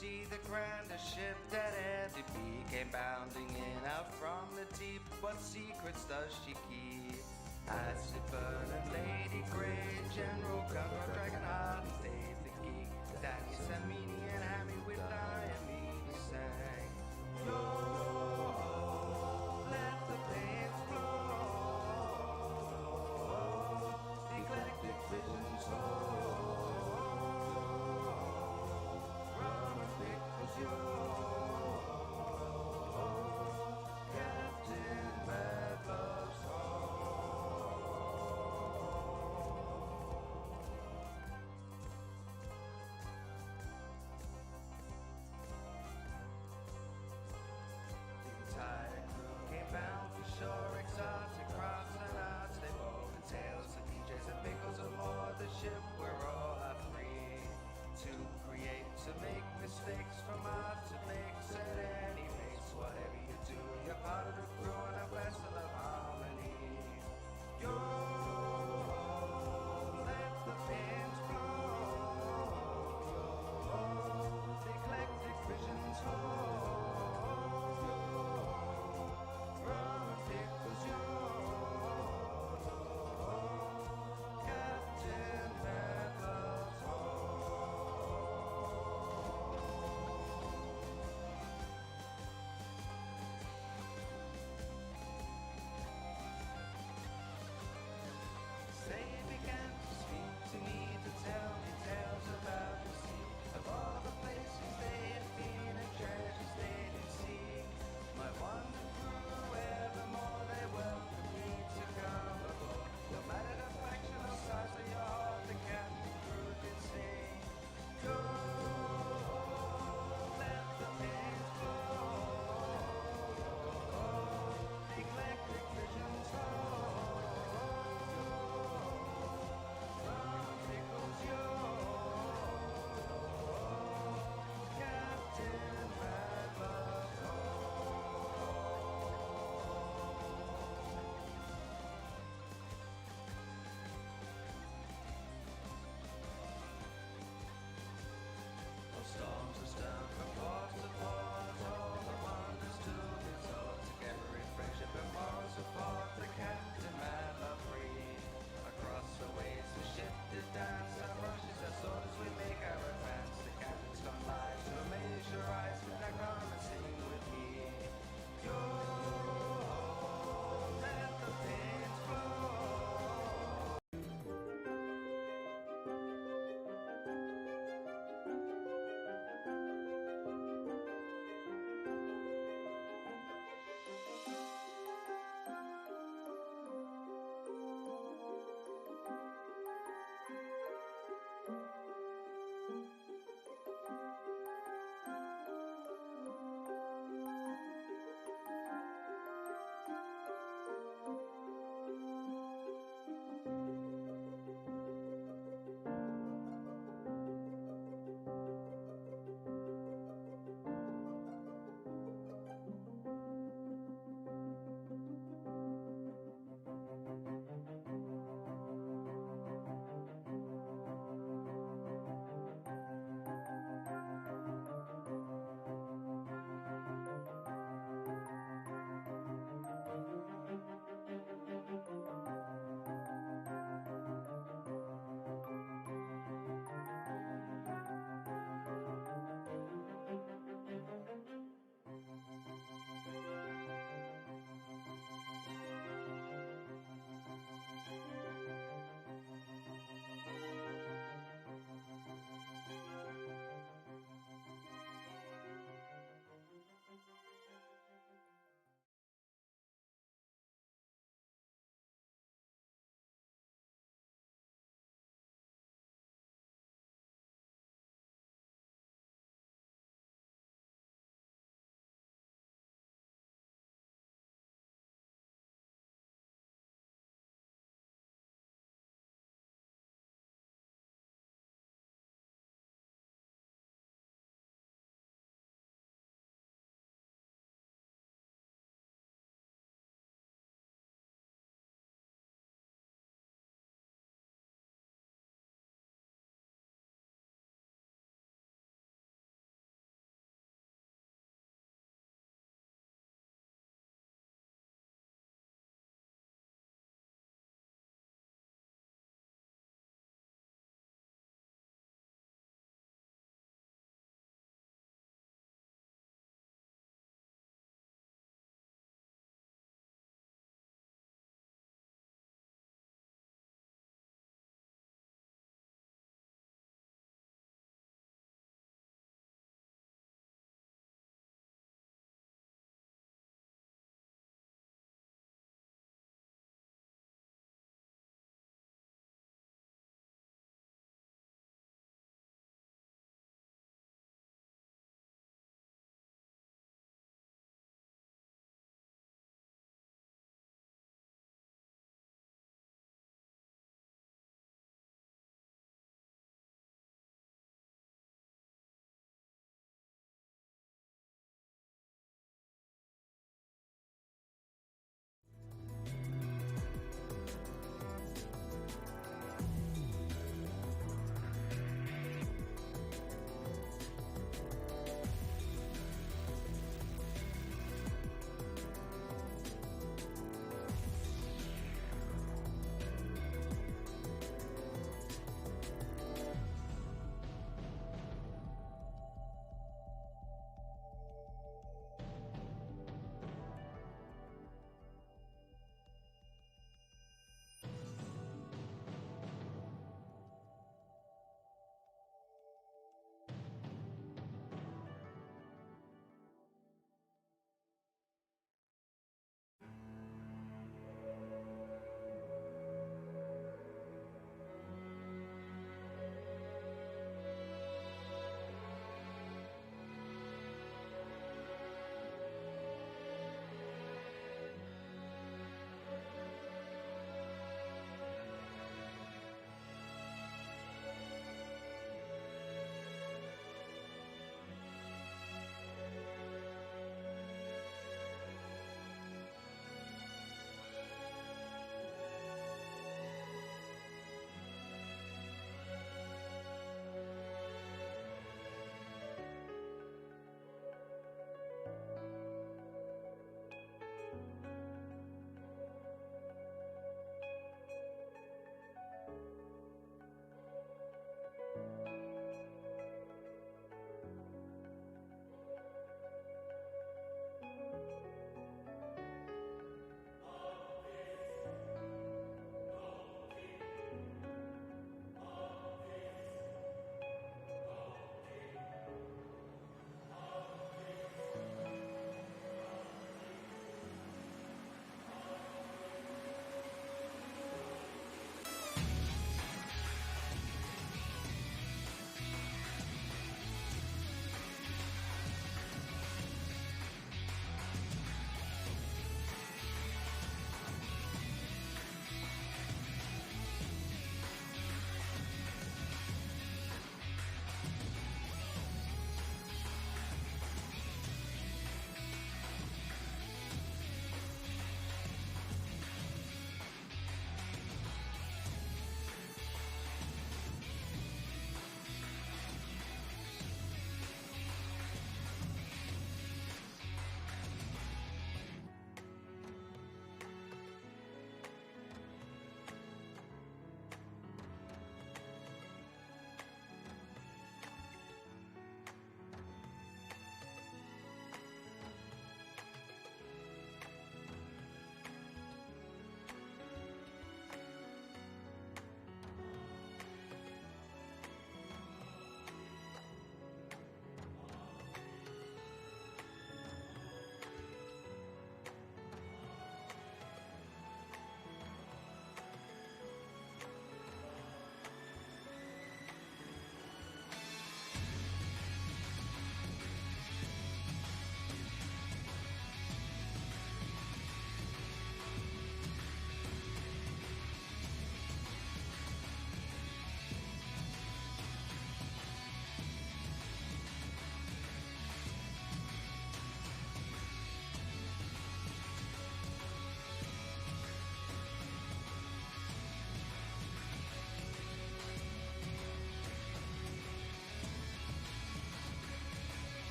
see the grandest ship that ever be came bounding in out from the deep. What secrets does she keep? Acid burning Lady Grey, General Gunner, Dragonheart, and Dave the Geek, Danny Samini and Hammy with Diamine sang. Flow, let the flames flow, the eclectic visions flow. Run and pick was yours, Captain Mad Love's home.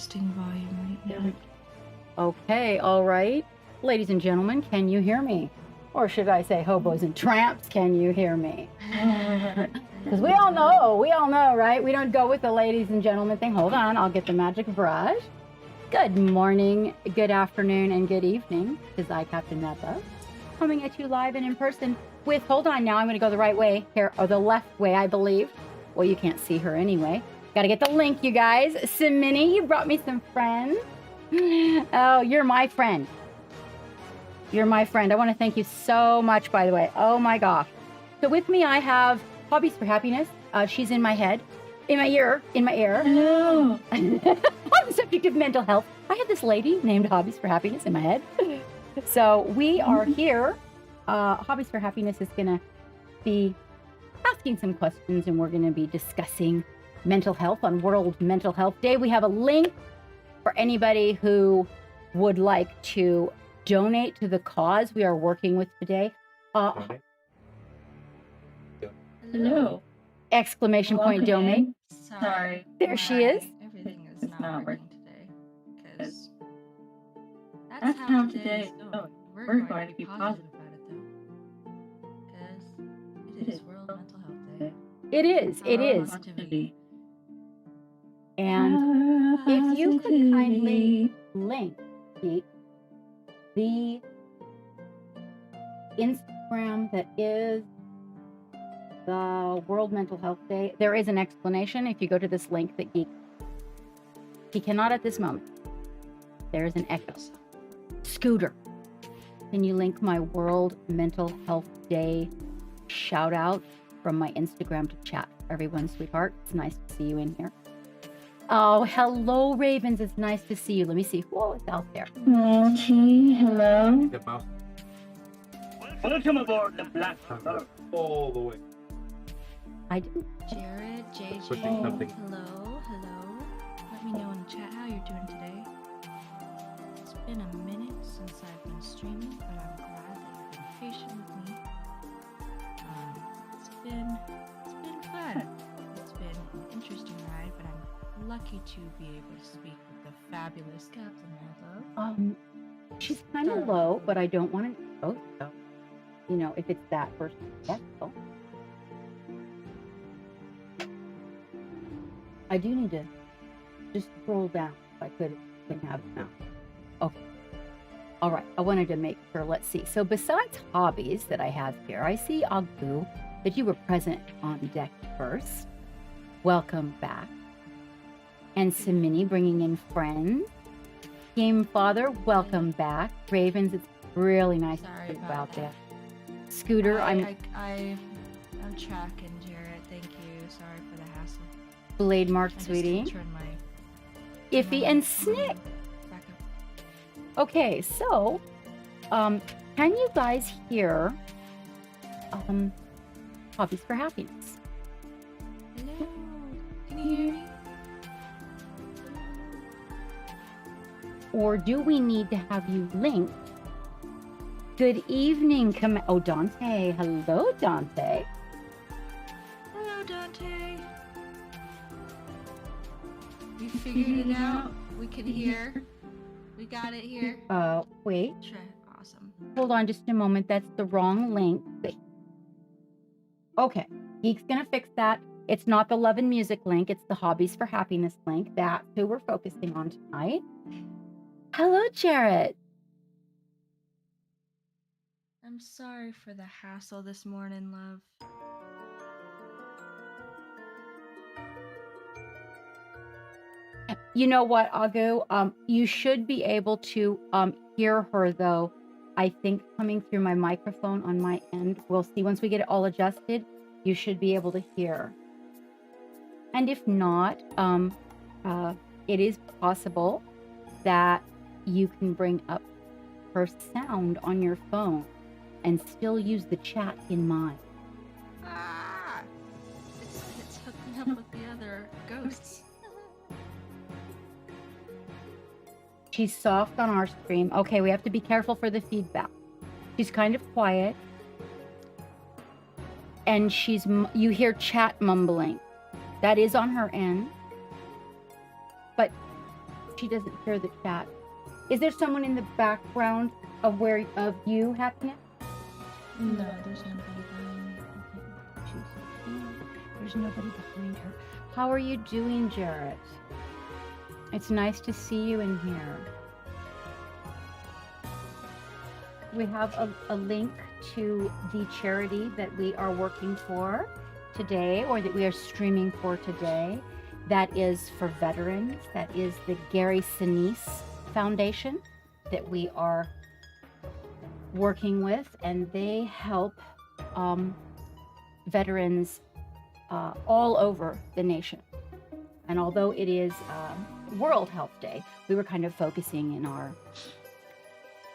Adjusting volume right now. Okay, all right. Ladies and gentlemen, can you hear me? Or should I say hobos and tramps, can you hear me? Because we all know, right? We don't go with the ladies and gentlemen thing. Hold on, I'll get the magic brush. Good morning, good afternoon, and good evening, because I, Captain Meta, coming at you live and in person with, hold on now, I'm going to go the right way here, or the left way, I believe. Well, you can't see her anyway. Got to get the link, you guys. Simini, you brought me some friends. Oh, you're my friend. You're my friend. I want to thank you so much, by the way. Oh my gosh. So with me, I have Hobbies for Happiness. She's in my head, in my ear. Hello. On the subject of mental health, I have this lady named Hobbies for Happiness in my head. So we are here. Hobbies for Happiness is going to be asking some questions, and we're going to be discussing mental health on World Mental Health Day. We have a link for anybody who would like to donate to the cause we are working with today. Hello. Exclamation point donate. Sorry. There she is. Everything is not working today. Because that's how today is going. We're going to be positive about it though. Because it is World Mental Health Day. It is. It is. Positivity. And if you could kindly link the Instagram that is the World Mental Health Day, there is an explanation if you go to this link that he cannot at this moment. There is an echo. Scooter, can you link my World Mental Health Day shout out from my Instagram to chat? Everyone, sweetheart, it's nice to see you in here. Oh, hello, Ravens. It's nice to see you. Let me see who is out there. Hello. Welcome aboard the Black Thunder all the way. I do. Jared, JJ, Pushing something. hello. Let me know in the chat how you're doing today. It's been a minute since I've been streaming, but I'm glad that you've been patient with me. It's been fun. It's been an interesting ride, but I'm lucky to be able to speak with the fabulous Captain Meta. She's kind of low, but I don't want to go. So, you know, if it's that person, yes. So. I do need to just scroll down if I could have it now. Okay. All right. I wanted to make sure. Let's see. So besides hobbies that I have here, I see Agu that you were present on deck first. Welcome back. And Simini bringing in friends. Game Father, welcome back. Ravens, it's really nice Sorry to see you about out that. there. Scooter, I'm tracking, Jared. Thank you. Sorry for the hassle. Blade Mark, I just sweetie. turn my Iffy and Snick. back up. Okay, so, can you guys hear Hobbies for Happiness? Hello. Can you hear me? Or do we need to have you linked? Good evening, Dante. Hello, Dante. Hello, Dante. We figured it out. We can hear. We got it here. Wait. Awesome. Hold on just a moment. That's the wrong link. Okay. Geek's gonna fix that. It's not the Love and Music link. It's the Hobbies for Happiness link. That's who we're focusing on tonight. Hello, Jarrett. I'm sorry for the hassle this morning, love. You know what, Agu? You should be able to hear her, though. I think coming through my microphone on my end. We'll see once we get it all adjusted. You should be able to hear. And if not, it is possible that you can bring up her sound on your phone and still use the chat in mine. Ah! It's hooking up with the other ghosts. She's soft on our stream. Okay, we have to be careful for the feedback. She's kind of quiet. And you hear chat mumbling. That is on her end. But she doesn't hear the chat. Is there someone in the background of you, Happiness? No, there's nobody behind me. There's nobody behind her. How are you doing, Jarrett? It's nice to see you in here. We have a link to the charity that we are working for today, or that we are streaming for today. That is for veterans. That is the Gary Sinise Foundation that we are working with, and they help veterans all over the nation. And although it is World Health Day, we were kind of focusing in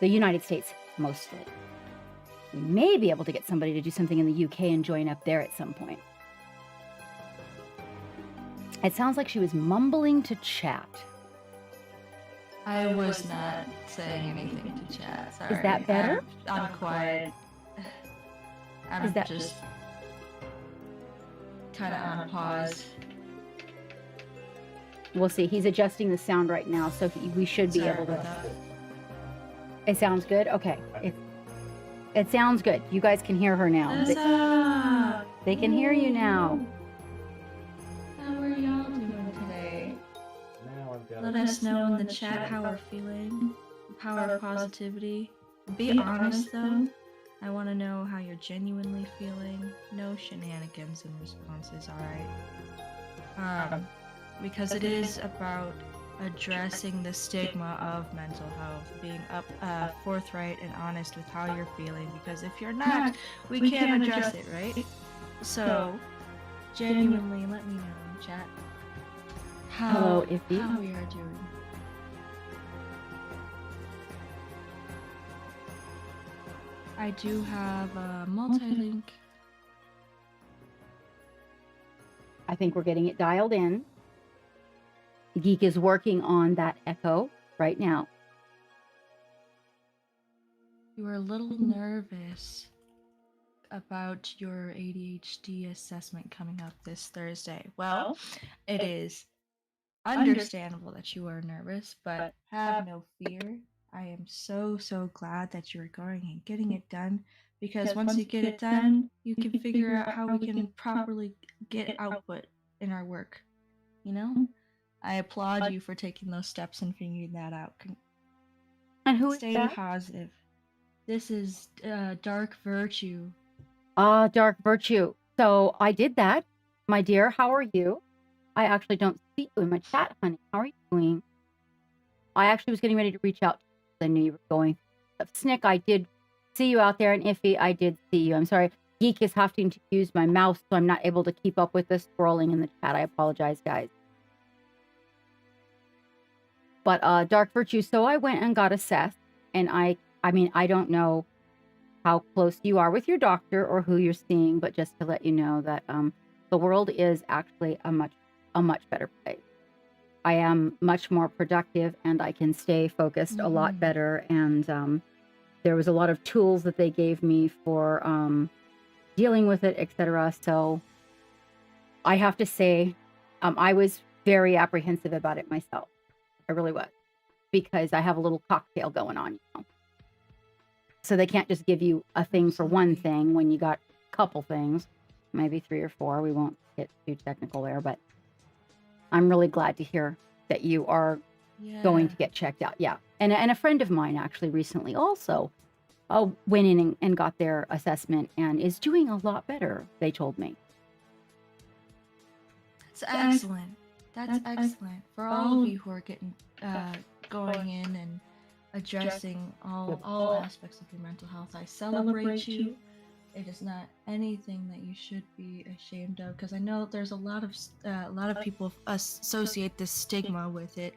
the United States mostly. We may be able to get somebody to do something in the UK and join up there at some point. It sounds like she was mumbling to chat. I was not saying anything to chat. Sorry. Is that better? I'm quiet. I'm just kind of on pause. We'll see. He's adjusting the sound right now, so we should be able to. It sounds good? Okay. It sounds good. You guys can hear her now. They can hear you now. How are y'all doing today? Let us know in the chat how we're feeling. Power of positivity. Be honest though. I want to know how you're genuinely feeling. No shenanigans and responses, alright? Because it is about addressing the stigma of mental health, being forthright and honest with how you're feeling, because if you're not, we can't address it, right? So, genuinely, let me know in chat how we are doing. I do have a multi-link. I think we're getting it dialed in. Geek is working on that echo right now. You were a little nervous about your ADHD assessment coming up this Thursday. Well, it is understandable that you are nervous, but have no fear. I am so glad that you're going and getting it done, because once you get it done, you can figure out how we can properly get output in our work. You know? I applaud you for taking those steps and figuring that out. And who is Stay that? positive. This is Dark Virtue. Dark Virtue. So I did that. My dear, how are you? I actually don't see you in my chat, honey. How are you doing? I actually was getting ready to reach out to you because I knew you were going. Snick, I did see you out there, and Iffy, I did see you. I'm sorry. Geek is having to use my mouse, so I'm not able to keep up with the scrolling in the chat. I apologize, guys. But Dark Virtue, so I went and got assessed, and I mean, I don't know how close you are with your doctor or who you're seeing, but just to let you know that the world is actually a much better place. I am much more productive, and I can stay focused a lot better. And there was a lot of tools that they gave me for dealing with it, etc. So I have to say, I was very apprehensive about it myself. I really was, because I have a little cocktail going on, you know. So they can't just give you a thing for one thing when you got a couple things, maybe 3 or 4. We won't get too technical there, but I'm really glad to hear that you are going to get checked out. Yeah. And a friend of mine actually recently also went in and got their assessment and is doing a lot better, they told me. That's excellent. That's excellent. For all of you who are getting going in and addressing all aspects of your mental health, I celebrate you. It is not anything that you should be ashamed of, because I know there's a lot of people associate this stigma with it.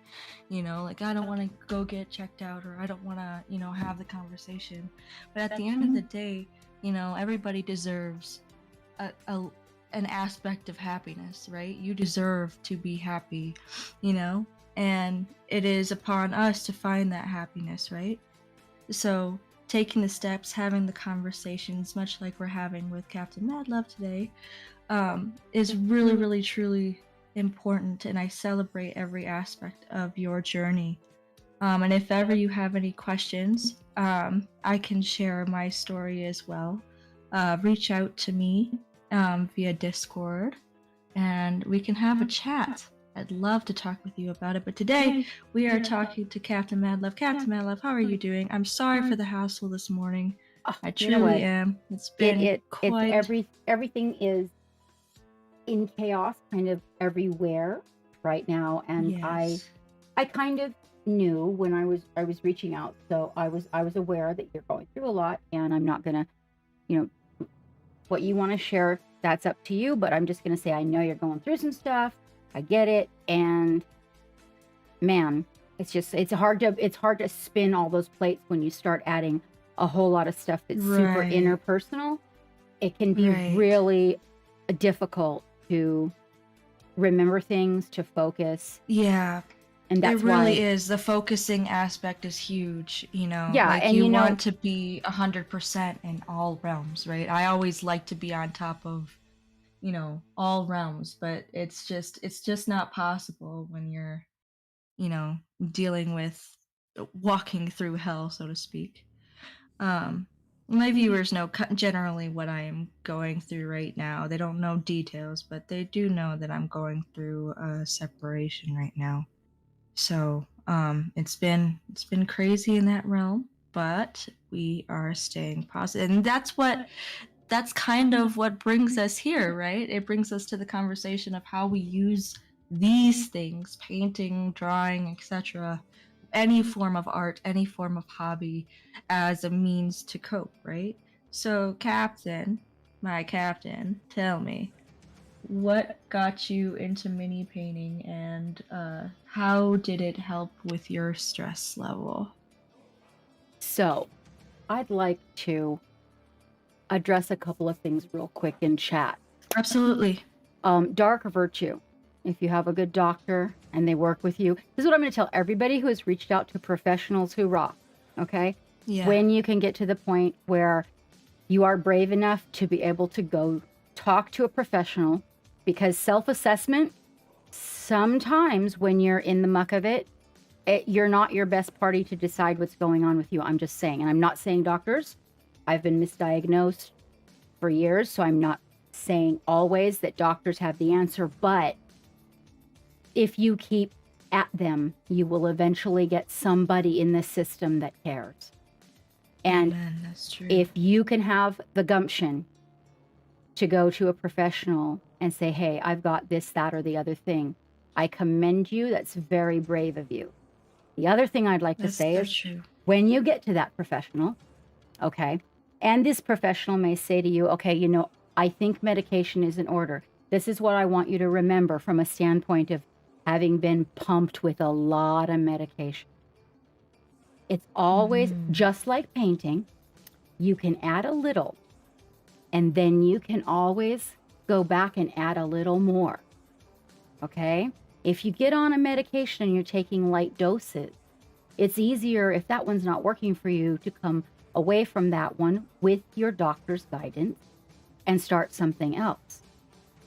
You know, like, I don't want to go get checked out, or I don't want to, you know, have the conversation. But at the end of the day, you know, everybody deserves an aspect of happiness, right? You deserve to be happy, you know, and it is upon us to find that happiness, right? So taking the steps, having the conversations, much like we're having with Captain Mad Love today, is really, really, truly important, and I celebrate every aspect of your journey. And if ever you have any questions, I can share my story as well. Reach out to me via Discord, and we can have a chat. I'd love to talk with you about it. But today we are talking to Captain Madlove. Captain Madlove, how are you doing? I'm sorry for the hassle this morning. I You know truly what? am. It's been quite. Everything is in chaos, kind of everywhere right now, and Yes. I kind of knew when I was reaching out, so I was aware that you're going through a lot, and I'm not gonna, you know, what you want to share, that's up to you, but I'm just gonna say I know you're going through some stuff. I get it, and man, it's hard to spin all those plates when you start adding a whole lot of stuff that's super Right. interpersonal. It can be Right. really difficult to remember things, to focus, Yeah. and It that's really why. is. The focusing aspect is huge, Yeah, like and you you know, want to be 100% in all realms, right? I always like to be on top of, all realms, but it's just not possible when you're, you know, dealing with walking through hell, so to speak. Um, my viewers know generally what I am going through right now. They don't know details, but they do know that I'm going through a separation right now. So, it's been crazy in that realm, but we are staying positive. And that's kind of what brings us here, right? It brings us to the conversation of how we use these things, painting, drawing, etc., any form of art, any form of hobby, as a means to cope, right? So, Captain, my captain, tell me, what got you into mini painting, and how did it help with your stress level? so I'd like to address a couple of things real quick in chat. Absolutely. Dark virtue. If you have a good doctor and they work with you, this is what I'm going to tell everybody who has reached out to professionals who rock. Okay. Yeah. When you can get to the point where you are brave enough to be able to go talk to a professional, because self-assessment, sometimes when you're in the muck of it, you're not your best party to decide what's going on with you. I'm just saying, and I'm not saying doctors. I've been misdiagnosed for years, so I'm not saying always that doctors have the answer, but if you keep at them, you will eventually get somebody in the system that cares. And Amen, that's true. if you can have the gumption to go to a professional and say, hey, I've got this, that, or the other thing, I commend you. That's very brave of you. The other thing I'd like to That's say so is true. when you get to that professional, okay, and this professional may say to you, okay, I think medication is in order. This is what I want you to remember from a standpoint of having been pumped with a lot of medication. It's always just like painting. You can add a little, and then you can always go back and add a little more. Okay? If you get on a medication and you're taking light doses, it's easier, if that one's not working for you, to come away from that one with your doctor's guidance and start something else.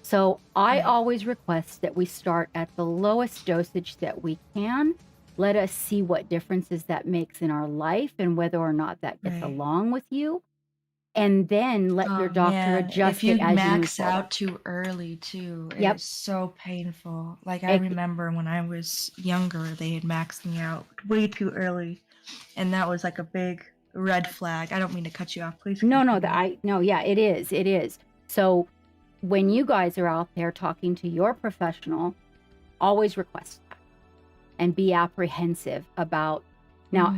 So I always request that we start at the lowest dosage that we can. Let us see what differences that makes in our life and whether or not that gets Right. along with you. And then let your doctor Man, adjust if you it as you move max forward. out too early too, Yep. it's so painful. Like I Ex- remember when I was younger, they had maxed me out way too early, and that was like a big red flag. I don't mean to cut you off, please. No, continue. yeah, it is. So when you guys are out there talking to your professional, always request that and be apprehensive about. Now,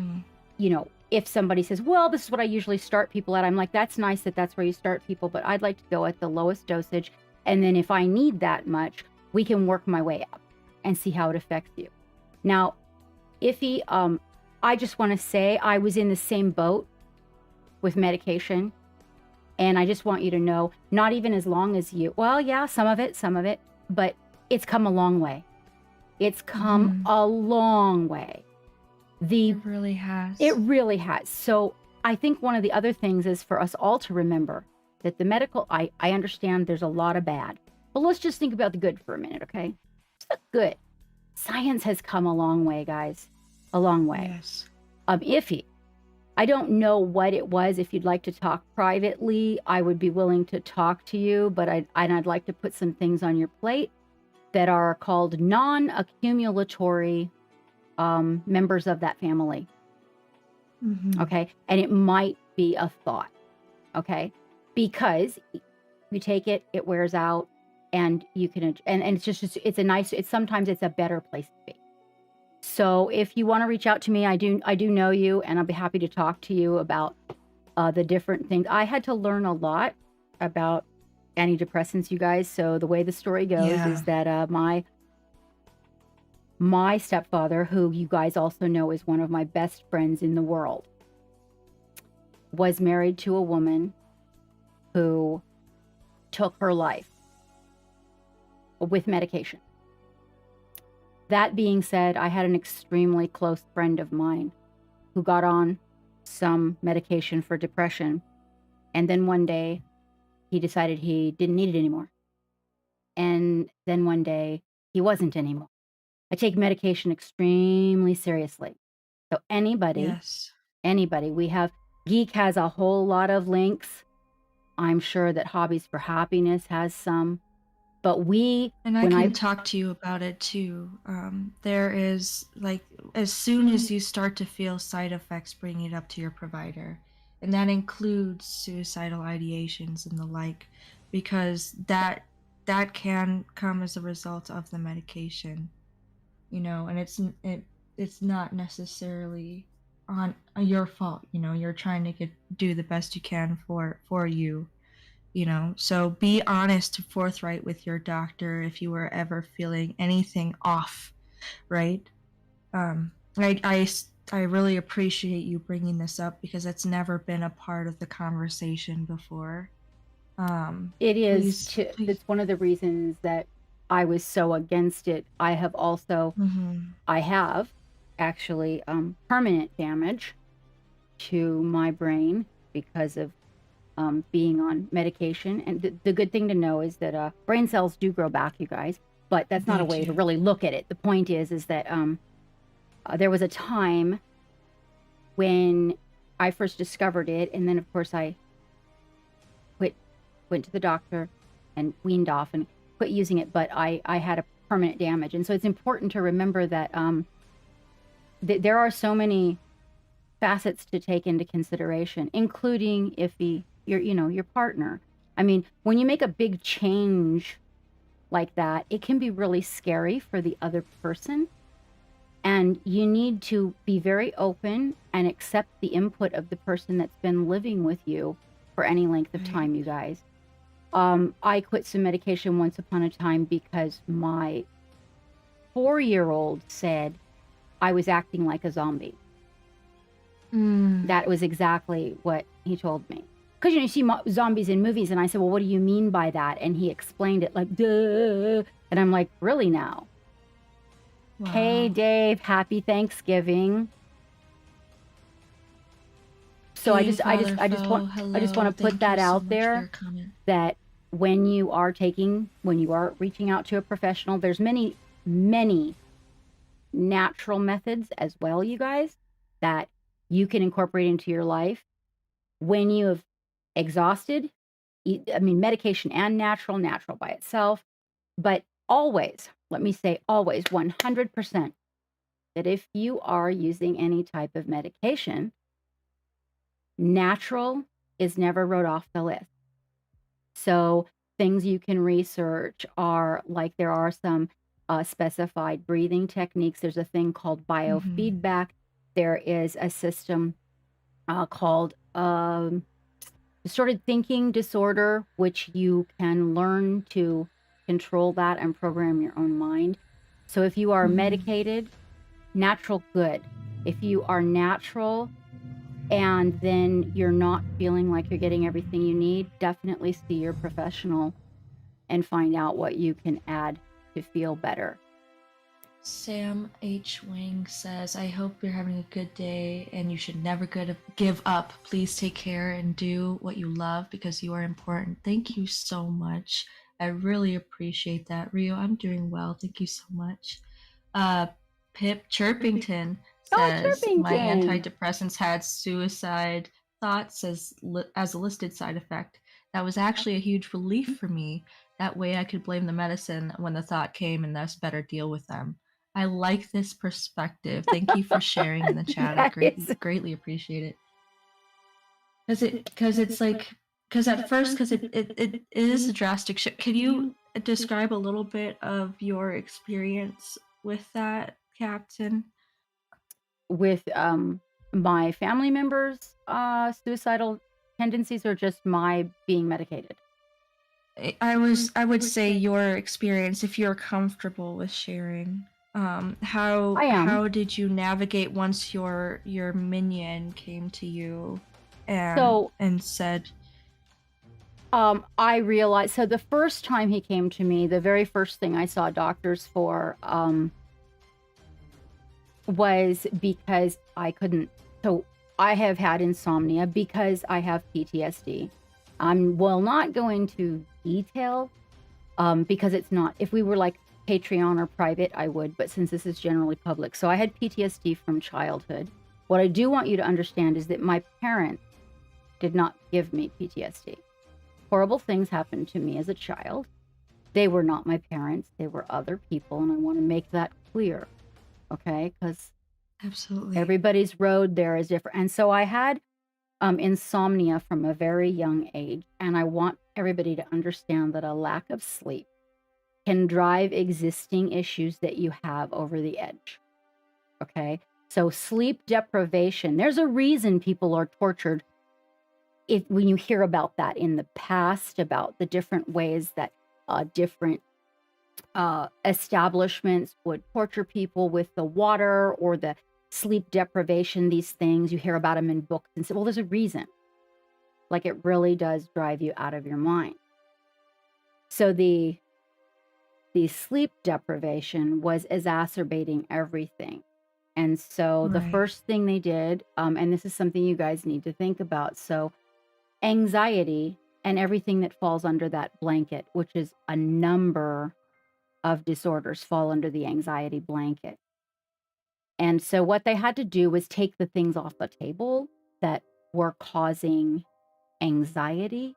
if somebody says, well, this is what I usually start people at, I'm like, that's nice that that's where you start people, but I'd like to go at the lowest dosage. And then if I need that much, we can work my way up and see how it affects you. Now, I just want to say I was in the same boat with medication. And I just want you to know, not even as long as you, well, yeah, some of it, but it's come a long way. It's come a long way. It really has. It really has. So I think one of the other things is for us all to remember that the medical, I understand there's a lot of bad, but let's just think about the good for a minute, okay? good. Science has come a long way, guys. A long way. Yes. Iffy. I don't know what it was. If you'd like to talk privately, I would be willing to talk to you, but I'd like to put some things on your plate that are called non-accumulatory members of that family. Okay. And it might be a thought. Okay. Because you take it, it wears out, and you can, and it's just, sometimes it's a better place to be. So if you want to reach out to me, I do know you, and I'll be happy to talk to you about the different things. I had to learn a lot about antidepressants, you guys. So the way the story goes is that my stepfather, who you guys also know is one of my best friends in the world, was married to a woman who took her life with medication. That being said, I had an extremely close friend of mine who got on some medication for depression. And then one day he decided he didn't need it anymore. And then one day he wasn't anymore. I take medication extremely seriously. So anybody, Geek has a whole lot of links. I'm sure that Hobbies for Happiness has some. But and I can talk to you about it too. There is, like, as soon as you start to feel side effects, bring it up to your provider. And that includes suicidal ideations and the like, because that can come as a result of the medication, you know, and it's not necessarily on your fault, you know. You're trying to do the best you can for you. You know, so be honest, forthright with your doctor if you were ever feeling anything off, right? I really appreciate you bringing this up because it's never been a part of the conversation before. It is. It's one of the reasons that I was so against it. I have also, I have actually permanent damage to my brain because of being on medication. And the good thing to know is that brain cells do grow back, you guys, but that's not a way to really look at it. The point is that there was a time when I first discovered it, and then of course I went to the doctor and weaned off and quit using it, but I had a permanent damage. And so it's important to remember that there are so many facets to take into consideration, including if your partner. I mean, when you make a big change like that, it can be really scary for the other person. And you need to be very open and accept the input of the person that's been living with you for any length of time, you guys. I quit some medication once upon a time because my 4-year-old said I was acting like a zombie. That was exactly what he told me. Because, you see zombies in movies, and I said, well, what do you mean by that? And he explained it like, duh. And I'm like, really now? Wow. Hey, Dave, happy Thanksgiving. So I just want to put that out there, that when you are reaching out to a professional, there's many natural methods as well, you guys, that you can incorporate into your life when you have exhausted. I mean, medication and natural by itself, but always, let me say always, 100%, that if you are using any type of medication, natural is never wrote off the list. So things you can research are, like, there are some specified breathing techniques. There's a thing called biofeedback. There is a system called distorted thinking disorder, which you can learn to control that and program your own mind. So if you are medicated, natural, good. If you are natural and then you're not feeling like you're getting everything you need, definitely see your professional and find out what you can add to feel better. Sam H. Wang says, I hope you're having a good day and you should never give up. Please take care and do what you love because you are important. Thank you so much. I really appreciate that, Rio. I'm doing well. Thank you so much. Pip Chirpington Oh, says my Chirpington. antidepressants had suicide thoughts as a listed side effect. That was actually a huge relief for me. That way I could blame the medicine when the thought came and thus better deal with them. I like this perspective. Thank you for sharing in the chat. I That is greatly appreciate it. Because at first, it is a drastic shift. Can you describe a little bit of your experience with that, Captain? with my family members' suicidal tendencies, or just my being medicated? I would say your experience, if you're comfortable with sharing. I am. How did you navigate once your minion came to you So and said, I realized, so the first time he came to me, the very first thing I saw doctors for was because I couldn't. So I have had insomnia because I have PTSD. I'm not go into detail because it's not. If we were like Patreon or private, I would, but since this is generally public. So I had PTSD from childhood. What I do want you to understand is that my parents did not give me PTSD. Horrible things happened to me as a child. They were not my parents, they were other people, and I want to make that clear. Okay? Because absolutely, everybody's road there is different. And so I had insomnia from a very young age, and I want everybody to understand that a lack of sleep can drive existing issues that you have over the edge. Okay? So sleep deprivation, there's a reason people are tortured. When you hear about that in the past, about the different ways that different establishments would torture people with the water or the sleep deprivation, these things, you hear about them in books and say, well, there's a reason. Like, it really does drive you out of your mind. So the sleep deprivation was exacerbating everything. And so the first thing they did, and this is something you guys need to think about. So anxiety and everything that falls under that blanket, which is a number of disorders, fall under the anxiety blanket. And so what they had to do was take the things off the table that were causing anxiety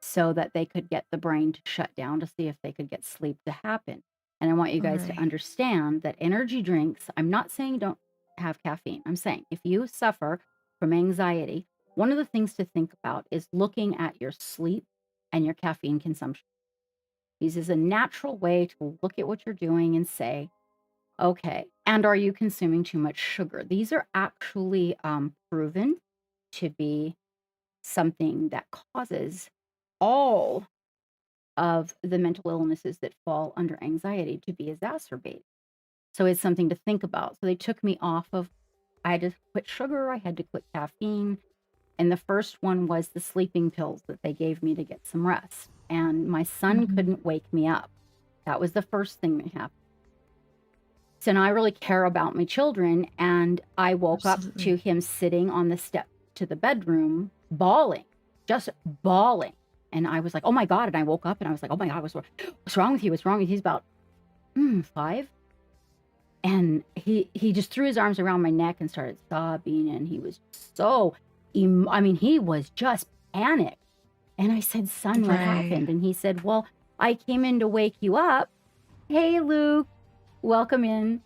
so that they could get the brain to shut down to see if they could get sleep to happen. And I want you guys to understand that energy drinks, I'm not saying don't have caffeine. I'm saying if you suffer from anxiety, one of the things to think about is looking at your sleep and your caffeine consumption. This is a natural way to look at what you're doing and say, okay, and are you consuming too much sugar? These are actually proven to be something that causes all of the mental illnesses that fall under anxiety to be exacerbated. So it's something to think about. So they took me off of, I had to quit sugar, I had to quit caffeine. And the first one was the sleeping pills that they gave me to get some rest. And my son couldn't wake me up. That was the first thing that happened. So now I really care about my children. And I woke up to him sitting on the step to the bedroom, bawling, just bawling. And I was like, oh my God. And I woke up and I was like, oh my God, what's wrong with you? What's wrong with you? He's about 5. And he just threw his arms around my neck and started sobbing. And he was he was just panicked. And I said, son, what happened? And he said, well, I came in to wake you up. Hey, Luke, welcome in.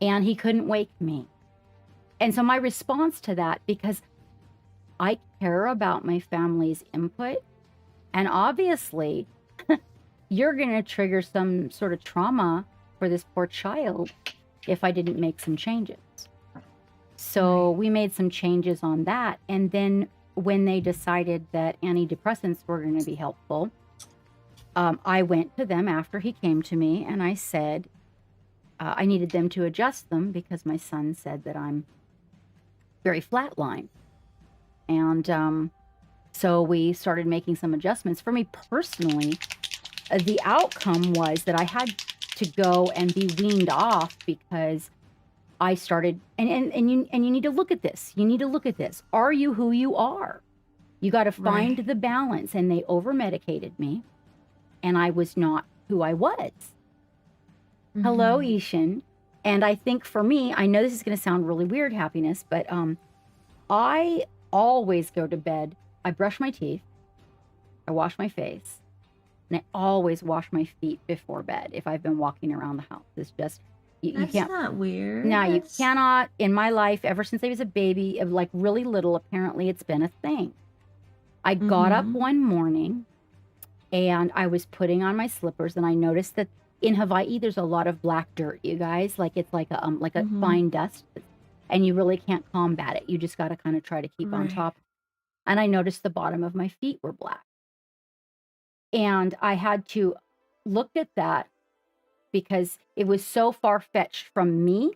And he couldn't wake me. And so my response to that, because I care about my family's input, and obviously you're going to trigger some sort of trauma for this poor child if I didn't make some changes. So we made some changes on that. And then when they decided that antidepressants were going to be helpful, I went to them after he came to me and I said, I needed them to adjust them because my son said that I'm very flatline. And so we started making some adjustments. For me personally, the outcome was that I had to go and be weaned off because I started, and you need to look at this. You need to look at this. Are you who you are? You got to find the balance. And they over medicated me. and I was not who I was. Hello, Ishan. And I think for me, I know this is going to sound really weird, Happiness, but I always go to bed. I brush my teeth, I wash my face, and I always wash my feet before bed if I've been walking around the house. It's just, you That's can't. not weird. Now, you That's- cannot, in my life, ever since I was a baby, of like really little, apparently it's been a thing. I got up one morning and I was putting on my slippers and I noticed that in Hawaii, there's a lot of black dirt, you guys. Like it's like a fine dust, and you really can't combat it. You just got to kind of try to keep on Right. top. And I noticed the bottom of my feet were black. And I had to look at that because it was so far-fetched from me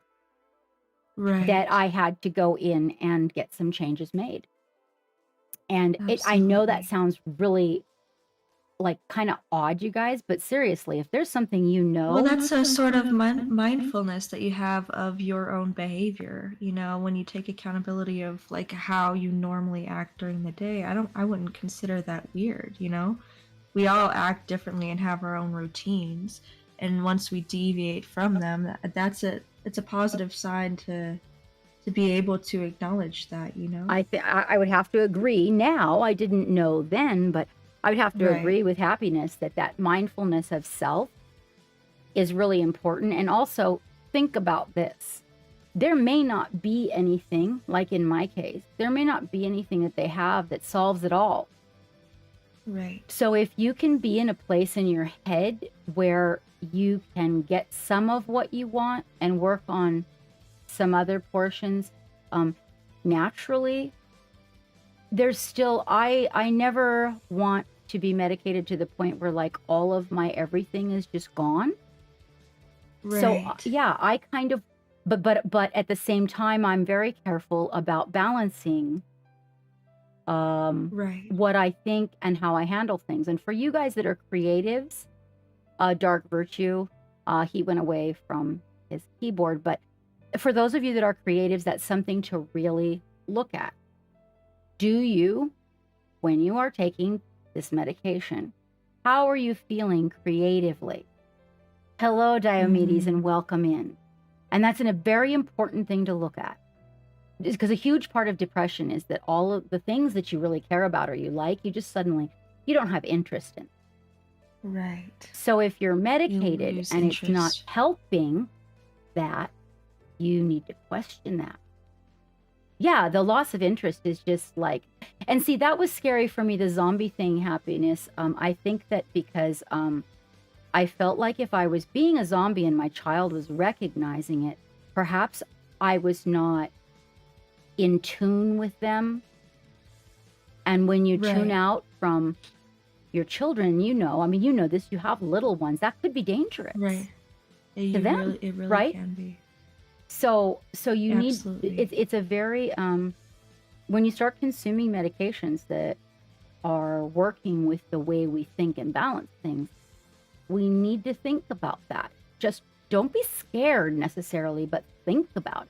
Right. that I had to go in and get some changes made. And I know that Absolutely. sounds really like kind of odd, you guys, but seriously, if there's something you know, Well, that's a sort of mindfulness that you have of your own behavior, you know, when you take accountability of like how you normally act during the day. I wouldn't consider that weird, you know? We all act differently and have our own routines, and once we deviate from them, it's a positive sign to be able to acknowledge that, you know? I would have to agree now. I didn't know then, but I would have to Right. agree with Happiness that mindfulness of self is really important. And also think about this. There may not be anything, like in my case, there may not be anything that they have that solves it all. Right. So if you can be in a place in your head where you can get some of what you want and work on some other portions naturally, there's still, I never want to be medicated to the point where like all of my everything is just gone. Right. So yeah, I kind of, but at the same time, I'm very careful about balancing Right. what I think and how I handle things. And for you guys that are creatives, Dark Virtue, he went away from his keyboard, but for those of you that are creatives, that's something to really look at. Do you, when you are taking this medication, how are you feeling creatively? Hello, Diomedes, and welcome in. And that's a very important thing to look at. Because a huge part of depression is that all of the things that you really care about or you like, you just suddenly, you don't have interest in. Right. So if you're medicated lose and it's not interest. helping that, you need to question that. Yeah, the loss of interest is just like, and see, that was scary for me, the zombie thing, Happiness. I think that because I felt like if I was being a zombie and my child was recognizing it, perhaps I was not in tune with them. And when you tune Right. out from your children, you know, I mean, you know this, you have little ones, that could be dangerous. Right. To them, It really right? can be. So you Absolutely. need, it's a very, when you start consuming medications that are working with the way we think and balance things, we need to think about that. Just don't be scared necessarily, but think about it.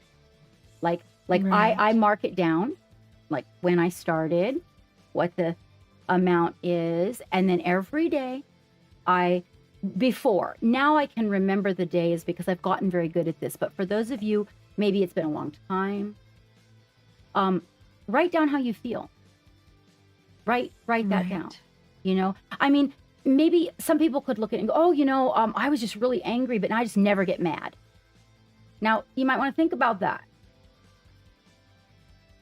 Like Right. I mark it down, like when I started, what the amount is, and then every day before, now I can remember the days because I've gotten very good at this. But for those of you, maybe it's been a long time, write down how you feel. Write that down. Right. You know, I mean, maybe some people could look at it and go, oh, you know, I was just really angry, but I just never get mad. Now, you might want to think about that.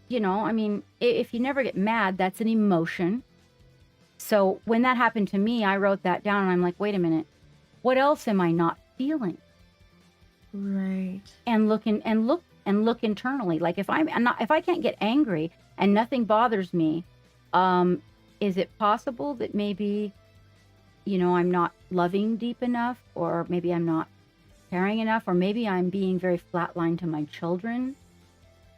You know, I mean, if you never get mad, that's an emotion. So when that happened to me, I wrote that down and I'm like, wait a minute, what else am I not feeling? Right. And look internally. Like if I can't get angry and nothing bothers me, is it possible that maybe, you know, I'm not loving deep enough, or maybe I'm not caring enough, or maybe I'm being very flatlined to my children?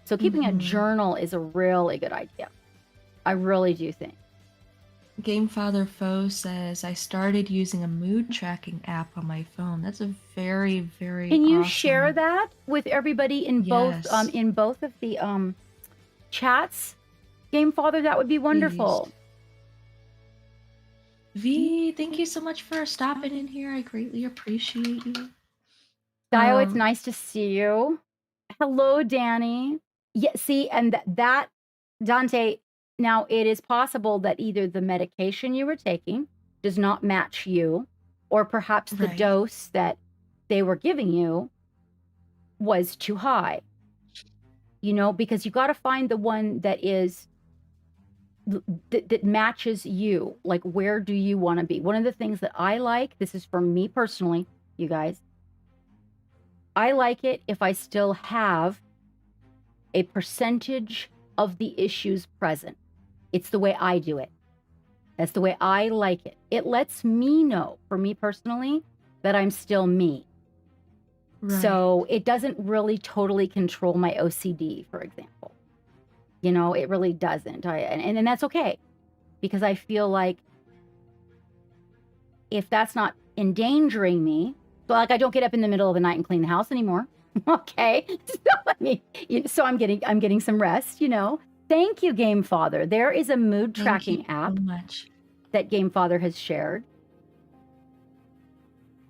So keeping a journal is a really good idea. I really do think. Game Father Foe says, I started using a mood tracking app on my phone. That's a very, very Can you awesome- share that with everybody in Yes. both of the chats? Game Father, that would be wonderful. V, thank you so much for stopping in here. I greatly appreciate you. Dio, it's nice to see you. Hello, Danny. Yeah, see, and that, Dante, now it is possible that either the medication you were taking does not match you, or perhaps the Right. dose that they were giving you was too high. You know, because you got to find the one that is that matches you. Like, where do you want to be? One of the things that I like, this is for me personally, you guys, I like it if I still have a percentage of the issues present. It's the way I do it. That's the way I like it. It lets me know, for me personally, that I'm still me. Right. So it doesn't really totally control my OCD, for example. You know, it really doesn't. And that's okay, because I feel like if that's not endangering me, so like I don't get up in the middle of the night and clean the house anymore. Okay, so I'm getting some rest. You know, thank you, Game Father. There is a mood tracking app that Game Father has shared.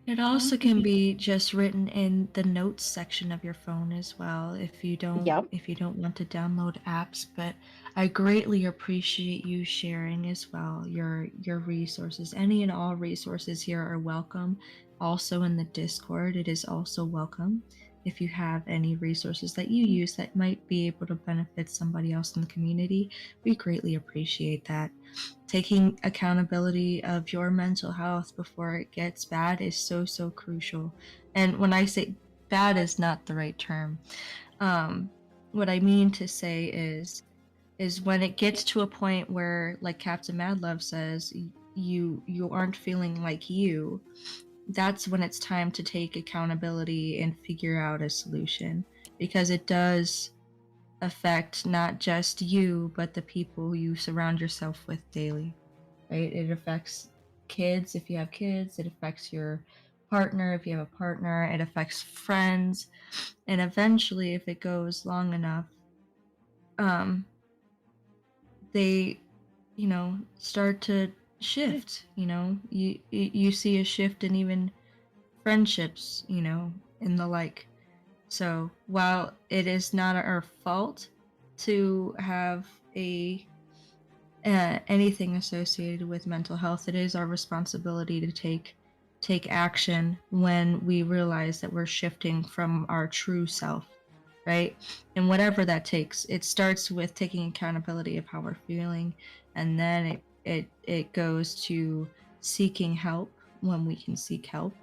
It also can be just written in the notes section of your phone as well, if you don't want to download apps. But I greatly appreciate you sharing as well your resources. Any and all resources here are welcome. Also in the Discord, it is also welcome. If you have any resources that you use that might be able to benefit somebody else in the community, we greatly appreciate that. Taking accountability of your mental health before it gets bad is so crucial. And when I say bad is not the right term, what I mean to say is when it gets to a point where, like Captain Madlove says, you aren't feeling like you, that's when it's time to take accountability and figure out a solution, because it does affect not just you, but the people you surround yourself with daily, right? It affects kids if you have kids, it affects your partner if you have a partner, it affects friends, and eventually, if it goes long enough, they, start to shift. You see a shift in even friendships, and the like. So while it is not our fault to have anything associated with mental health, it is our responsibility to take action when we realize that we're shifting from our true self, right? And whatever that takes, it starts with taking accountability of how we're feeling, and then it goes to seeking help when we can seek help,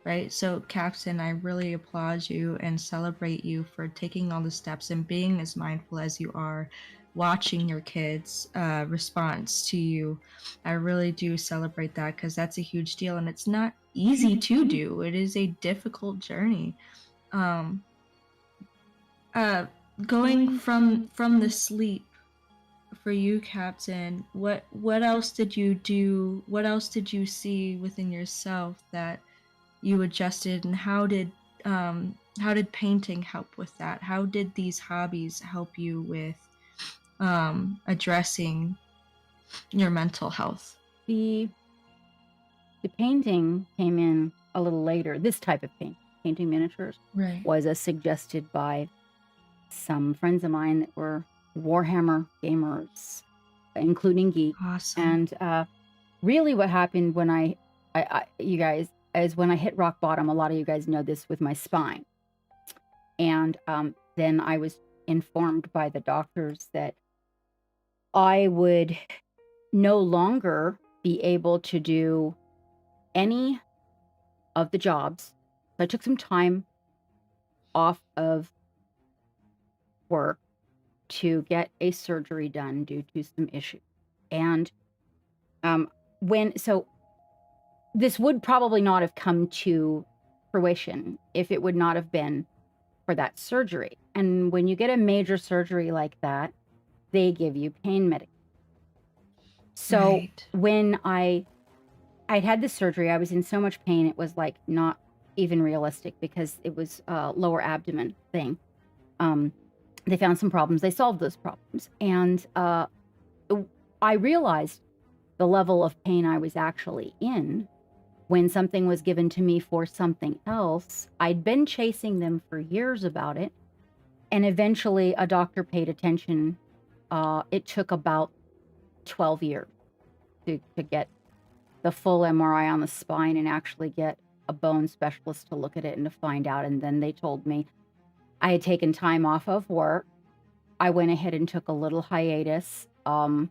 right? So, Captain, I really applaud you and celebrate you for taking all the steps and being as mindful as you are, watching your kids' response to you. I really do celebrate that, because that's a huge deal, and it's not easy to do. It is a difficult journey. Going from the sleep for you, Captain, what else did you do? What else did you see within yourself that you adjusted, and how did painting help with that? How did these hobbies help you with addressing your mental health? The painting came in a little later. This type of painting miniatures, right, was suggested by some friends of mine that were Warhammer gamers, including geeks. Awesome. And really what happened when I you guys, is when I hit rock bottom. A lot of you guys know this, with my spine. And then I was informed by the doctors that I would no longer be able to do any of the jobs. So I took some time off of work to get a surgery done due to some issues. And so this would probably not have come to fruition if it would not have been for that surgery. And when you get a major surgery like that, they give you pain medication. So when I'd had this surgery, I was in so much pain, it was like not even realistic, because it was a lower abdomen thing. They found some problems. They solved those problems. And I realized the level of pain I was actually in when something was given to me for something else. I'd been chasing them for years about it. And eventually a doctor paid attention. It took about 12 years to get the full MRI on the spine and actually get a bone specialist to look at it and to find out. And then they told me I had taken time off of work. I went ahead and took a little hiatus from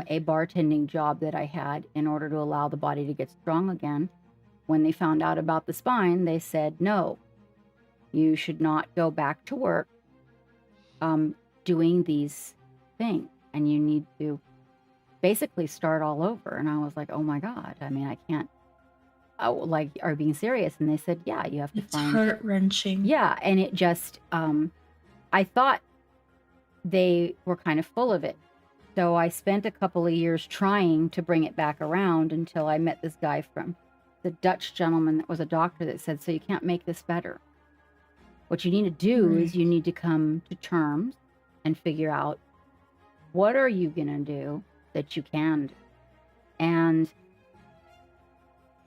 a bartending job that I had in order to allow the body to get strong again. When they found out about the spine, they said, no, you should not go back to work doing these things, and you need to basically start all over. And I was like, oh my God, I mean, I can't, like, are you being serious? And they said, yeah, you have to It's find. heart-wrenching. Yeah, and it just, I thought they were kind of full of it. So I spent a couple of years trying to bring it back around until I met this guy from the Dutch gentleman that was a doctor that said, so you can't make this better. What you need to do is you need to come to terms and figure out, what are you going to do that you can do? And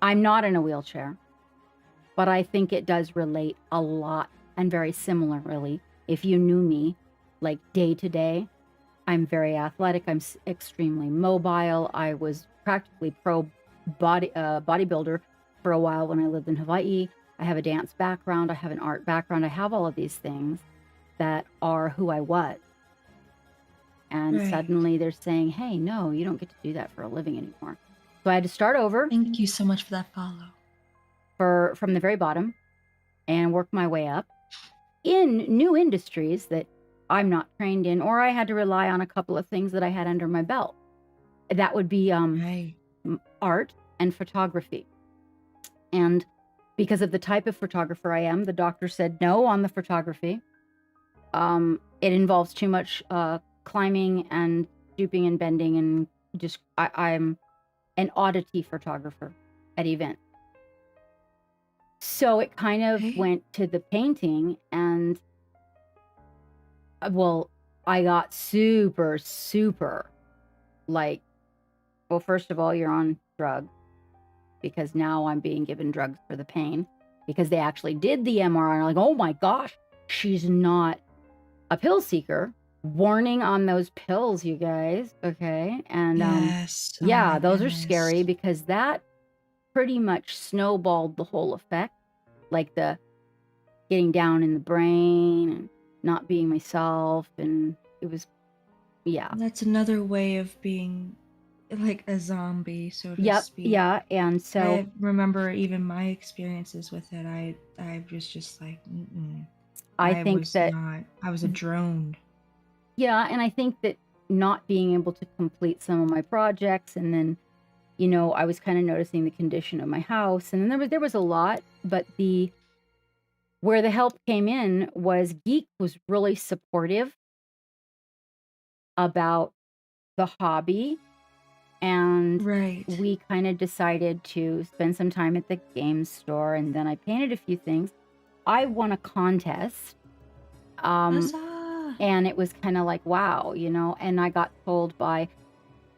I'm not in a wheelchair, but I think it does relate a lot, and very similarly, if you knew me like day to day, I'm very athletic. I'm extremely mobile. I was practically pro bodybuilder for a while when I lived in Hawaii. I have a dance background. I have an art background. I have all of these things that are who I was. And suddenly they're saying, hey, no, you don't get to do that for a living anymore. So I had to start over. Thank you so much for that follow. From the very bottom and work my way up in new industries that I'm not trained in, or I had to rely on a couple of things that I had under my belt. That would be art and photography. And because of the type of photographer I am, the doctor said no on the photography. It involves too much climbing and stooping and bending, and just I'm an oddity photographer at events. So it kind of went to the painting, and well, I got super, like, well, first of all, you're on drugs, because now I'm being given drugs for the pain, because they actually did the MRI. And I'm like, oh my gosh, she's not a pill seeker. Warning on those pills, you guys. Okay. And yeah, those are scary, because that pretty much snowballed the whole effect. Like the getting down in the brain and not being myself. And it was, yeah. That's another way of being like a zombie, so to speak. Yeah. And so I remember even my experiences with it. I was just like, I was a drone. Yeah, and I think that not being able to complete some of my projects, and then, you know, I was kind of noticing the condition of my house, and then there was a lot, but where the help came in was Geek was really supportive about the hobby, and we kind of decided to spend some time at the game store, and then I painted a few things. I won a contest. And it was kind of like, wow, you know, and I got told by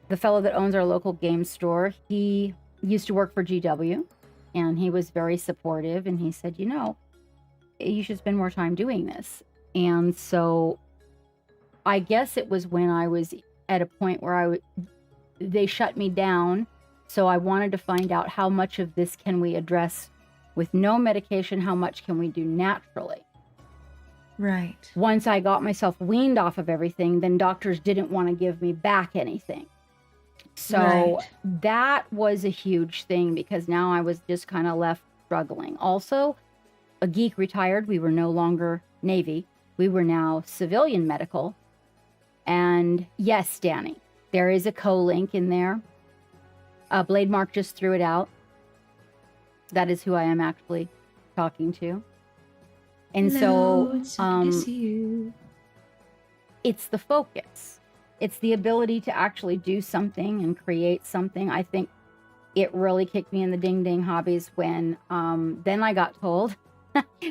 the fellow that owns our local game store. He used to work for GW, and he was very supportive. And he said, you know, you should spend more time doing this. And so I guess it was when I was at a point where they shut me down. So I wanted to find out, how much of this can we address with no medication? How much can we do naturally? Right. Once I got myself weaned off of everything, then doctors didn't want to give me back anything. So that was a huge thing, because now I was just kind of left struggling. Also, a Geek retired. We were no longer Navy. We were now civilian medical. And yes, Danny, there is a co-link in there. Blade Mark just threw it out. That is who I am actually talking to. And Hello, it's so good to see you. It's the focus. It's the ability to actually do something and create something. I think it really kicked me in the ding-ding hobbies when then I got told,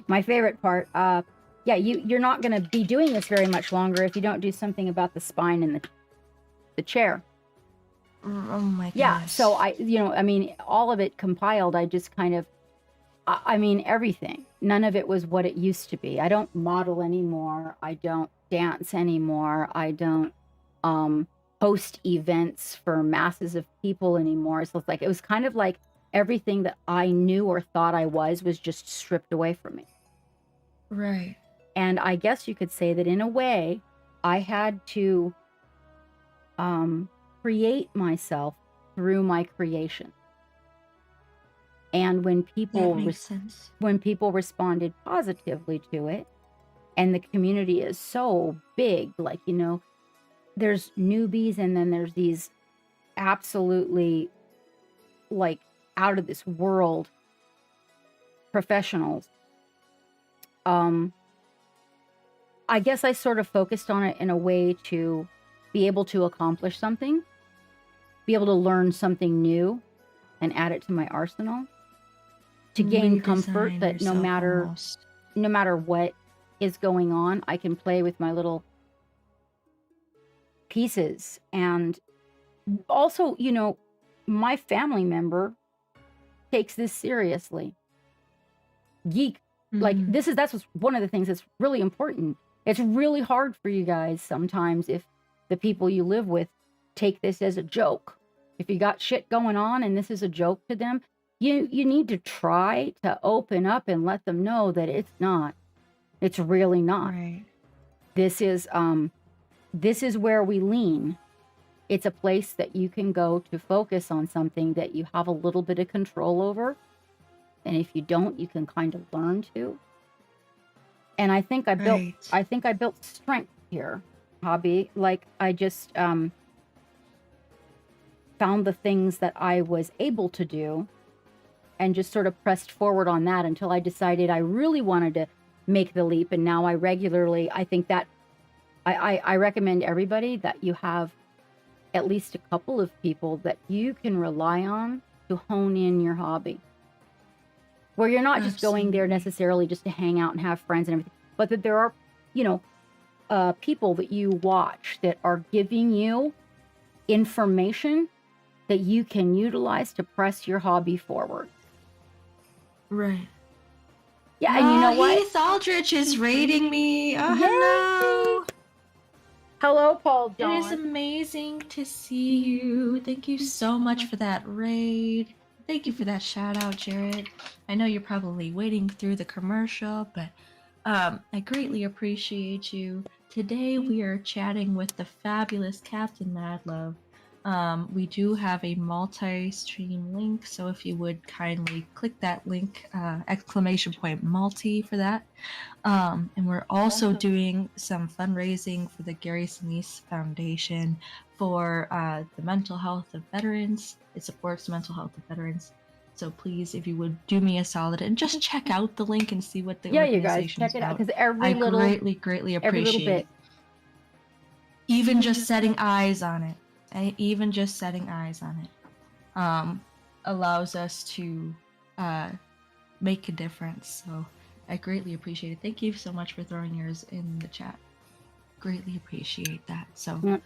my favorite part, yeah, you're not going to be doing this very much longer if you don't do something about the spine and the chair. Oh my goodness. Yeah. So all of it compiled, I just kind of, everything. None of it was what it used to be. I don't model anymore. I don't dance anymore. I don't host events for masses of people anymore. So it's like, it was kind of like everything that I knew or thought I was just stripped away from me. Right. And I guess you could say that in a way, I had to create myself through my creation. And when people responded positively to it, and the community is so big, like, there's newbies and then there's these absolutely like out of this world professionals. I guess I sort of focused on it in a way to be able to accomplish something, be able to learn something new and add it to my arsenal, to gain comfort that no matter what is going on, I can play with my little pieces. And also, my family member takes this seriously. Like that's one of the things that's really important. It's really hard for you guys sometimes if the people you live with take this as a joke. If you got shit going on and this is a joke to them, you need to try to open up and let them know that it's not. It's really not. Right. This is where we lean. It's a place that you can go to focus on something that you have a little bit of control over. And if you don't, you can kind of learn to. And I think I built strength here, hobby. Like I just found the things that I was able to do and just sort of pressed forward on that until I decided I really wanted to make the leap. And now I think that I recommend everybody that you have at least a couple of people that you can rely on to hone in your hobby. Where you're not just going there necessarily just to hang out and have friends and everything, but that there are, people that you watch that are giving you information that you can utilize to press your hobby forward. Right. Yeah, and you know what? Heath Aldrich is raiding me. Oh, hello. Hello, Paul John. It is amazing to see you. Thank you so much for that raid. Thank you for that shout out, Jared. I know you're probably waiting through the commercial, but I greatly appreciate you. Today we are chatting with the fabulous Captain Madlove. We do have a multi-stream link, so if you would kindly click that link, !multi for that. And we're also doing some fundraising for the Gary Sinise Foundation for the mental health of veterans. It supports the mental health of veterans. So please, if you would do me a solid and just check out the link and see what the organization is check it out, because I greatly appreciate every little bit. Even just setting eyes on it. Even just setting eyes on it allows us to make a difference. So I greatly appreciate it. Thank you so much for throwing yours in the chat. Greatly appreciate that. So,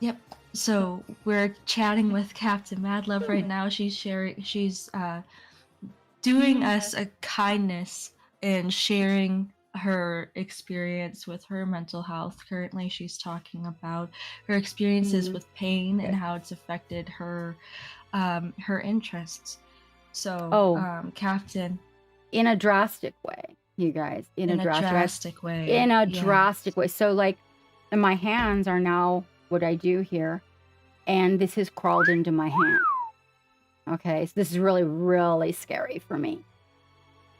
yep. So we're chatting with Captain Madlove right now. She's doing us a kindness and sharing her experience with her mental health. Currently, she's talking about her experiences with pain and how it's affected her interests. So, Captain, in a drastic way, you guys, in a drastic way. So, like, and my hands are now what I do here, and this has crawled into my hand. Okay, so this is really, really scary for me.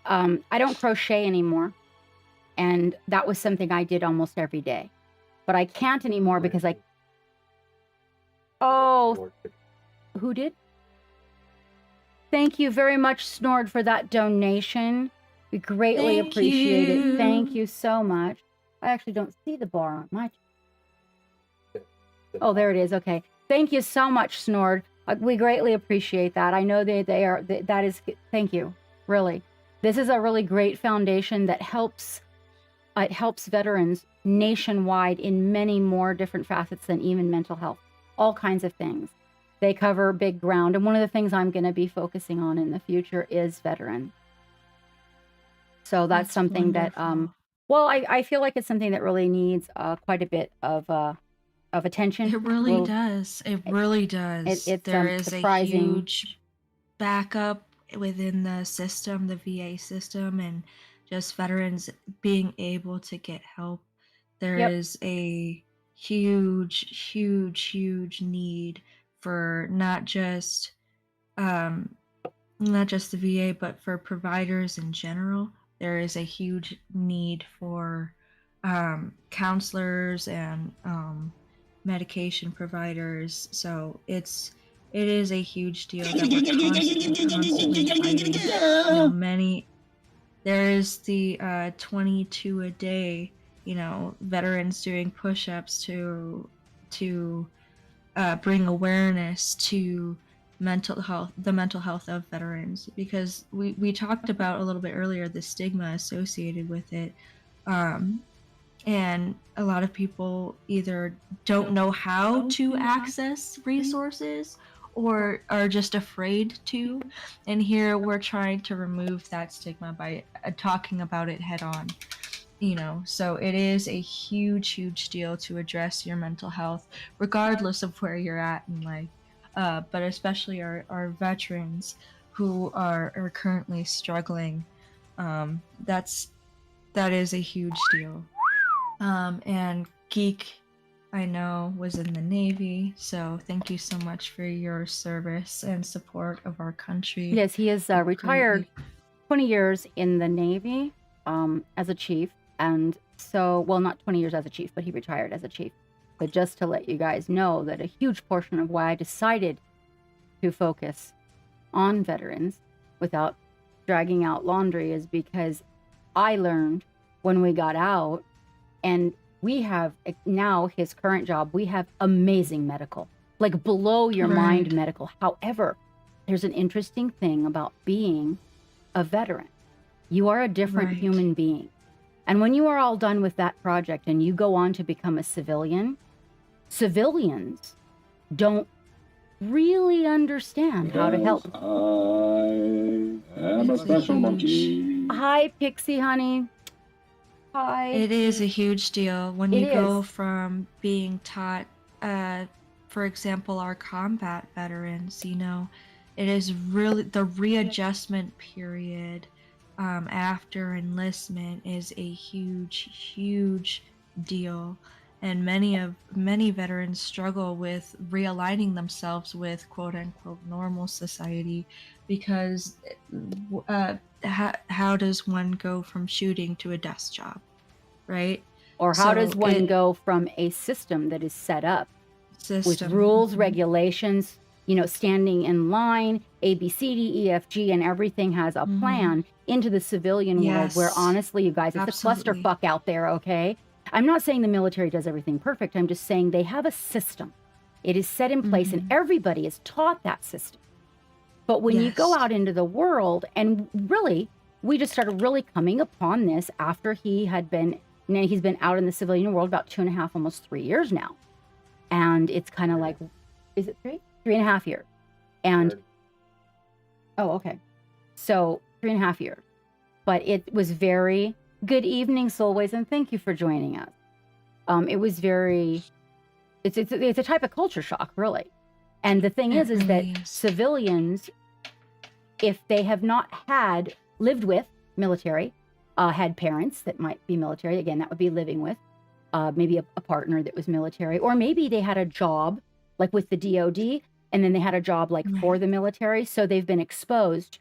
I don't crochet anymore. And that was something I did almost every day. But I can't anymore because who did? Thank you very much, Snord, for that donation. We greatly appreciate it. Thank you so much. I actually don't see the bar on my... Oh, there it is. Okay. Thank you so much, Snord. We greatly appreciate that. I know that is... Thank you. Really. This is a really great foundation that helps it helps veterans nationwide in many more different facets than even mental health, all kinds of things. They cover big ground. And one of the things I'm going to be focusing on in the future is veterans. So that's something that, wonderful. well, I feel like it's something that really needs quite a bit of attention. It really Well, does. It really does. it's There is a surprising. huge backup within the system, the VA system, and just veterans being able to get help. There Yep. is a huge need for um, not just the VA, but for providers in general. There is a huge need for counselors and medication providers. So it is a huge deal that we're constantly fighting. Many there is the 22 a day, veterans doing push-ups to bring awareness to the mental health of veterans, because we talked about a little bit earlier the stigma associated with it, and a lot of people either don't know how to access resources or are just afraid to. And here we're trying to remove that stigma by talking about it head on. So it is a huge deal to address your mental health regardless of where you're at in life, but especially our veterans who are currently struggling. That is a huge deal. And Geek, I know, was in the Navy, so thank you so much for your service and support of our country. Yes, he is retired 20 years in the Navy as a chief. And so, well, not 20 years as a chief, but he retired as a chief. But just to let you guys know that a huge portion of why I decided to focus on veterans without dragging out laundry is because I learned when we got out, and we have now his current job, we have amazing medical, like below your mind medical. However, there's an interesting thing about being a veteran. You are a different human being. And when you are all done with that project and you go on to become a civilian, civilians don't really understand how to help. I am a special monkey. Hi, Pixie honey. Hi. It is a huge deal when It you go is. from being taught, for example, our combat veterans, it is really the readjustment period after enlistment is a huge deal, and many veterans struggle with realigning themselves with quote unquote normal society, because how does one go from shooting to a desk job, right? Or how does one go from a system that is set up with rules, regulations, standing in line, A, B, C, D, E, F, G, and everything has a plan, into the civilian world where, honestly, you guys, it's a clusterfuck out there, okay? I'm not saying the military does everything perfect. I'm just saying they have a system. It is set in place, and everybody is taught that system. But when you go out into the world, and really, we just started really coming upon this after he's been out in the civilian world about 2.5, almost 3 years now. And it's kind of like, is it 3? 3.5 years. And, oh, okay. So 3.5 years. But it was very, good evening, Soulways, and thank you for joining us. It was very, it's a type of culture shock, really. And the thing is that civilians, if they have not lived with military, had parents that might be military, again, that would be living with, maybe a partner that was military, or maybe they had a job like with the DOD, and then they had a job like for the military. So they've been exposed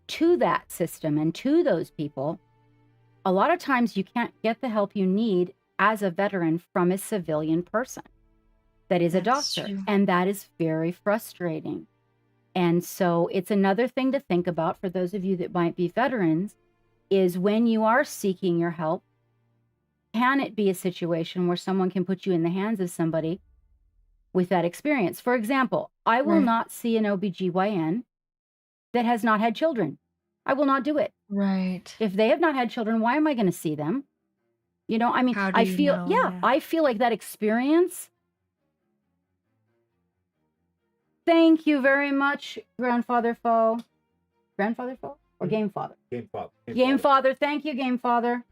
to that system and to those people. A lot of times you can't get the help you need as a veteran from a civilian person that is a doctor. True. And that is very frustrating. And so it's another thing to think about for those of you that might be veterans, is when you are seeking your help, can it be a situation where someone can put you in the hands of somebody with that experience? For example, I will not see an OBGYN that has not had children. I will not do it. Right. If they have not had children, why am I going to see them? You know, I mean, How do I you feel, know? yeah, Yeah. I feel like that experience. Thank you very much, Grandfather Foe. Grandfather Foe or Game Father? Game Father. Game Father. Thank you, Game Father.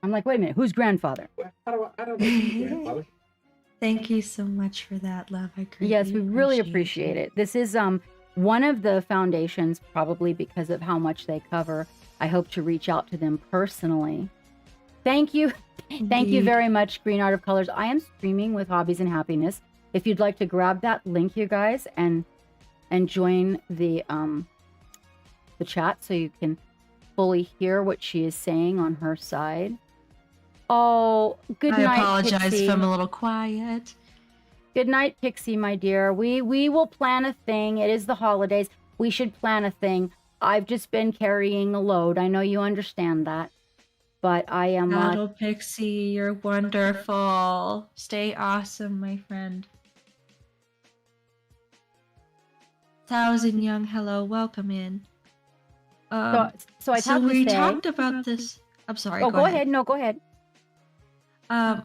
I'm like, wait a minute, who's grandfather? I don't know, grandfather. Thank you so much for that, love. I greatly Yes, we really appreciate it. This is one of the foundations, probably because of how much they cover. I hope to reach out to them personally. Thank you. Thank you Indeed. very much, Green Art of Colors. I am streaming with Hobbies and Happiness. If you'd like to grab that link, you guys, and join the chat so you can fully hear what she is saying on her side. Oh, good I night, apologize Pixie. if I'm a little quiet. Good night, Pixie, my dear. We will plan a thing. It is the holidays. We should plan a thing. I've just been carrying a load. I know you understand that. But I am Battle Pixie, you're wonderful. Stay awesome, my friend. Thousand Young, hello, welcome in. so I So have to we say, talked about this. I'm sorry. Oh, go ahead. No, go ahead.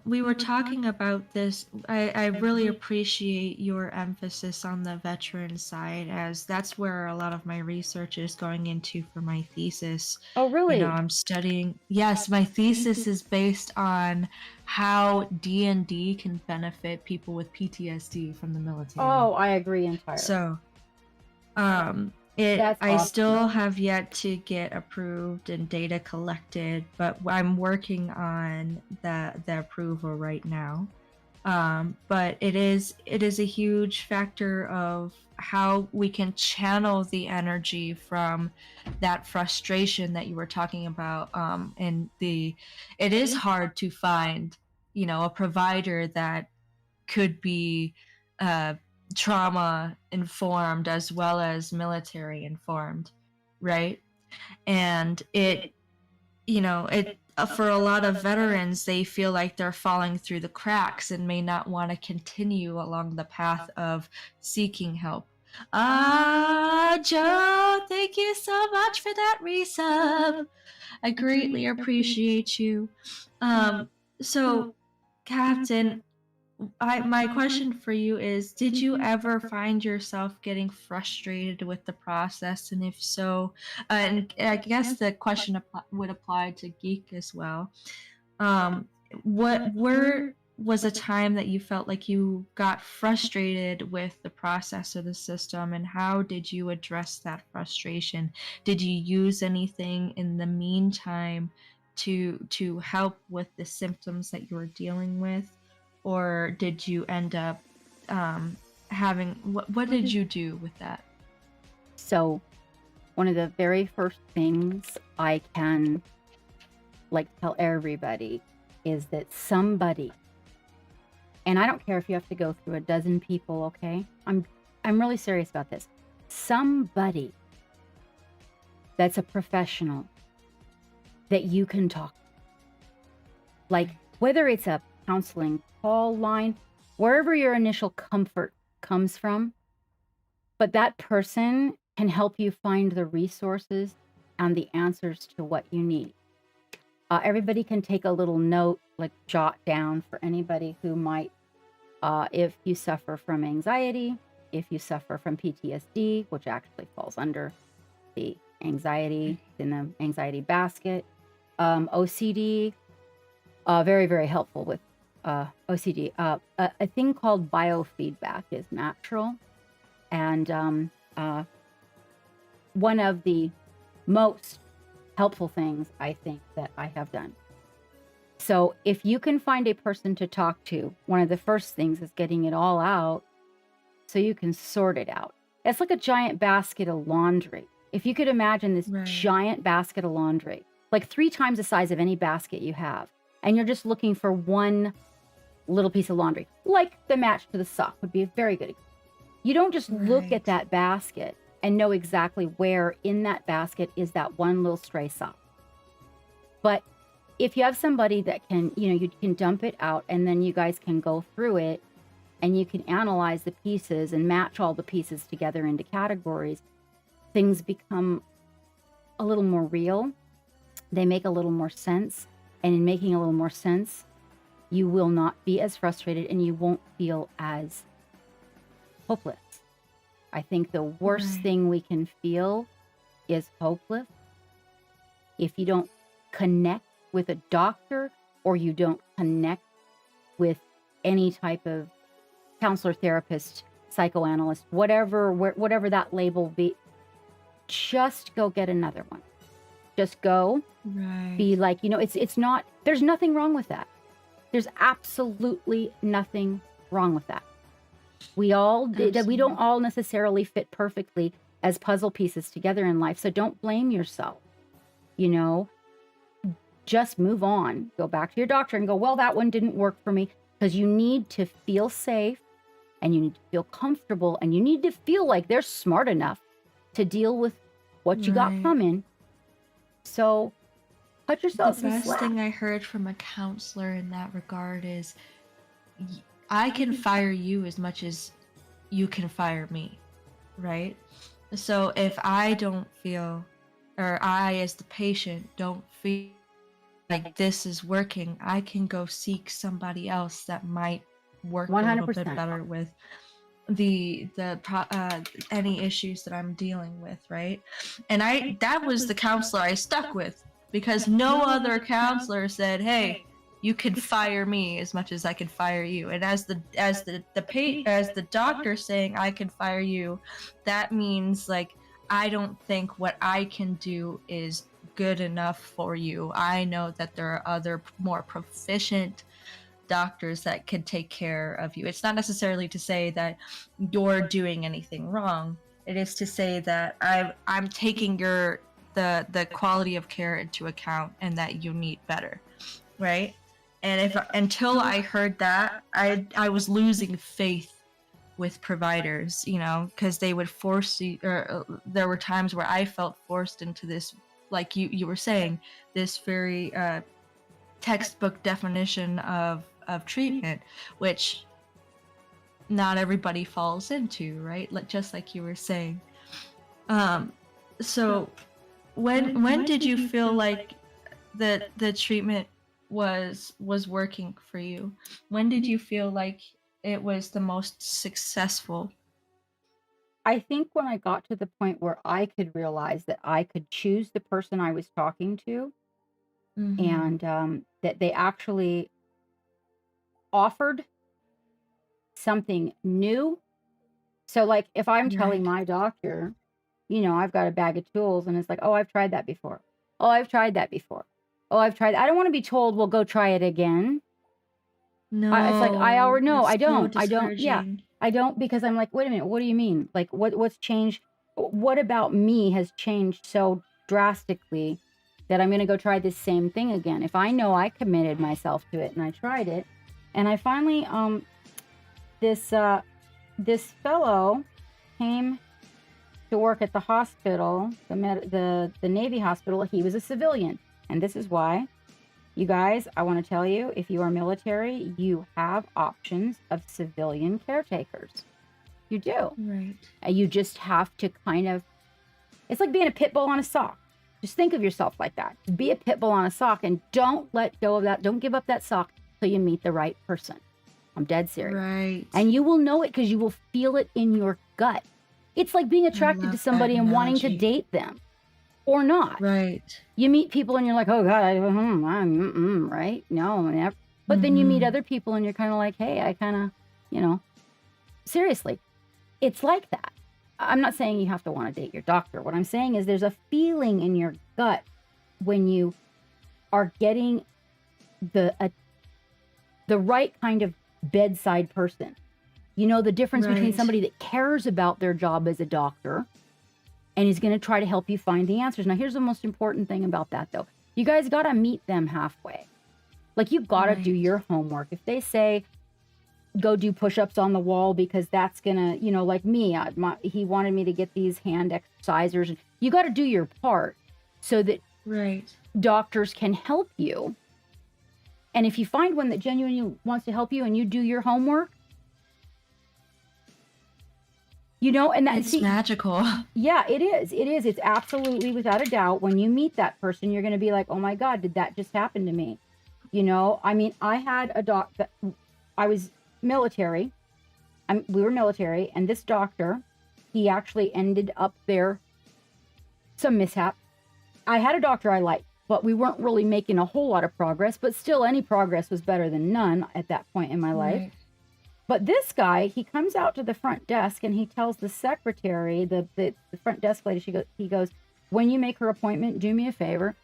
We were talking about this. I really appreciate your emphasis on the veteran side, as that's where a lot of my research is going into for my thesis. Oh, really? You know, I'm studying. Yes, my thesis is based on how D&D can benefit people with PTSD from the military. Oh, I agree entirely. So, That's I awesome. still have yet to get approved and data collected, but I'm working on the approval right now. But it is a huge factor of how we can channel the energy from that frustration that you were talking about. And it is hard to find, you know, a provider that could be trauma informed as well as military informed, right? And it, you know, it for a lot of veterans, they feel like they're falling through the cracks and may not want to continue along the path of seeking help. Joe, thank you so much for that resub. I greatly appreciate you. So Captain, my question for you is, did you ever find yourself getting frustrated with the process? And if so, and I guess the question would apply to Geek as well. Where was a time that you felt like you got frustrated with the process or the system, and how did you address that frustration? Did you use anything in the meantime to help with the symptoms that you were dealing with? Or did you end up having what did you do with that? So, one of the very first things I can tell everybody is that somebody, and I don't care if you have to go through a dozen people, okay? I'm really serious about this. Somebody that's a professional that you can talk to. Like, whether it's a counseling call line, wherever your initial comfort comes from, but that person can help you find the resources and the answers to what you need. Everybody can take a little note, jot down for anybody who might, if you suffer from anxiety, if you suffer from PTSD, which actually falls under the anxiety, in the anxiety basket, OCD, very, very helpful with OCD. A thing called biofeedback is natural, and one of the most helpful things I think that I have done. So if you can find a person to talk to, one of the first things is getting it all out so you can sort it out. It's like a giant basket of laundry. If you could imagine this giant basket of laundry, like 3 times the size of any basket you have, and you're just looking for one little piece of laundry, like the match to the sock would be a very good example. You don't just look at that basket and know exactly where in that basket is that one little stray sock. But if you have somebody that can, you can dump it out, and then you guys can go through it and you can analyze the pieces and match all the pieces together into categories, things become a little more real. They make a little more sense. and in making a little more sense, you will not be as frustrated and you won't feel as hopeless. I think the worst Right. thing we can feel is hopeless if you don't connect with a doctor or you don't connect with any type of counselor, therapist, psychoanalyst, whatever that label be. Just go get another one. Just go Right. be like, it's not, there's nothing wrong with that. There's absolutely nothing wrong with that. We don't all necessarily fit perfectly as puzzle pieces together in life. So don't blame yourself. Just move on. Go back to your doctor and go, well, that one didn't work for me, because you need to feel safe and you need to feel comfortable and you need to feel like they're smart enough to deal with what you got Right. coming. So cut yourself The some best slack. thing I heard from a counselor in that regard is, I can fire you as much as you can fire me, right? So if I don't feel, or I as the patient don't feel like this is working, I can go seek somebody else that might work a little bit 100%. better with any issues that I'm dealing with, right? And that was the counselor I stuck with, because no other counselor said, "Hey, you can fire me as much as I can fire you." And as the doctor saying I can fire you, that means like, I don't think what I can do is good enough for you. I know that there are other more proficient doctors that can take care of you. It's not necessarily to say that you're doing anything wrong. It is to say that I'm taking the quality of care into account and that you need better, right? And until I heard that, I was losing faith with providers, because they would force you, or there were times where I felt forced into this, like you were saying, this very textbook definition of treatment, which not everybody falls into, right? Just like you were saying. So when did you feel like the treatment was working for you? When did you feel like it was the most successful? I think when I got to the point where I could realize that I could choose the person I was talking to, Mm-hmm. and that they actually offered something new. So like if I'm telling Right. my doctor, I've got a bag of tools and it's like, oh, I've tried that before. Oh, I've tried that before. Oh, I've tried. I don't want to be told, well, go try it again. It's like, I No, already know. that's I so don't. Yeah, discouraging. I don't, because I'm like, wait a minute. What do you mean? Like what's changed? What about me has changed so drastically that I'm going to go try this same thing again? If I know I committed myself to it and I tried it, and I finally, this fellow came to work at the hospital, the Navy hospital. He was a civilian, and this is why, you guys, I want to tell you, if you are military, you have options of civilian caretakers. You do. Right. And you just have to it's like being a pit bull on a sock. Just think of yourself like that. Be a pit bull on a sock and don't let go of that. Don't give up that sock till you meet the right person. I'm dead serious. Right. And you will know it because you will feel it in your gut. It's like being attracted to love somebody that and wanting to analogy. date them or not. Right. You meet people and you're like, oh God, right? No, never. But then you meet Mhm. other people and you're kind of like, hey, I kind of, seriously, it's like that. I'm not saying you have to want to date your doctor. What I'm saying is there's a feeling in your gut when you are getting the right kind of bedside person. The difference between Right. somebody that cares about their job as a doctor and is going to try to help you find the answers. Now, here's the most important thing about that, though. You guys got to meet them halfway. Like, you got to do Right. your homework. If they say, go do push-ups on the wall because that's going to, like me, he wanted me to get these hand exercisers. You got to do your part so that Right. doctors can help you. And if you find one that genuinely wants to help you and you do your homework, and that, It's magical. yeah, it is. It is. It's absolutely, without a doubt, when you meet that person, you're going to be like, oh my God, did that just happen to me? You know, I mean, I had a I was military. We were military, and this doctor, he actually ended up there, some mishap. I had a doctor I liked, but we weren't really making a whole lot of progress, but still any progress was better than none at that point in my life. Right. But this guy, he comes out to the front desk and he tells the secretary, the front desk lady, he goes, when you make her appointment, do me a favor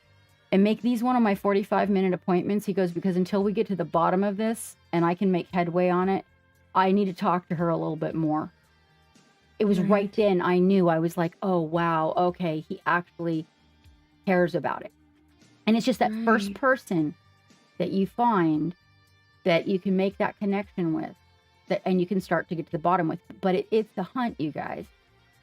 and make these one of my 45-minute appointments. He goes, because until we get to the bottom of this and I can make headway on it, I need to talk to her a little bit more. It was right then I knew. I was like, oh, wow, okay, he actually cares about it. And it's just that first person that you find that you can make that connection with, and you can start to get to the bottom with. But it's the hunt, you guys.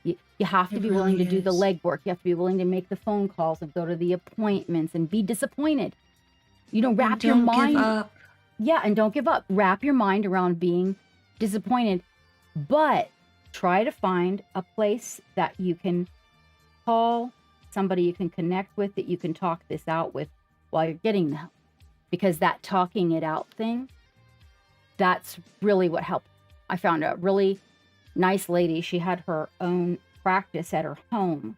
You have to be willing to do the legwork. You have to be willing to make the phone calls and go to the appointments and be disappointed. You know, wrap your mind. Give up. Yeah, and don't give up. Wrap your mind around being disappointed. But try to find a place that you can call, somebody you can connect with, that you can talk this out with while you're getting the help. Because that talking it out thing, that's really what helped. I found a really nice lady. She had her own practice at her home,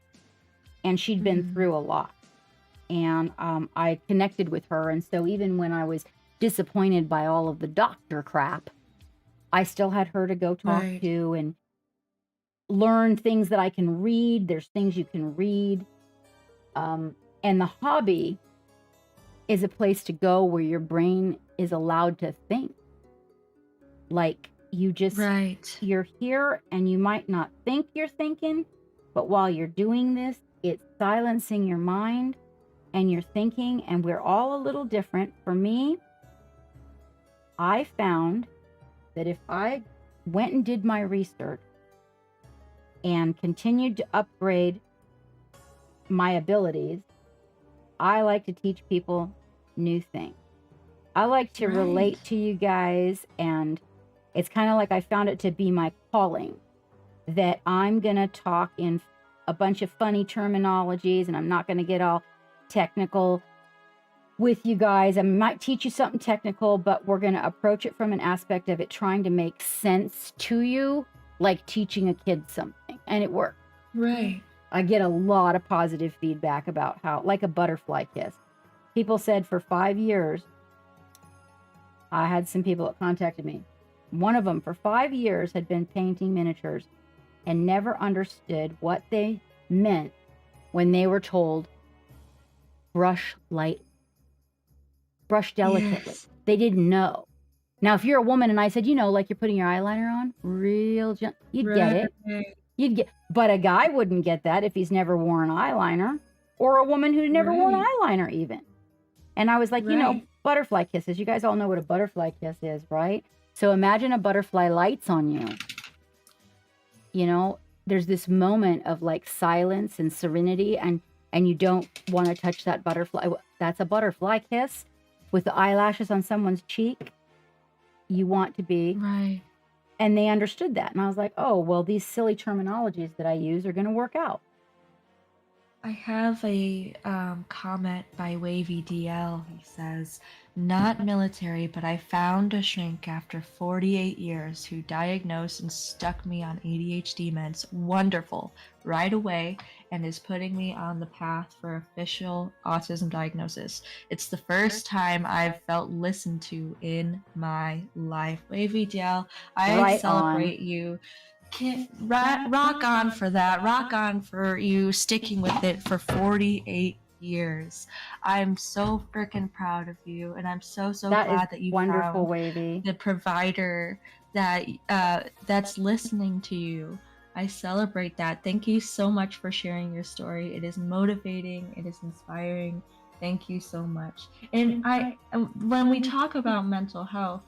and she'd been through a lot. And I connected with her. And so even when I was disappointed by all of the doctor crap, I still had her to go talk to and learn things that I can read. There's things you can read. And the hobby is a place to go where your brain is allowed to think. Like you just, you're here and you might not think you're thinking, but while you're doing this, it's silencing your mind and you're thinking, and we're all a little different. For me, I found that if I went and did my research and continued to upgrade my abilities, I like to teach people new things. I like to relate to you guys, and it's kind of like I found it to be my calling, that I'm going to talk in a bunch of funny terminologies, and I'm not going to get all technical with you guys. I might teach you something technical, but we're going to approach it from an aspect of it trying to make sense to you, like teaching a kid something, and it worked. Right. I get a lot of positive feedback about how, like a butterfly kiss. People said for 5 years, I had some people that contacted me. One of them for 5 years had been painting miniatures and never understood what they meant when they were told, brush light, brush delicately. Yes. They didn't know. Now, if you're a woman and I said, you know, like you're putting your eyeliner on real gentle, you'd get it. But a guy wouldn't get that if he's never worn eyeliner, or a woman who'd never worn eyeliner even. And I was like, you know, butterfly kisses. You guys all know what a butterfly kiss is, right? So imagine a butterfly lights on you. You know, there's this moment of like silence and serenity, and you don't want to touch that butterfly. That's a butterfly kiss with the eyelashes on someone's cheek. You want to be. Right. And they understood that. And I was like, oh, well, these silly terminologies that I use are going to work out. I have a comment by Wavy DL. He says, not military, but I found a shrink after 48 years who diagnosed and stuck me on ADHD meds. Wonderful. Right away, and is putting me on the path for official autism diagnosis. It's the first time I've felt listened to in my life. Wavy DL, I celebrate you. Rock on for that. Rock on for you sticking with it for 48 years. I'm so freaking proud of you, and I'm so glad that you wonderful, found Wavy, the provider that that's listening to you. I celebrate that. Thank you so much for sharing your story. It is motivating. It is inspiring. Thank you so much. And when we talk about mental health,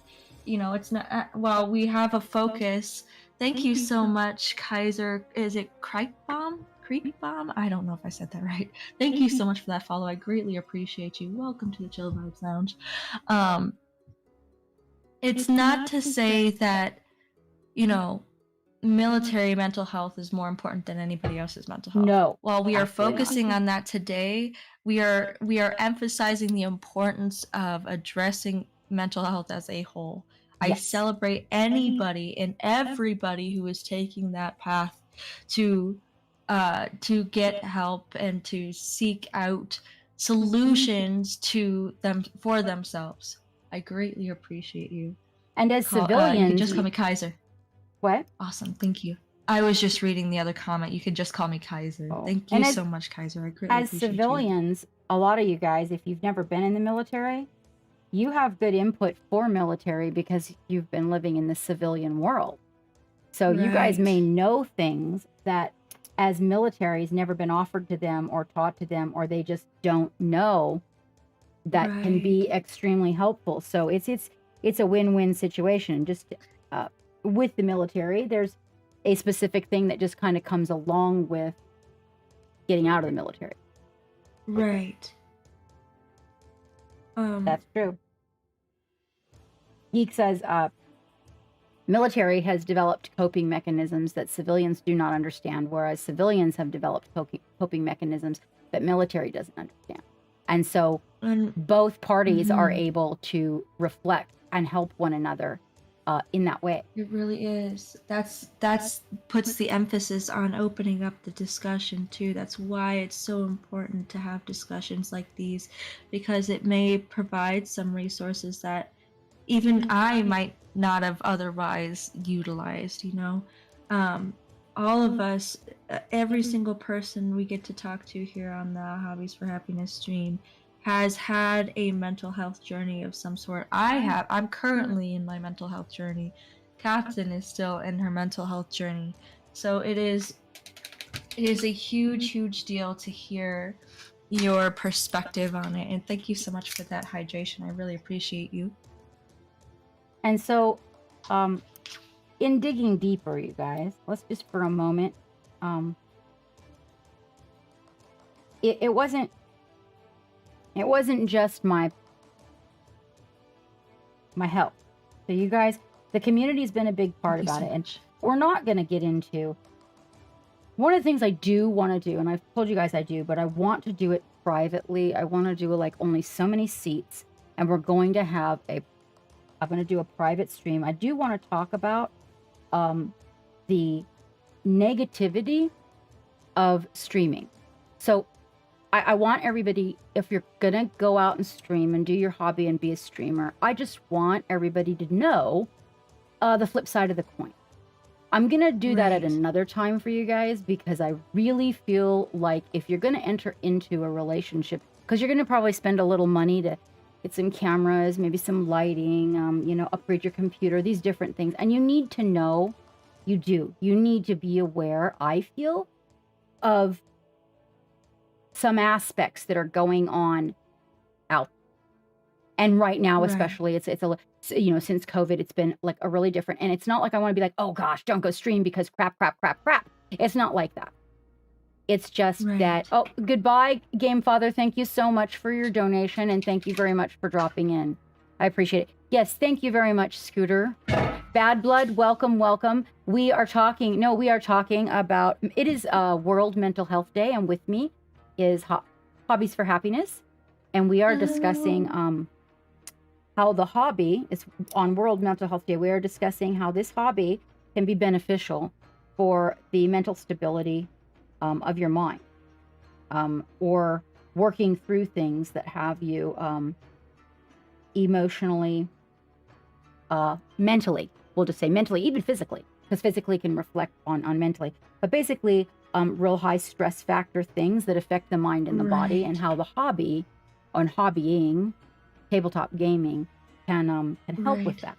you know, it's not while we have a focus. Thank you so much, Kaiser. Is it Creepbomb? I don't know if I said that right. Thank you so much for that follow. I greatly appreciate you. Welcome to the Chill Vibes Lounge. It's not to say that, you know, military mental health is more important than anybody else's mental health. No, While we are absolutely not. focusing on that today, we are emphasizing the importance of addressing mental health as a whole. I Yes. celebrate anybody and everybody who is taking that path to get help and to seek out solutions to them for themselves. I greatly appreciate you. And as You can civilians, just call me Kaiser. what? Awesome, thank you. I was just reading the other comment. You could just call me Kaiser. Oh. Thank you And as- so much, Kaiser. I greatly As appreciate civilians, a lot of you guys, if you've never been in the military, you have good input for military because you've been living in the civilian world. So you guys Right. may know things that as militaries never been offered to them or taught to them, or they just don't know, that can be extremely helpful. So it's a win-win situation. Just with the military, there's a specific thing that just kind of comes along with getting out of the military. Right. That's true. Geek says, military has developed coping mechanisms that civilians do not understand, whereas civilians have developed coping mechanisms that military doesn't understand. And so both parties are able to reflect and help one another in that way. It really is. That's puts the emphasis on opening up the discussion too. That's why it's so important to have discussions like these, because it may provide some resources that even I might not have otherwise utilized, you know. All of us, every single person we get to talk to here on the Hobbies for Happiness stream has had a mental health journey of some sort. I'm currently in my mental health journey. Captain is still in her mental health journey. So it is a huge deal to hear your perspective on it. And thank you so much for that hydration. I really appreciate you. And so, in digging deeper, you guys, let's just for a moment, it wasn't just my health. So you guys, the community's been a big part about it, and we're not going to get into one of the things I do want to do, and I've told you guys I do, but I want to do it privately. I want to do like only so many seats, and we're going to have I'm going to do a private stream. I do want to talk about the negativity of streaming. So I want everybody, if you're going to go out and stream and do your hobby and be a streamer, I just want everybody to know the flip side of the coin. I'm going to do that at another time for you guys, because I really feel like if you're going to enter into a relationship, because you're going to probably spend a little money to get some cameras, maybe some lighting, upgrade your computer, these different things. And you need to know, you need to be aware, I feel, of some aspects that are going on out. And right now, especially, it's since COVID, it's been like a really different, and it's not like I want to be like, oh gosh, don't go stream because crap. It's not like that. It's just that, oh, goodbye, Game Father. Thank you so much for your donation, and thank you very much for dropping in. I appreciate it. Yes, thank you very much, Scooter. Bad Blood, welcome. We are talking about, it is World Mental Health Day, and with me is Hobbies for Happiness, and we are discussing how the hobby is on World Mental Health Day. We are discussing how this hobby can be beneficial for the mental stability of your mind, or working through things that have you emotionally, mentally, we'll just say mentally, even physically, because physically can reflect on mentally, but basically real high stress factor things that affect the mind and the body, and how the hobby on hobbying, tabletop gaming can help with that.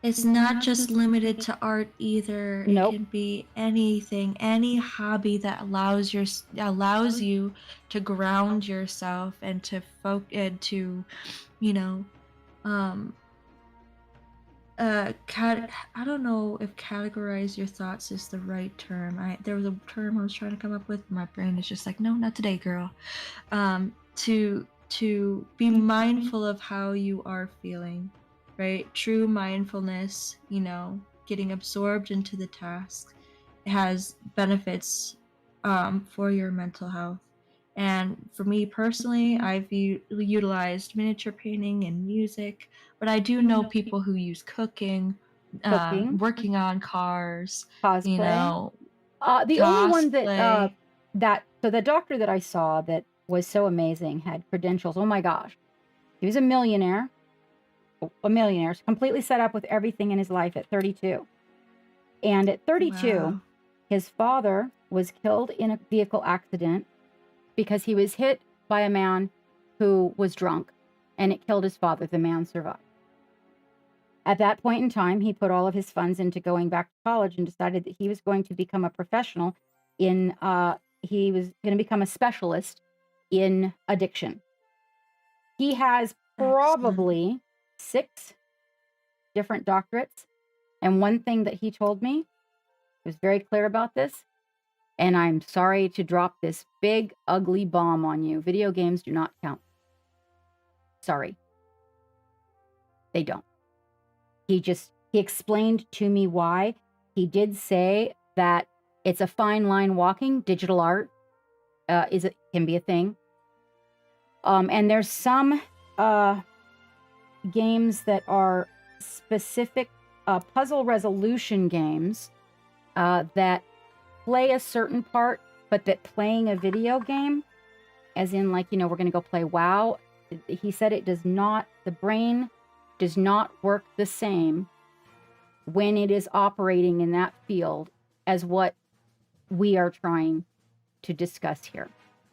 It's not just limited to art either. Nope. It can be anything, any hobby that allows you to ground yourself and to I don't know if categorize your thoughts is the right term. There was a term I was trying to come up with. My brain is just like, no, not today, girl. To be mindful of how you are feeling. Right? True mindfulness, getting absorbed into the task has benefits for your mental health. And for me personally, I've utilized miniature painting and music, but I do know people who use cooking, Cooking, working on cars, you cosplay. know, The only one cosplay. so the doctor that I saw that was so amazing had credentials. Oh my gosh. He was a millionaire, completely set up with everything in his life at 32. And at 32, Wow. his father was killed in a vehicle accident because he was hit by a man who was drunk, and it killed his father. The man survived. At that point in time, he put all of his funds into going back to college and decided that he was going to become a professional in, he was going to become a specialist in addiction. He has probably 6 different doctorates. And one thing that he told me, he was very clear about this, and I'm sorry to drop this big, ugly bomb on you. Video games do not count. Sorry. They don't. He explained to me why. He did say that it's a fine line walking. Digital art can be a thing. And there's some games that are specific puzzle resolution games that play a certain part, but that playing a video game, as in like, we're going to go play WoW, he said the brain does not work the same when it is operating in that field as what we are trying to discuss here.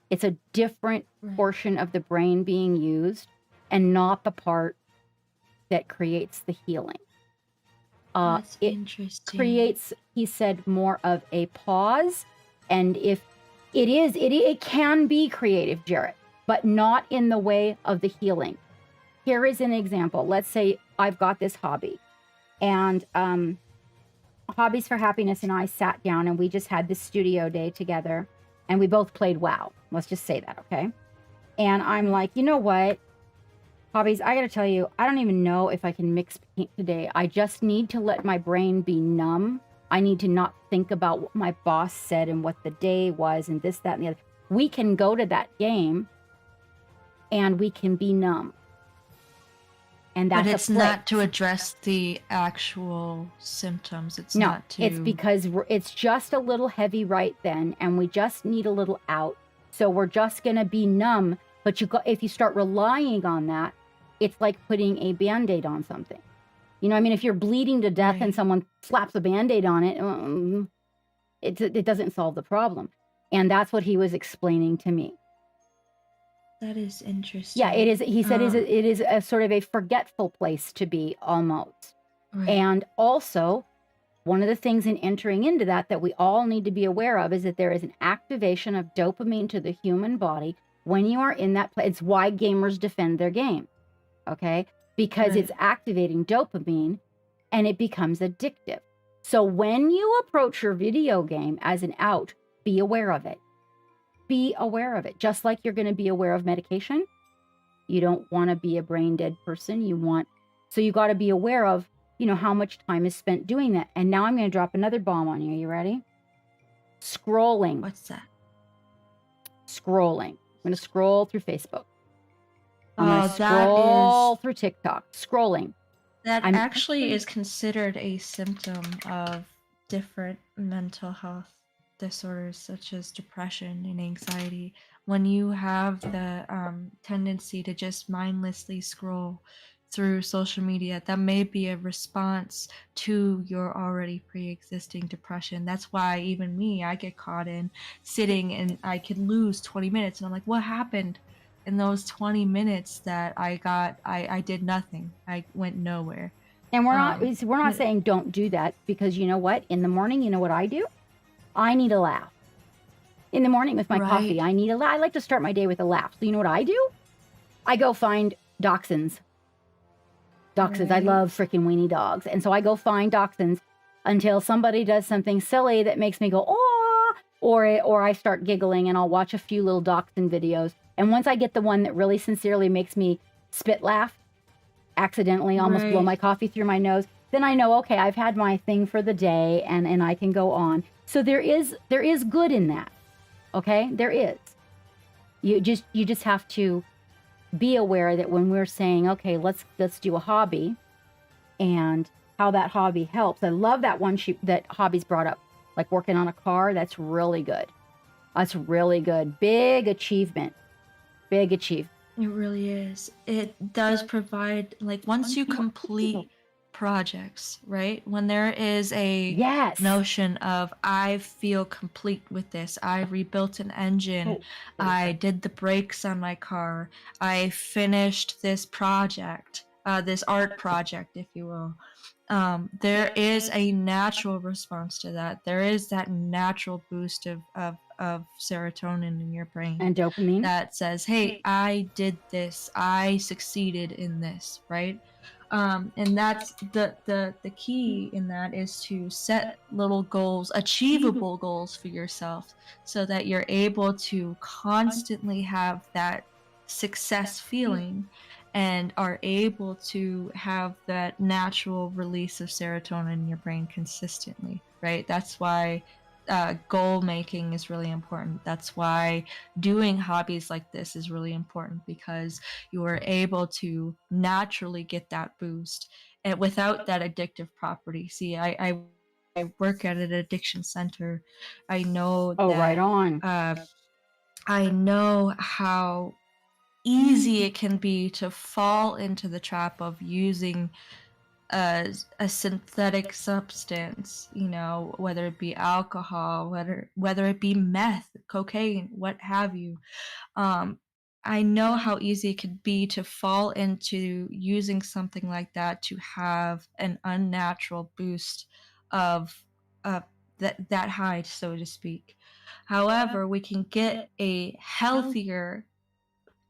It's a different portion of the brain being used and not the part that creates the healing. That's it interesting. creates, he said, more of a pause. And if it can be creative, Jarrett, but not in the way of the healing. Here is an example. Let's say I've got this hobby, and Hobbies for Happiness and I sat down and we just had this studio day together, and we both played WoW. Let's just say that, okay? And I'm like, you know what? Hobbies, I gotta tell you, I don't even know if I can mix paint today. I just need to let my brain be numb. I need to not think about what my boss said and what the day was and this, that, and the other. We can go to that game and we can be numb. And that's but it's not to address the actual symptoms. It's not to... it's because it's just a little heavy right then, and we just need a little out. So we're just gonna be numb. But if you start relying on that, it's like putting a Band-Aid on something. If you're bleeding to death and someone slaps a Band-Aid on it, it doesn't solve the problem. And that's what he was explaining to me. That is interesting. Yeah, it is. He said it is a sort of a forgetful place to be almost. Right. And also, one of the things in entering into that we all need to be aware of is that there is an activation of dopamine to the human body when you are in that place. It's why gamers defend their game, okay? Because it's activating dopamine and it becomes addictive. So when you approach your video game as an out, be aware of it. Be aware of it. Just like you're going to be aware of medication. You don't want to be a brain dead person. So you got to be aware of, how much time is spent doing that. And now I'm going to drop another bomb on you. Are you ready? Scrolling. What's that? Scrolling. I'm going to scroll through Facebook. I'm going to that scroll is... through TikTok. Scrolling. That actually is considered a symptom of different mental health disorders such as depression and anxiety. When you have the tendency to just mindlessly scroll through social media, that may be a response to your already pre-existing depression. That's why even me, I get caught in sitting and I could lose 20 minutes and I'm like, what happened in those 20 minutes that I did nothing? I went nowhere. And we're not saying don't do that, because you know what? In the morning, you know what I do? I need a laugh. In the morning with my coffee, I need a laugh. I like to start my day with a laugh. So you know what I do? I go find dachshunds. I love freaking weenie dogs. And so I go find dachshunds until somebody does something silly that makes me go, oh, or I start giggling, and I'll watch a few little dachshund videos. And once I get the one that really sincerely makes me spit laugh, accidentally almost blow my coffee through my nose, then I know, okay, I've had my thing for the day, and I can go on. So there is good in that. Okay, there is. You just have to be aware that when we're saying, okay, let's do a hobby, and how that hobby helps. I love that one that Hobby's brought up, like working on a car. That's really good. That's really good. Big achievement. Big achievement. It really is. It does provide, like, once you complete projects, right? When there is a Yes. notion of, I feel complete with this, I rebuilt an engine, I did the brakes on my car, I finished this project, this art project, if you will. There is a natural response to that. There is that natural boost of serotonin in your brain And dopamine. that says, hey, I did this, I succeeded in this, right? And that's the key in that, is to set little goals, achievable goals for yourself, so that you're able to constantly have that success feeling and are able to have that natural release of serotonin in your brain consistently, right? That's why goal making is really important. That's why doing hobbies like this is really important, because you are able to naturally get that boost and without that addictive property. See, I work at an addiction center. I know Oh, that, right on. I know how easy it can be to fall into the trap of using a synthetic substance, you know, whether it be alcohol, whether it be meth, cocaine, what have you. um I know how easy it could be to fall into using something like that to have an unnatural boost of that high, so to speak. However, we can get a healthier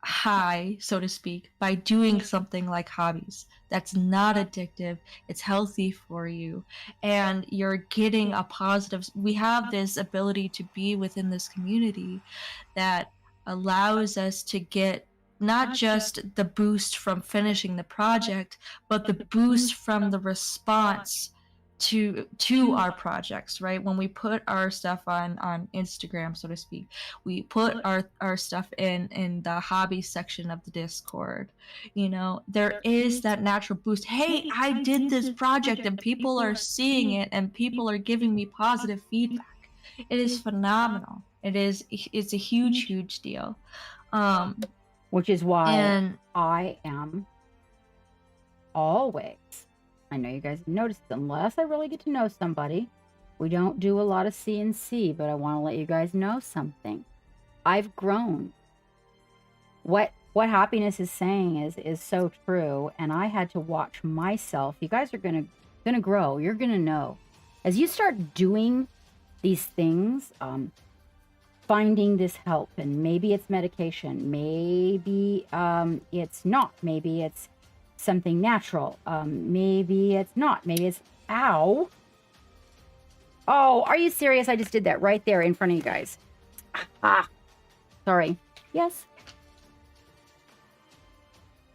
high, so to speak, by doing something like hobbies. That's not addictive, it's healthy for you, and you're getting a positive. We have this ability to be within this community that allows us to get not just the boost from finishing the project, but the boost from the response to our projects, right? When we put our stuff on Instagram, so to speak, we put our stuff in the hobby section of the Discord, you know, there is that natural boost. Hey, I did this project and people are seeing it and people are giving me positive feedback. It is phenomenal. It's a huge deal. Which is why And I am always, I know you guys have noticed, unless I really get to know somebody, we don't do a lot of CNC, but I want to let you guys know something. I've grown. What happiness is saying is so true, and I had to watch myself. You guys are gonna grow. You're gonna know as you start doing these things. Finding this help, and maybe it's medication, maybe it's not, maybe it's something natural, maybe it's not, maybe it's ow. Oh, are you serious? I just did that right there in front of you guys. Sorry. Yes.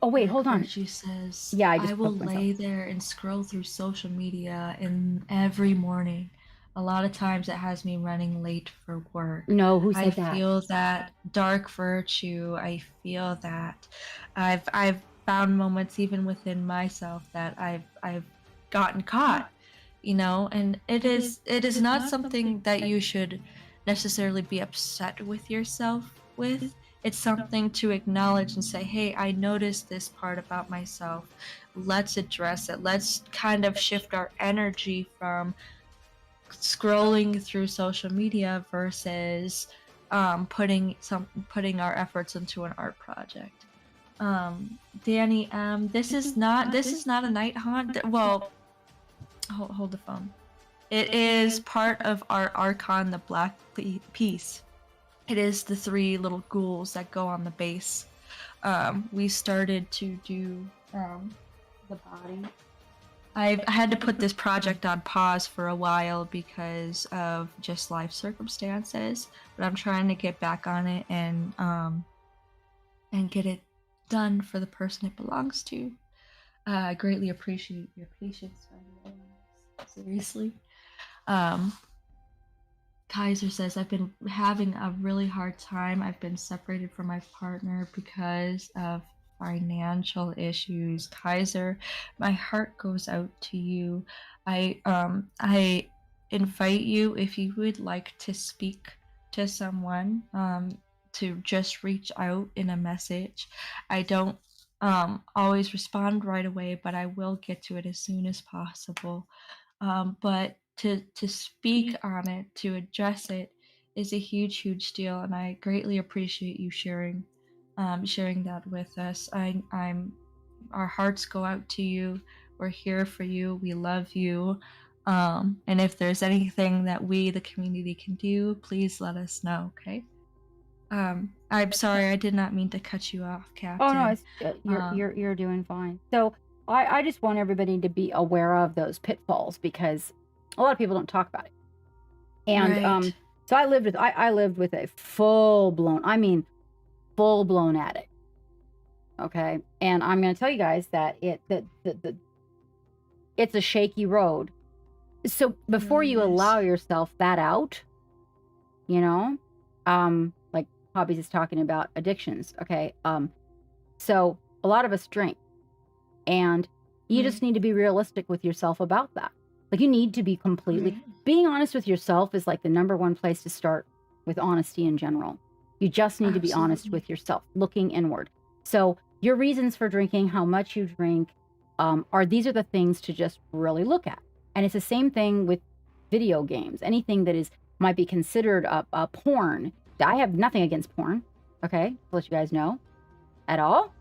Oh wait, hold on. She says, Yeah, I will poked myself. lay there and scroll through social media in every morning. A lot of times it has me running late for work. No, who said I that? feel that dark virtue. I feel that I've found moments even within myself that I've gotten caught, you know, and it is not something that you should necessarily be upset with yourself with. It's something to acknowledge and say, hey, I noticed this part about myself. Let's address it. Let's kind of shift our energy from scrolling through social media versus putting our efforts into an art project. Danny, this is not a night haunt. Well, hold the phone. It is part of our Archon, the Black Piece. It is the 3 little ghouls that go on the base. We started to do the body. I had to put this project on pause for a while because of just life circumstances, but I'm trying to get back on it and get it done for the person it belongs to. I greatly appreciate your patience. By the way. Seriously. Um, Kaiser says, I've been having a really hard time. I've been separated from my partner because of financial issues. Kaiser, my heart goes out to you. I invite you, if you would like to speak to someone, to just reach out in a message. I don't always respond right away, but I will get to it as soon as possible. But to speak on it, to address it, is a huge deal, and I greatly appreciate you sharing that with us. I'm Our hearts go out to you. We're here for you. We love you. And if there's anything that we, the community, can do, please let us know. Okay. I'm sorry, I did not mean to cut you off, Oh no, Captain. it's you're doing fine. So I just want everybody to be aware of those pitfalls because a lot of people don't talk about it. And Right. so I lived with a full blown addict. Okay, and I'm going to tell you guys that it's a shaky road. So before you allow yourself that out, you know, like Hobbies is talking about addictions. Okay, so a lot of us drink, and you just need to be realistic with yourself about that. Like, you need to be completely being honest with yourself is like the number one place to start with honesty in general. You just need to be honest with yourself, looking inward. So your reasons for drinking, how much you drink, these are the things to just really look at. And it's the same thing with video games. Anything that might be considered a porn. I have nothing against porn. Okay, to let you guys know at all.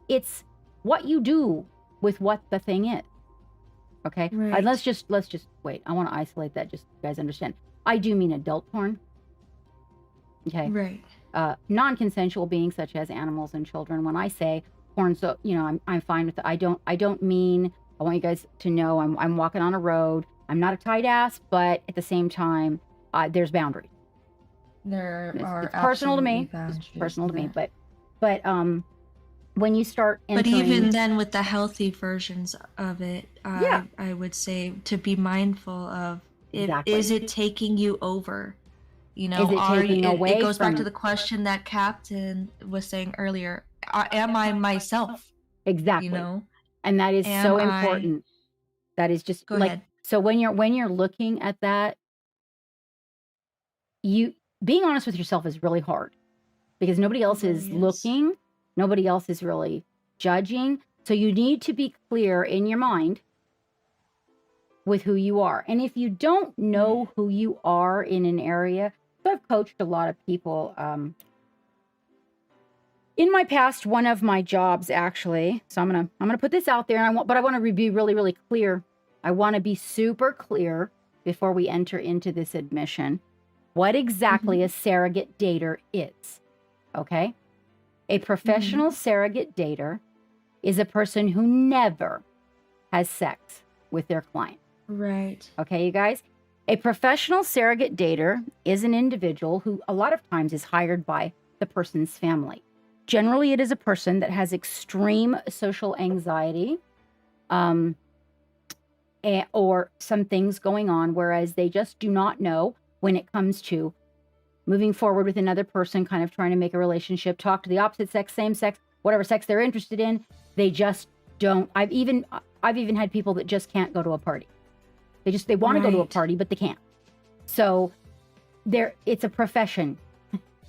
It's what you do with what the thing is. Okay, Right. let's just wait. I want to isolate that just so you guys understand. I do mean adult porn. Okay, Right. Non-consensual beings such as animals and children. When I say porn, so I'm fine with it. I don't mean. I want you guys to know I'm walking on a road. I'm not a tight ass, but at the same time, there's boundaries. There are It's personal to me. boundaries, It's personal to me, yeah. but when you start entering, But even then, with the healthy versions of it, Yeah. I would say to be mindful of Exactly. is it taking you over? You know, Is it taking away it goes back from to you? the question that Captain was saying earlier. Am I myself? Exactly. You know, And that is am so I? important. That is just Go like, ahead. so when you're looking at that, you being honest with yourself is really hard because nobody else really is is. looking, nobody else is really judging. So you need to be clear in your mind with who you are. And if you don't know who you are in an area, so I've coached a lot of people. In my past, one of my jobs actually, so I'm gonna put this out there, but I want to be really, really clear. I want to be super clear before we enter into this admission, what exactly a surrogate dater is. Okay, a professional surrogate dater is a person who never has sex with their client. Right. Okay, you guys. A professional surrogate dater is an individual who a lot of times is hired by the person's family. Generally, it is a person that has extreme social anxiety or some things going on, whereas they just do not know when it comes to moving forward with another person, kind of trying to make a relationship, talk to the opposite sex, same sex, whatever sex they're interested in. They just don't. I've even had people that just can't go to a party. They want to go to a party, but they can't. So it's a profession.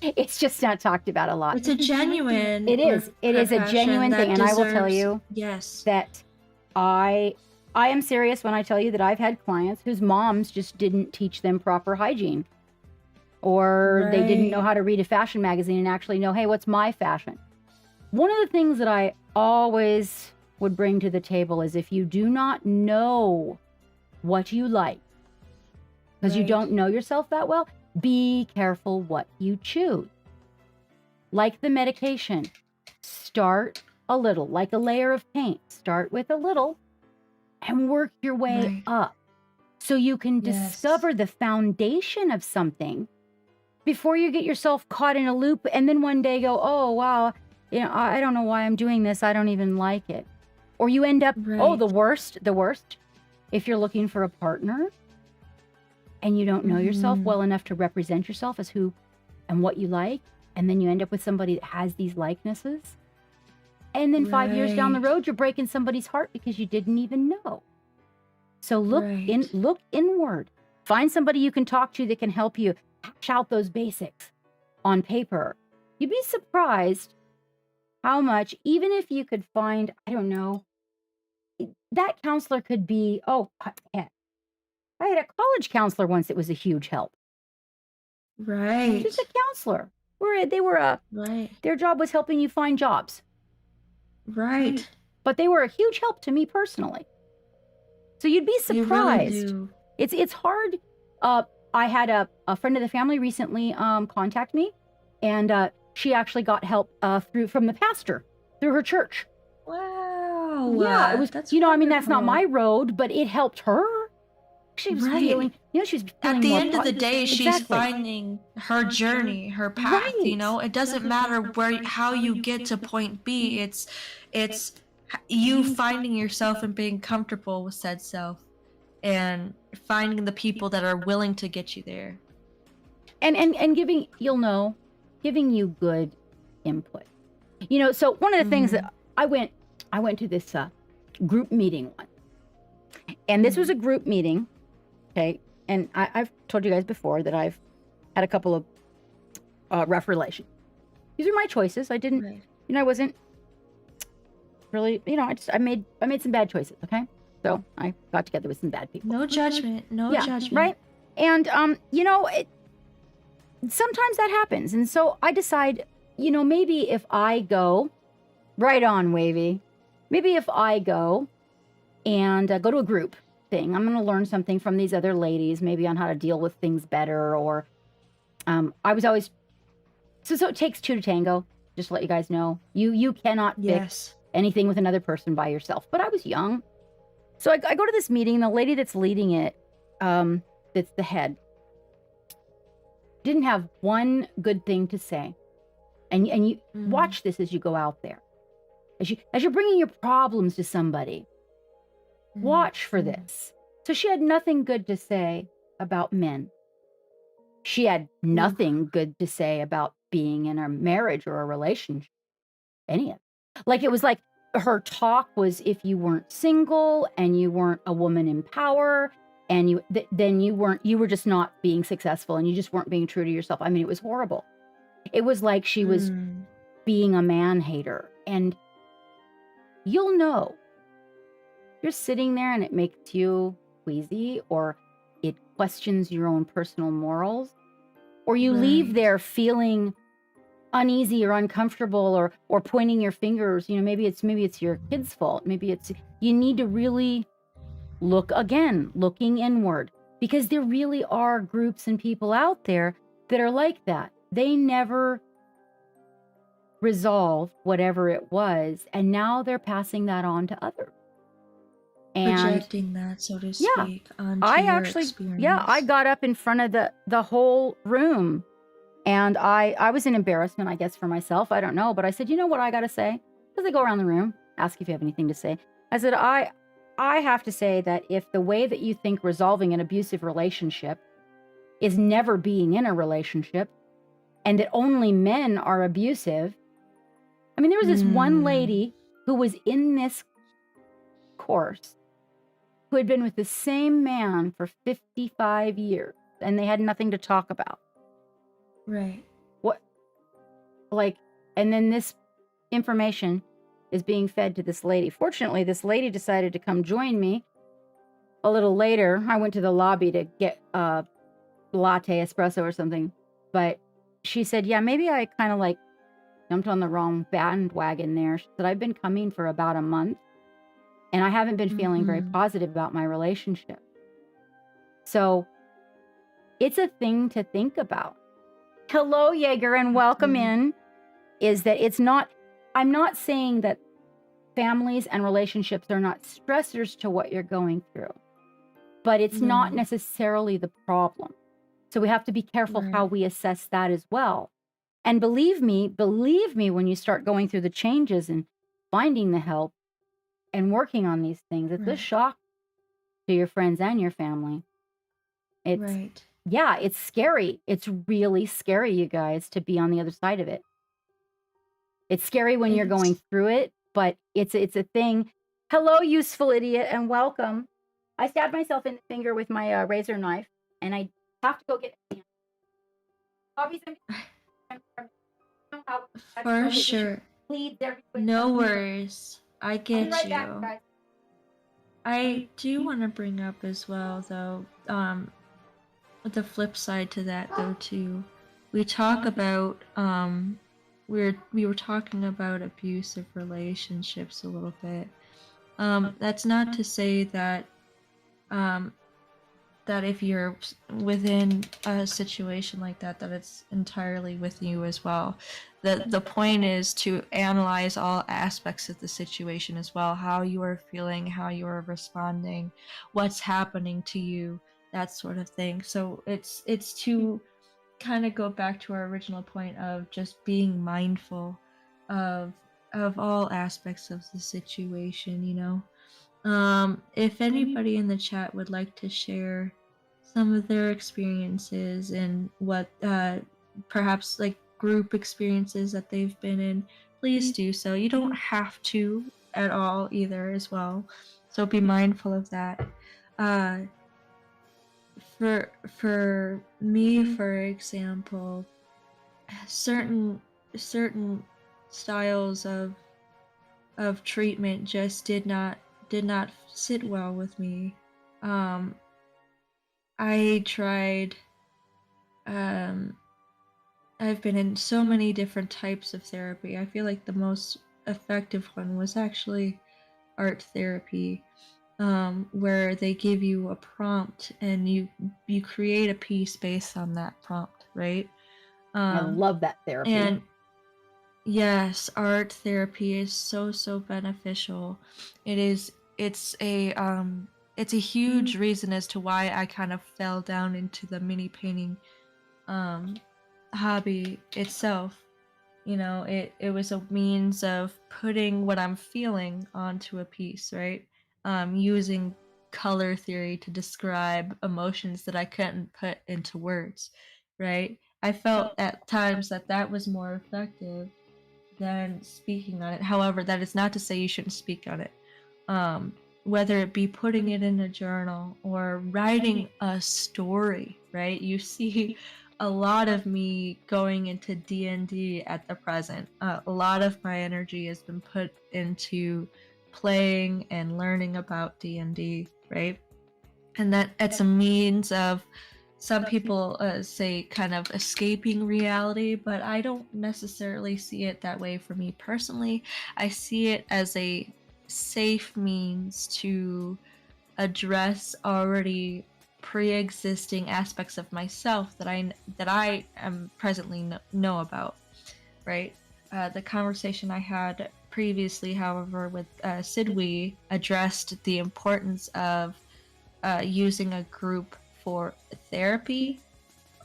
It's just not talked about a lot. It's a genuine. It is a genuine thing, and I will tell you that I am serious when I tell you that I've had clients whose moms just didn't teach them proper hygiene, or they didn't know how to read a fashion magazine and actually know, hey, what's my fashion? One of the things that I always would bring to the table is if you do not know what you like, because you don't know yourself that well, be careful what you choose. Like the medication, start a little, like a layer of paint. Start with a little and work your way up so you can discover the foundation of something before you get yourself caught in a loop and then one day go, oh, wow, I don't know why I'm doing this. I don't even like it. Or you end up, Right. the worst, if you're looking for a partner and you don't know yourself well enough to represent yourself as who and what you like, and then you end up with somebody that has these likenesses. And then 5 years down the Right. road, you're breaking somebody's heart because you didn't even know. So look inward. Find somebody you can talk to that can help you hash out those basics on paper. You'd be surprised how much, even if you could find, I don't know, that counselor could be, heck, I had a college counselor once that was a huge help. Right. Just a counselor. Right. Their job was helping you find jobs. Right. But they were a huge help to me personally. So you'd be You really surprised. do. It's hard. I had a friend of the family recently contact me, and she actually got help from the pastor through her church. Wow. Yeah, it was. That's That's not wonderful. my road, but it helped her. She was Right. feeling, she was feeling At the more end of the day, she's Exactly. finding her journey, her path. You Right. know, it doesn't matter how you get to point B. It's you finding yourself and being comfortable with said self, and finding the people that are willing to get you there. and giving you good input. So one of the things that I went to this group meeting once, and this was a group meeting, okay, and I've told you guys before that I've had a couple of rough relations. These are my choices. I didn't, Right. I wasn't really, I made some bad choices, okay? So I got together with some bad people. No judgment. No judgment. Right? And sometimes that happens. And so I decide, maybe if I go, right on, Wavy, maybe if I go and go to a group thing, I'm going to learn something from these other ladies, maybe on how to deal with things better. Or I was always, so it takes two to tango, just to let you guys know. You cannot fix Yes. anything with another person by yourself. But I was young. So I go to this meeting. The lady that's leading it, that's the head, didn't have one good thing to say. And you watch this as you go out there. As you're bringing your problems to somebody, watch for this. So she had nothing good to say about men. She had nothing good to say about being in a marriage or a relationship. Any of it. Like, it was like her talk was, if you weren't single and you weren't a woman in power, and then you were just not being successful, and you just weren't being true to yourself. I mean, it was horrible. It was like she was being a man hater. And you'll know, you're sitting there and it makes you queasy, or it questions your own personal morals, or you leave Right. there feeling uneasy or uncomfortable, or pointing your fingers. Maybe it's your kid's fault. Maybe you need to really looking inward, because there really are groups and people out there that are like that. They never resolved whatever it was, and now they're passing that on to others. And Projecting that, so to Yeah. speak, onto I your actually, experience. I got up in front of the whole room, and I was in embarrassment, I guess, for myself. I don't know, but I said, you know what I got to say? Because they go around the room, ask if you have anything to say. I said, I have to say that if the way that you think resolving an abusive relationship is never being in a relationship, and that only men are abusive. I mean, there was this one lady who was in this course who had been with the same man for 55 years, and they had nothing to talk about. Right. And then this information is being fed to this lady. Fortunately, this lady decided to come join me a little later. I went to the lobby to get a latte espresso or something, but she said, yeah, maybe I kind of jumped on the wrong bandwagon there. She said, I've been coming for about a month, and I haven't been feeling very positive about my relationship. So it's a thing to think about. Hello, Jaeger, and welcome in. Is that I'm not saying that families and relationships are not stressors to what you're going through, but it's not necessarily the problem. So we have to be careful how we assess that as well. And believe me, when you start going through the changes and finding the help, and working on these things, it's a Right. shock to your friends and your family. It's, Right. yeah, it's scary. It's really scary, you guys, to be on the other side of it. It's scary when you're going It's through it, but it's a thing. Hello, useful idiot, and welcome. I stabbed myself in the finger with my razor knife, and I have to go get hobbies. for sure. Please, everybody. No worries. I I'll be get right back, you. guys. I do want to bring up as well, though, the flip side to that, though, too. We talk about, we were talking about abusive relationships a little bit. That's not to say that, um, that if you're within a situation like that, that it's entirely with you as well. The point is to analyze all aspects of the situation as well, how you are feeling, how you are responding, what's happening to you, that sort of thing. So it's to kind of go back to our original point of just being mindful of all aspects of the situation, you know. If anybody in the chat would like to share some of their experiences and what perhaps like group experiences that they've been in, please do so. You don't have to at all either as well. So be mindful of that. Uh for me, for example, certain styles of treatment just did not sit well with me. Um, I tried. Um, I've been in so many different types of therapy. I feel like the most effective one was actually art therapy, where they give you a prompt and you create a piece based on that prompt, right? I Um, love that therapy. and Yes, art therapy is so beneficial. It is it's a huge reason as to why I kind of fell down into the mini painting um hobby itself. You know, it was a means of putting what I'm feeling onto a piece, right? Using color theory to describe emotions that I couldn't put into words, right? I felt at times that that was more effective than speaking on it. However, that is not to say you shouldn't speak on it. Whether it be putting it in a journal or writing a story, right? You see a lot of me going into D&D at the present. A lot of my energy has been put into playing and learning about D&D, right? And that it's a means of, some people say, kind of escaping reality, but I don't necessarily see it that way. For me personally, I see it as a safe means to address already pre-existing aspects of myself that I am presently know about, right? The conversation I had previously, however, with Sidwi addressed the importance of using a group for therapy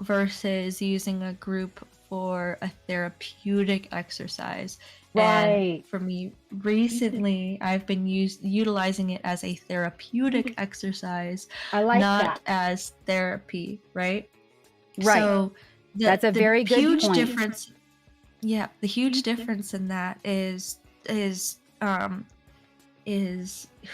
versus using a group for a therapeutic exercise. Right. And for me, recently, I've been utilizing it as a therapeutic exercise, I like not that. as therapy, right? Right. So That's a very good huge point. difference. Yeah, the huge difference in that is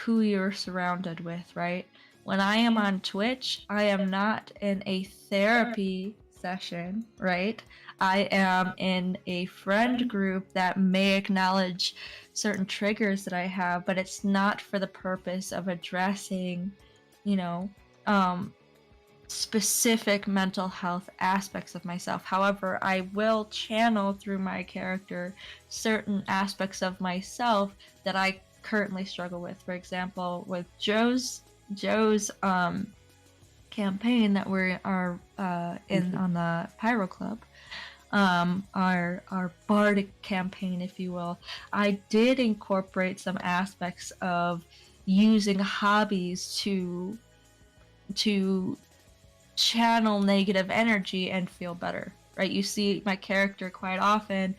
who you're surrounded with, right? When I am on Twitch, I am not in a therapy session, right? I am in a friend group that may acknowledge certain triggers that I have, but it's not for the purpose of addressing, you know, specific mental health aspects of myself. However, I will channel through my character certain aspects of myself that I currently struggle with. For example, with Joe's campaign that we are in on the Pyro Club, our bardic campaign, if you will, I did incorporate some aspects of using hobbies to channel negative energy and feel better, right? You see my character quite often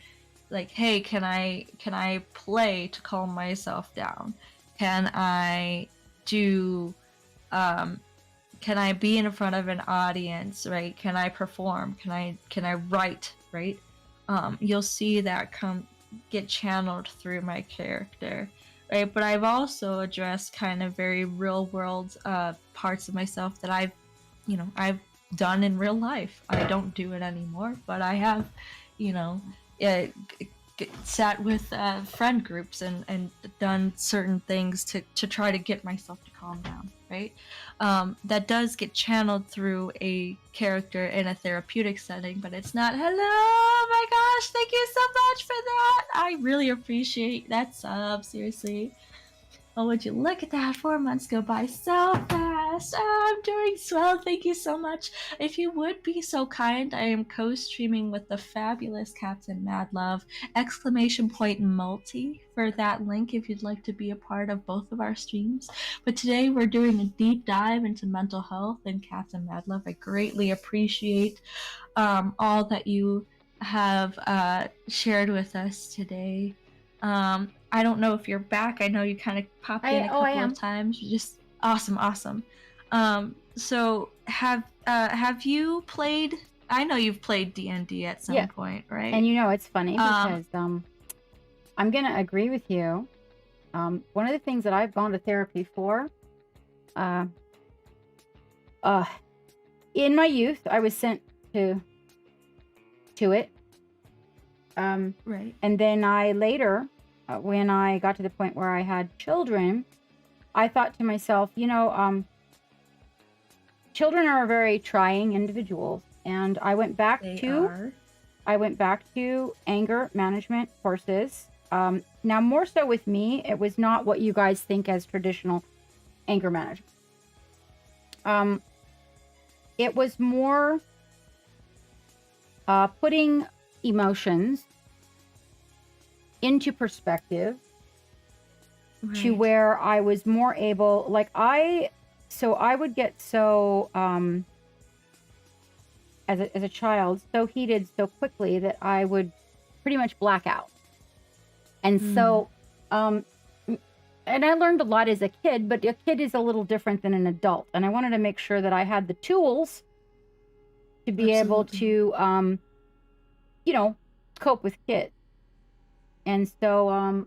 like, hey, can I play to calm myself down? can I do, can I be in front of an audience, right? Can I perform? Can I write, right? You'll see that get channeled through my character, right? But I've also addressed kind of very real world parts of myself that I've done in real life. I don't do it anymore, but I have, uh, sat with friend groups and done certain things to try to get myself to calm down, right? That does get channeled through a character in a therapeutic setting, but it's not, hello, oh my gosh, thank you so much for that. I really appreciate that sub, seriously. Oh, would you look at that? 4 months go by so fast. Oh, I'm doing swell. Thank you so much. If you would be so kind, I am co-streaming with the fabulous Captain Madlove! !multi for that link if you'd like to be a part of both of our streams. But today we're doing a deep dive into mental health and Captain Madlove. I greatly appreciate all that you have shared with us today. I don't know if you're back. I know you kind of popped in a couple of times. You're just awesome. So have you played? I know you've played D&D at some point, right? And it's funny because I'm gonna agree with you. One of the things that I've gone to therapy for, in my youth, I was sent to it. Right. And then I later, when I got to the point where I had children, I thought to myself, children are very trying individuals, and I went back to anger management courses. Now, more so with me, it was not what you guys think as traditional anger management. It was more putting emotions into perspective, to where I was more able, I would get so as a child, so heated so quickly that I would pretty much black out. And so and I learned a lot as a kid, but a kid is a little different than an adult, and I wanted to make sure that I had the tools to be able to cope with kids. And so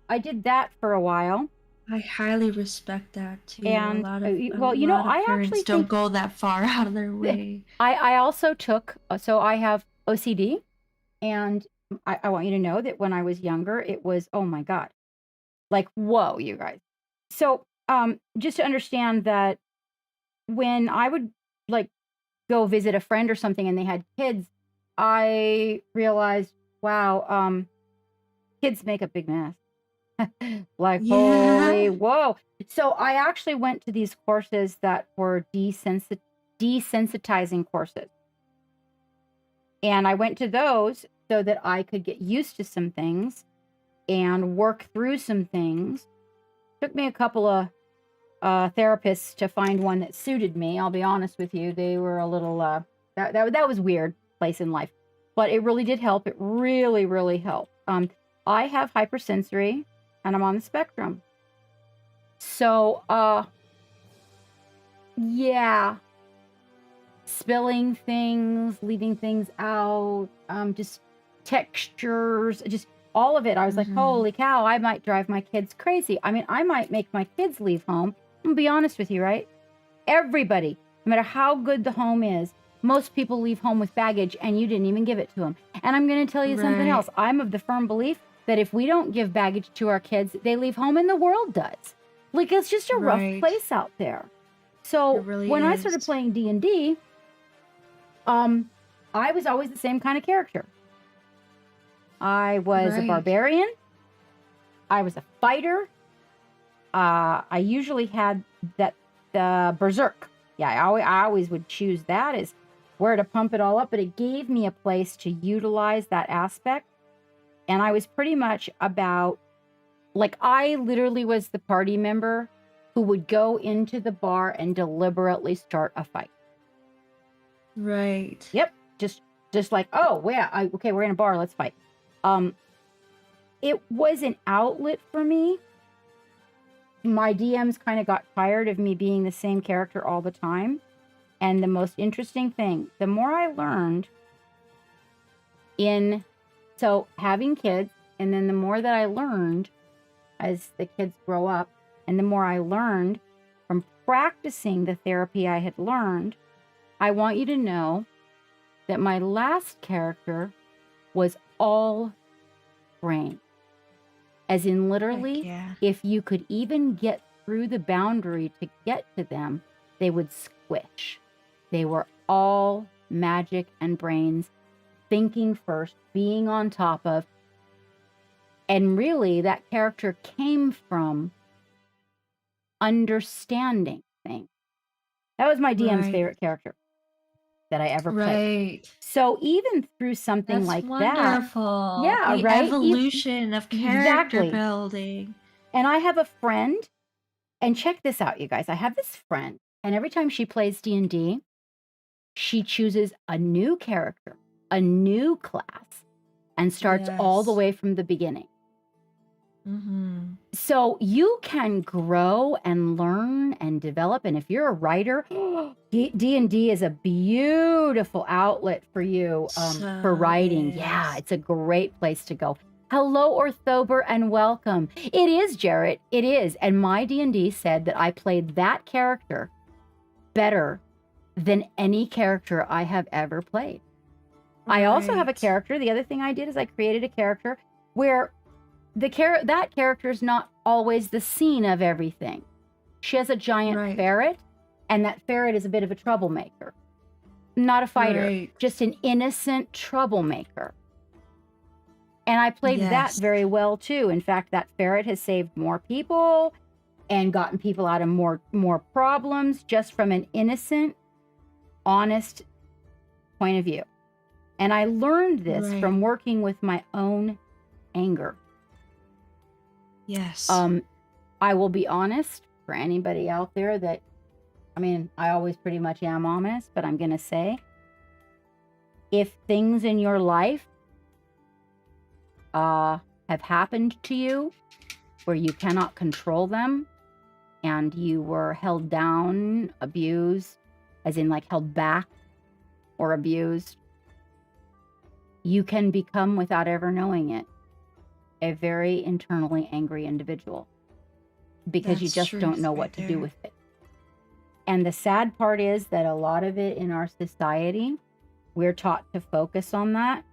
I did that for a while. I highly respect that too. And a lot of I parents actually don't go that far out of their way. I also took, so I have OCD, and I want you to know that when I was younger, it was, oh my God, like, whoa, you guys. So just to understand that when I would go visit a friend or something and they had kids, I realized, wow, kids make a big mess. Holy whoa. So I actually went to these courses that were desensitizing courses. And I went to those so that I could get used to some things and work through some things. Took me a couple of therapists to find one that suited me. I'll be honest with you. They were a little, that was weird place in life, but it really did help. It really, really helped. I have hypersensory, and I'm on the spectrum. So, spilling things, leaving things out, just textures, just all of it. I was like, holy cow, I might drive my kids crazy. I mean, I might make my kids leave home. I'm gonna be honest with you, right? Everybody, no matter how good the home is, most people leave home with baggage, and you didn't even give it to them. And I'm going to tell you something else. I'm of the firm belief that if we don't give baggage to our kids, they leave home and the world does. It's just a rough place out there. So when I started playing D&D, I was always the same kind of character. I was a barbarian. I was a fighter. I usually had the berserk. Yeah, I always would choose that as where to pump it all up, but it gave me a place to utilize that aspect. And I was pretty much about, I literally was the party member who would go into the bar and deliberately start a fight. Right. Yep. Just like, oh, yeah, okay, we're in a bar, let's fight. It was an outlet for me, my DMs kind of got tired of me being the same character all the time. And the most interesting thing, the more I learned so having kids, and then the more that I learned as the kids grow up, and the more I learned from practicing the therapy I had learned, I want you to know that my last character was all brain. As in literally, yeah. if you could even get through the boundary to get to them, they would squish. They were all magic and brains, thinking first, being on top of. And really, that character came from understanding things. That was my DM's Right. favorite character that I ever played. Right. So even through something That's like wonderful. that, yeah, The right? evolution of character Exactly. building. And I have a friend, and check this out, you guys. I have this friend, and every time she plays D&D, she chooses a new character, a new class, and starts all the Yes. way from the beginning. Mm-hmm. So you can grow and learn and develop. And if you're a writer, D&D is a beautiful outlet for you for writing. Yeah, it's a great place to go. Hello, Orthober, and welcome. It is, Jarrett. It is. And my D&D said that I played that character better than any character I have ever played. I also have a character. The other thing I did is I created a character where that character is not always the scene of everything. She has a giant ferret, and that ferret is a bit of a troublemaker. Not a fighter, just an innocent troublemaker. And I played that very well too. In fact, that ferret has saved more people and gotten people out of more problems just from an innocent, honest point of view. And I learned this from working with my own anger. Yes. I will be honest for anybody out there that, I mean, I always pretty much am honest, but I'm going to say, if things in your life have happened to you where you cannot control them and you were held down, abused, as in like held back or abused, you can become, without ever knowing it, a very internally angry individual because you just don't know what to do with it. And the sad part is that a lot of it in our society, we're taught to focus on that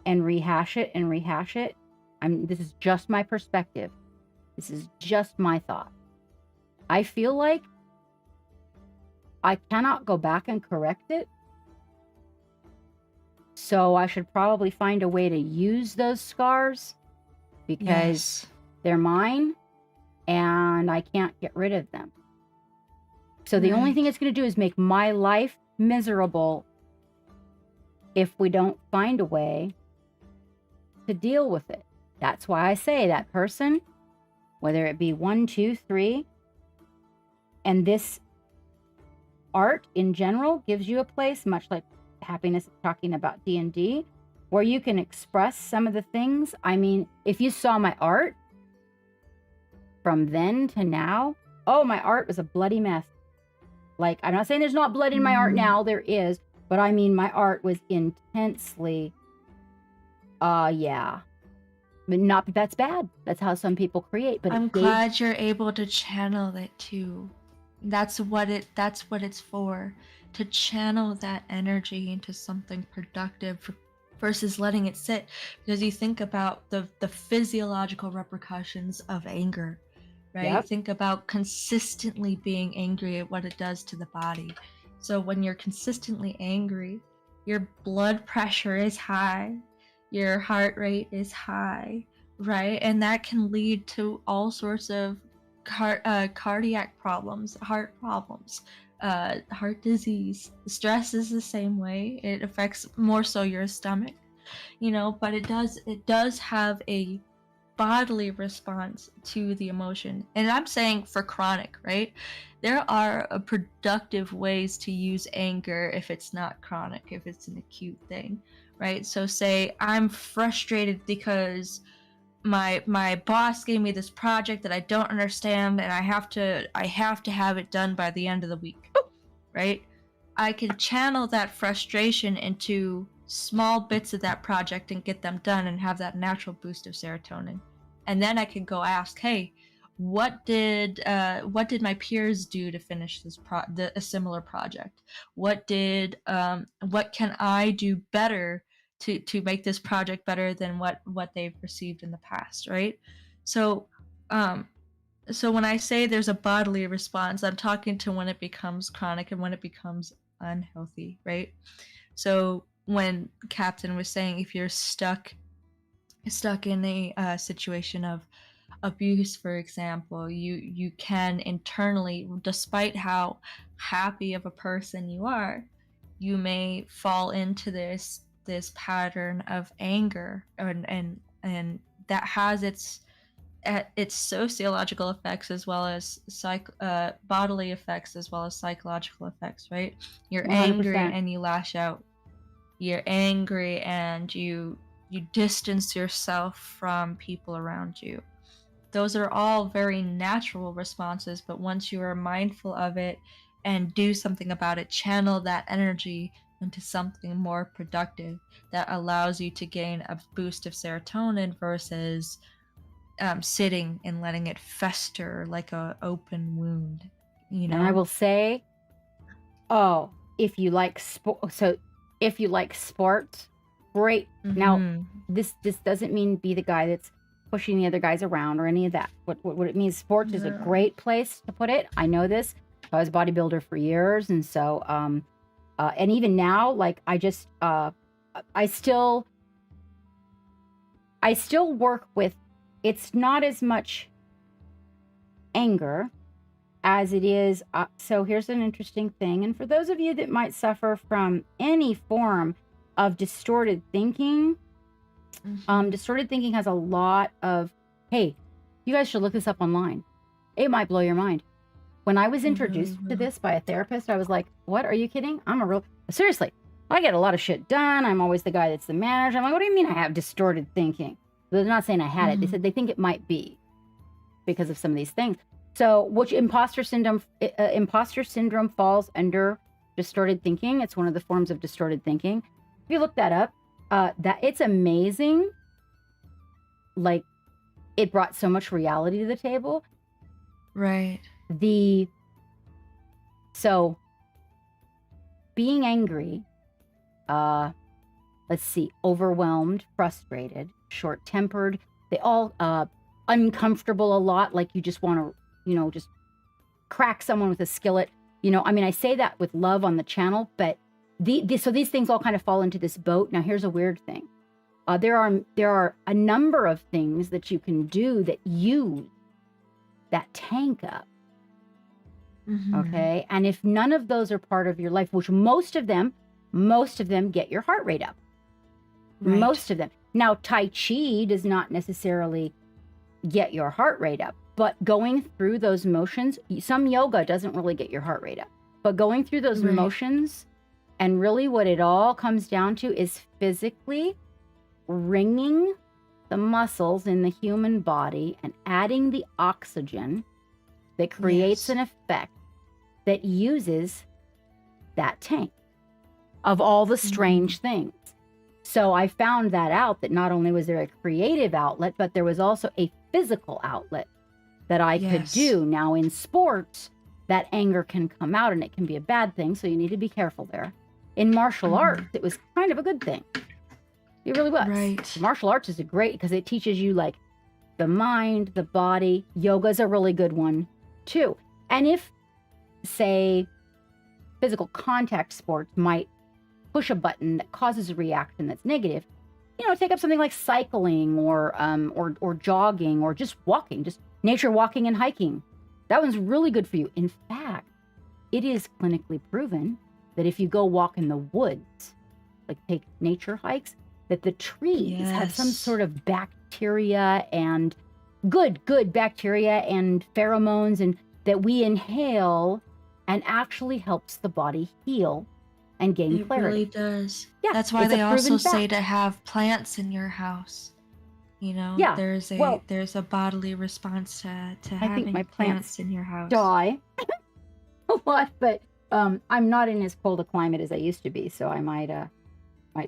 and rehash it and rehash it. This is just my perspective. This is just my thought. I feel like I cannot go back and correct it. So I should probably find a way to use those scars because they're mine and I can't get rid of them. So the only thing it's going to do is make my life miserable if we don't find a way to deal with it. That's why I say that person, whether it be 1, 2, 3, and this art in general gives you a place, much like Happiness is talking about D&D, where you can express some of the things. I mean, if you saw my art from then to now, oh, my art was a bloody mess. Like, I'm not saying there's not blood in my art now, there is, but I mean, my art was intensely, yeah. But not that that's bad. That's how some people create. But I'm glad you're able to channel it too. That's what it's for. To channel that energy into something productive versus letting it sit. Because you think about the physiological repercussions of anger, right? Yep. Think about consistently being angry at what it does to the body. So when you're consistently angry, your blood pressure is high, your heart rate is high, right? And that can lead to all sorts of cardiac problems, heart problems, heart disease. Stress is the same way. It affects more so your stomach, but it does have a bodily response to the emotion. And I'm saying for chronic, right? There are productive ways to use anger if it's not chronic, if it's an acute thing, right? So say I'm frustrated because my boss gave me this project that I don't understand, and I have to have it done by the end of the week, right? I can channel that frustration into small bits of that project and get them done and have that natural boost of serotonin. And then I can go ask, hey, what did my peers do to finish this a similar project? What can I do better to make this project better than what they've received in the past, right? So so when I say there's a bodily response, I'm talking to when it becomes chronic and when it becomes unhealthy, right? So when Captain was saying, if you're stuck in a situation of abuse, for example, you can internally, despite how happy of a person you are, you may fall into this pattern of anger, and that has its sociological effects as well as bodily effects as well as psychological effects, right? You're 100%. angry and you lash out. You're angry and you distance yourself from people around you. Those are all very natural responses, but once you are mindful of it and do something about it, channel that energy into something more productive that allows you to gain a boost of serotonin versus sitting and letting it fester like a open wound, you know. And I will say, if you like sports, great. Now, this doesn't mean be the guy that's pushing the other guys around or any of that. What it means, sports is a great place to put it. I know this. I was a bodybuilder for years, and so and even now, like I still work with. It's not as much anger as it is. So here's an interesting thing. And for those of you that might suffer from any form of distorted thinking, distorted thinking has a lot of, hey, you guys should look this up online. It might blow your mind. When I was introduced to this by a therapist, I was like, what? Are you kidding? Seriously, I get a lot of shit done. I'm always the guy that's the manager. I'm like, what do you mean I have distorted thinking? They're not saying I had it. They said they think it might be because of some of these things. So, which imposter syndrome falls under distorted thinking. It's one of the forms of distorted thinking. If you look that up, that it's amazing. Like, it brought so much reality to the table. Right. So being angry, let's see, overwhelmed, frustrated, short-tempered, they all uncomfortable a lot, like you just want to, just crack someone with a skillet. I mean, I say that with love on the channel, but so these things all kind of fall into this boat. Now, here's a weird thing. There are a number of things that you can do that use that tank up. Okay. And if none of those are part of your life, which most of them get your heart rate up. Right. Most of them. Now, Tai Chi does not necessarily get your heart rate up, but going through those motions, some yoga doesn't really get your heart rate up, but going through those motions, and really what it all comes down to is physically wringing the muscles in the human body and adding the oxygen that creates an effect that uses that tank of all the strange things. So I found that out, that not only was there a creative outlet, but there was also a physical outlet that I could do. Now in sports, that anger can come out and it can be a bad thing. So you need to be careful there. In martial arts, it was kind of a good thing. It really was. Right. Martial arts is great because it teaches you like the mind, the body. Yoga's a really good one too. And if, say, physical contact sports might push a button that causes a reaction that's negative, take up something like cycling or jogging or just walking, just nature walking and hiking. That one's really good for you. In fact, it is clinically proven that if you go walk in the woods, like take nature hikes, that the trees have some sort of bacteria and good bacteria and pheromones and that we inhale and actually helps the body heal and gain clarity. It really does. Yeah, that's why they also say to have plants in your house. You know, Yeah. Well, there's a bodily response to I think my having plants plants in your house. die a lot, but I'm not in as cold a climate as I used to be, so I might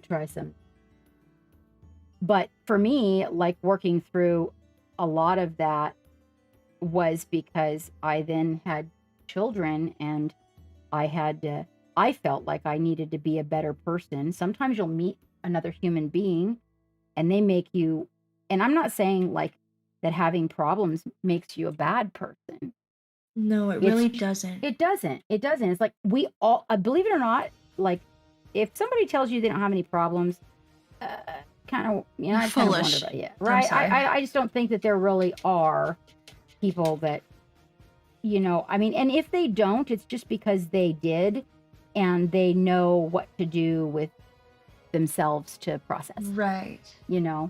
try some. But for me, like working through a lot of that was because I then had children and I felt like I needed to be a better person. Sometimes you'll meet another human being and they make you, and I'm not saying like that having problems makes you a bad person. No, it It's really doesn't. It doesn't. It doesn't. It's like we all, believe it or not, like if somebody tells you they don't have any problems, uh, kind of, you know, I kind of wonder Foolish. about, yeah, I'm right? sorry. I just don't think that there really are people that, you know, I mean, and if they don't, it's just because they did and they know what to do with themselves to process, Right. you know?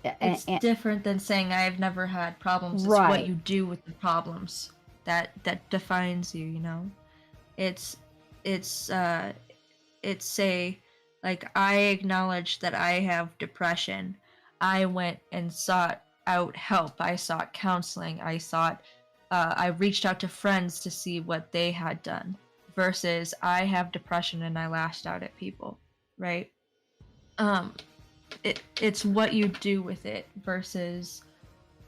It's different than saying I've never had problems. It's Right. what you do with the problems that defines you, you know? It's say like I acknowledge that I have depression. I went and sought out help. I sought counseling. I reached out to friends to see what they had done versus I have depression and I lashed out at people, right? It's what you do with it versus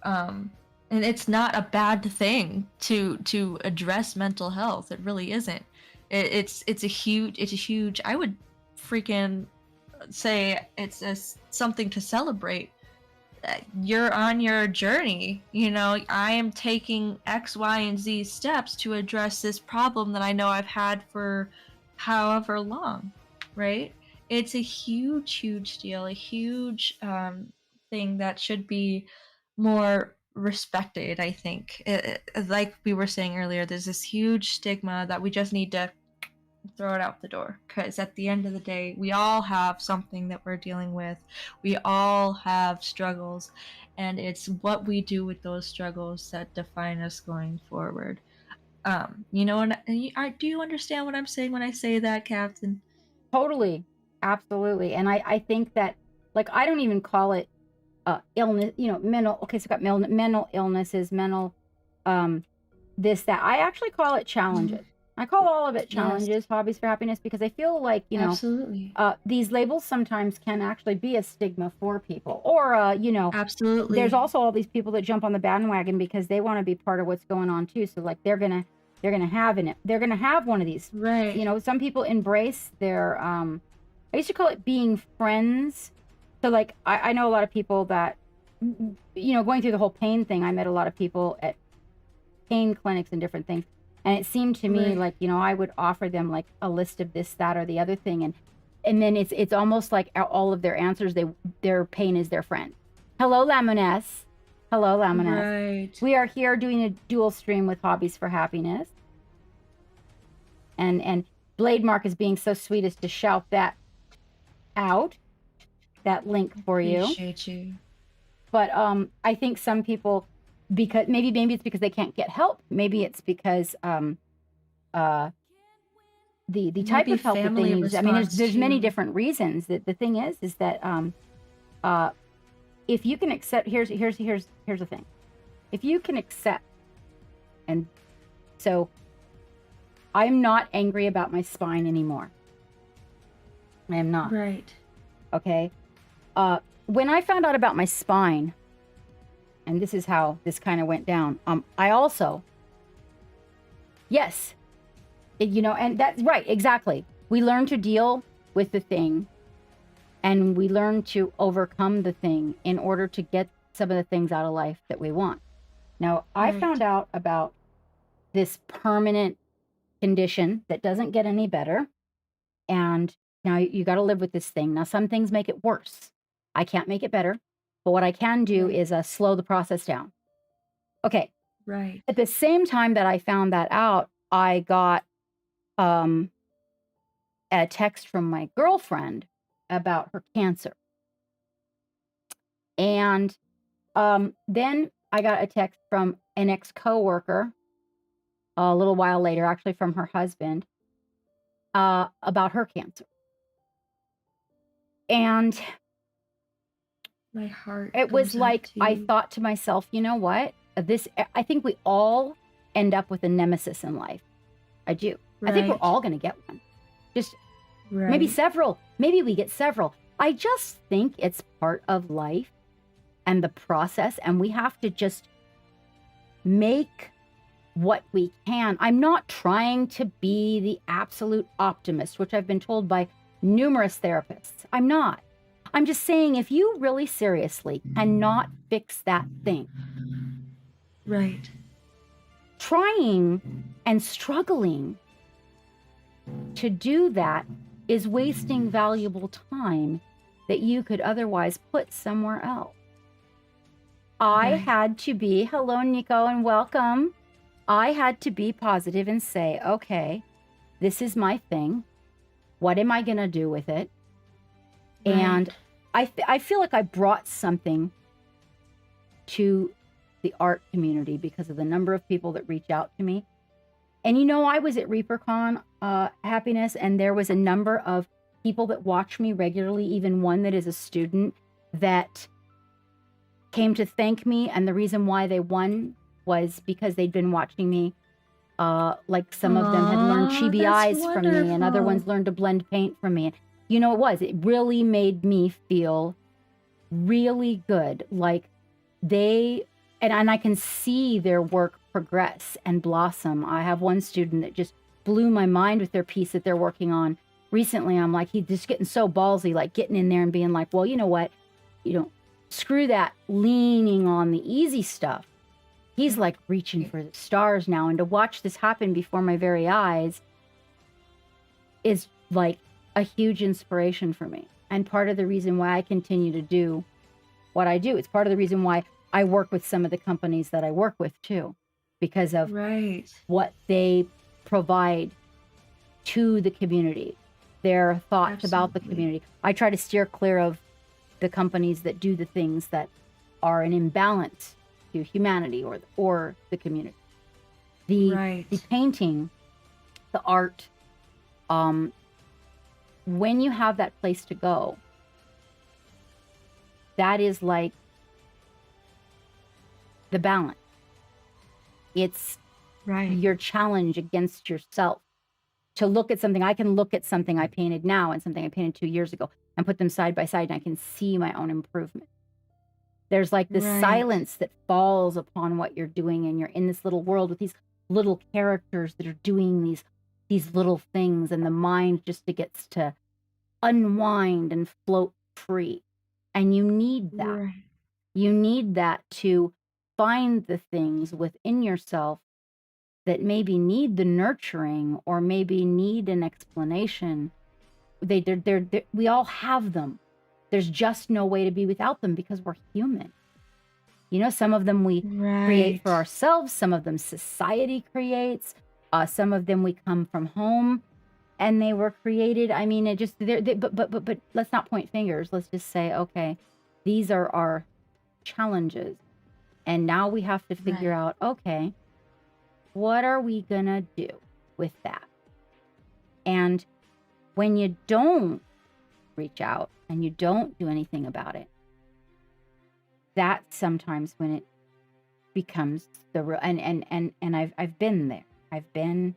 and it's not a bad thing to address mental health. It really isn't. It's a huge, I would freaking say it's something to celebrate. You're on your journey, you know. I am taking X, Y, and Z steps to address this problem that I know I've had for however long, right? It's a huge deal, a huge thing that should be more respected, I think. Like we were saying earlier, there's this huge stigma that we just need to throw it out the door, because at the end of the day we all have something that we're dealing with. We all have struggles, and it's what we do with those struggles that define us going forward. You know, and do you understand what I'm saying when I say that, Captain? Totally. Absolutely. And I think that, like, I don't even call it illness, you know, mental, okay, so I've got mental illnesses, mental, this, that. I actually call it challenges. I call all of it challenges, hobbies for happiness, because I feel like, you know, Absolutely. These labels sometimes can actually be a stigma for people. Or, you know, Absolutely. there's also all these people that jump on the bandwagon because they want to be part of what's going on too. So like they're gonna have one of these. Right. You know, some people embrace their I used to call it being friends. So like I know a lot of people that, you know, going through the whole pain thing, I met a lot of people at pain clinics and different things. And it seemed to me Right. like, you know, I would offer them like a list of this, that, or the other thing. And then it's almost like all of their answers, their pain is their friend. Hello, Lamoness. Hello, Lamoness. Right. We are here doing a dual stream with Hobbies for Happiness. And Blade Mark is being so sweet as to shout that out, that link for you. Appreciate you. But I think some people, because maybe it's because they can't get help. Maybe it's because the type of help that they need. I mean, there's many different reasons. That the thing is that if you can accept, here's the thing. If you can accept, and so I'm not angry about my spine anymore. I am not. Right. Okay. When I found out about my spine, and this is how this kind of went down, I also, yes, you know, and that's right, exactly. We learn to deal with the thing, and we learn to overcome the thing in order to get some of the things out of life that we want. Now, I found out about this permanent condition that doesn't get any better, and now you got to live with this thing. Now, some things make it worse. I can't make it better, but what I can do is slow the process down. Okay. Right. At the same time that I found that out, I got a text from my girlfriend about her cancer. And then I got a text from an ex-coworker a little while later, actually from her husband, about her cancer. And My heart. It was goes out like, to I you. thought to myself, you know what? I think we all end up with a nemesis in life. I do. I think we're Right. all going to get one. Just Right. maybe several. Maybe we get several. I just think it's part of life and the process, and we have to just make what we can. I'm not trying to be the absolute optimist, which I've been told by numerous therapists. I'm not. I'm just saying, if you really seriously cannot fix that thing, Right. trying and struggling to do that is wasting valuable time that you could otherwise put somewhere else. I Right. had to be, hello, Nico, and welcome. I had to be positive and say, okay, this is my thing. What am I going to do with it? And I feel like I brought something to the art community because of the number of people that reach out to me. And you know, I was at ReaperCon Happiness, and there was a number of people that watch me regularly, even one that is a student that came to thank me. And the reason why they won was because they'd been watching me. Like some of them had learned Aw, chibi that's eyes from me, and other ones wonderful. learned to blend paint from me. You know, it really made me feel really good. Like and I can see their work progress and blossom. I have one student that just blew my mind with their piece that they're working on recently. I'm like, he's just getting so ballsy, like getting in there and being like, well, you know what? Screw that leaning on the easy stuff. He's like reaching for the stars now. And to watch this happen before my very eyes is like a huge inspiration for me. And part of the reason why I continue to do what I do. It's part of the reason why I work with some of the companies that I work with too, because of Right. what they provide to the community, their thoughts about the Absolutely. community. I try to steer clear of the companies that do the things that are an imbalance to humanity or the community. Right. The painting, the art, when you have that place to go, that is like the balance. It's Right. your challenge against yourself to look at something. I can look at something I painted now and something I painted 2 years ago and put them side by side, and I can see my own improvement. There's like this Right. silence that falls upon what you're doing, and you're in this little world with these little characters that are doing these little things, and the mind just gets to unwind and float free. And you need that. Right. You need that to find the things within yourself that maybe need the nurturing or maybe need an explanation. We all have them. There's just no way to be without them because we're human. You know, some of them we create for Right. ourselves. Some of them society creates. Some of them we come from home and they were created. I mean, but let's not point fingers. Let's just say, okay, these are our challenges. And now we have to figure Right. out, okay, what are we gonna do with that? And when you don't reach out and you don't do anything about it, that's sometimes when it becomes the real. And I've been there. I've been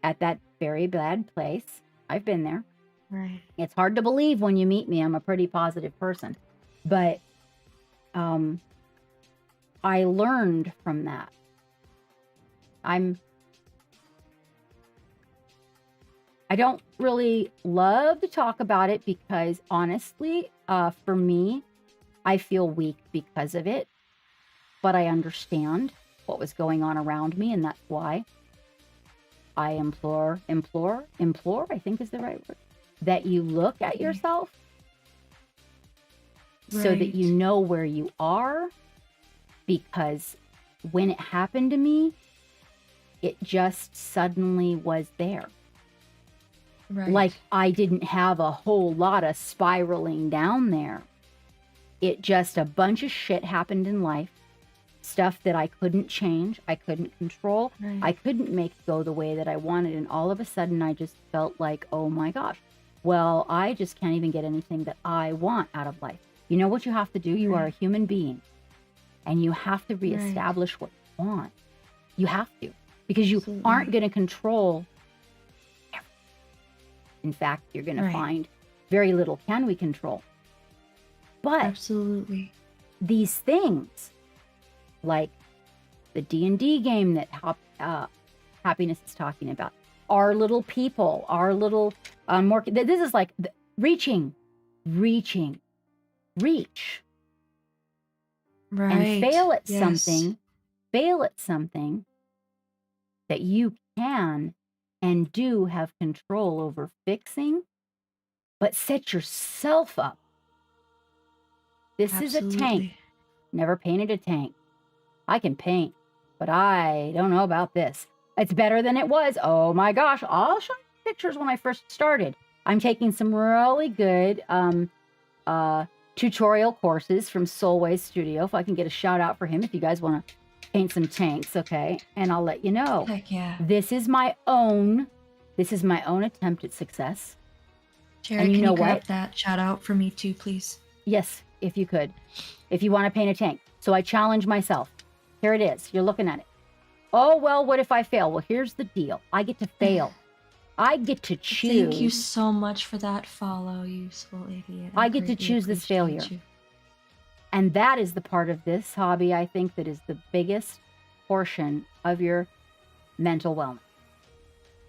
at that very bad place. I've been there. Right. It's hard to believe when you meet me. I'm a pretty positive person, but I learned from that. I don't really love to talk about it because honestly, for me, I feel weak because of it, but I understand what was going on around me, and that's why I implore, I think is the right word, that you look at yourself so that you Right. know where you are, because when it happened to me, it just suddenly was there. Right. Like I didn't have a whole lot of spiraling down there. It just, a bunch of shit happened in life, stuff that I couldn't change, I couldn't control, Right. I couldn't make go the way that I wanted. And all of a sudden I just felt like, oh my gosh, well, I just can't even get anything that I want out of life. You know what you have to do? You are a human being, and you have to reestablish what you want. You have to, because you aren't going to control everything. In fact, you're going to find very little can we control. But absolutely, these things, like the D&D game that Happiness is talking about, our little people, our little more. This is like reach, and fail at something. Fail at something that you can and do have control over fixing, but set yourself up. This is a tank. Never painted a tank. I can paint, but I don't know about this. It's better than it was. Oh my gosh. I'll show you pictures when I first started. I'm taking some really good tutorial courses from Soulway Studio. If I can get a shout out for him, if you guys want to paint some tanks, okay? And I'll let you know. Heck yeah. This is my own attempt at success. Jared, and you know grab that shout out for me too, please? Yes, if you could. If you want to paint a tank. So I challenge myself. Here it is. You're looking at it. Oh, well, what if I fail? Well, here's the deal. I get to fail. I get to choose. Thank you so much for that follow, you useful idiot. I get to choose this failure. And that is the part of this hobby, I think, that is the biggest portion of your mental wellness.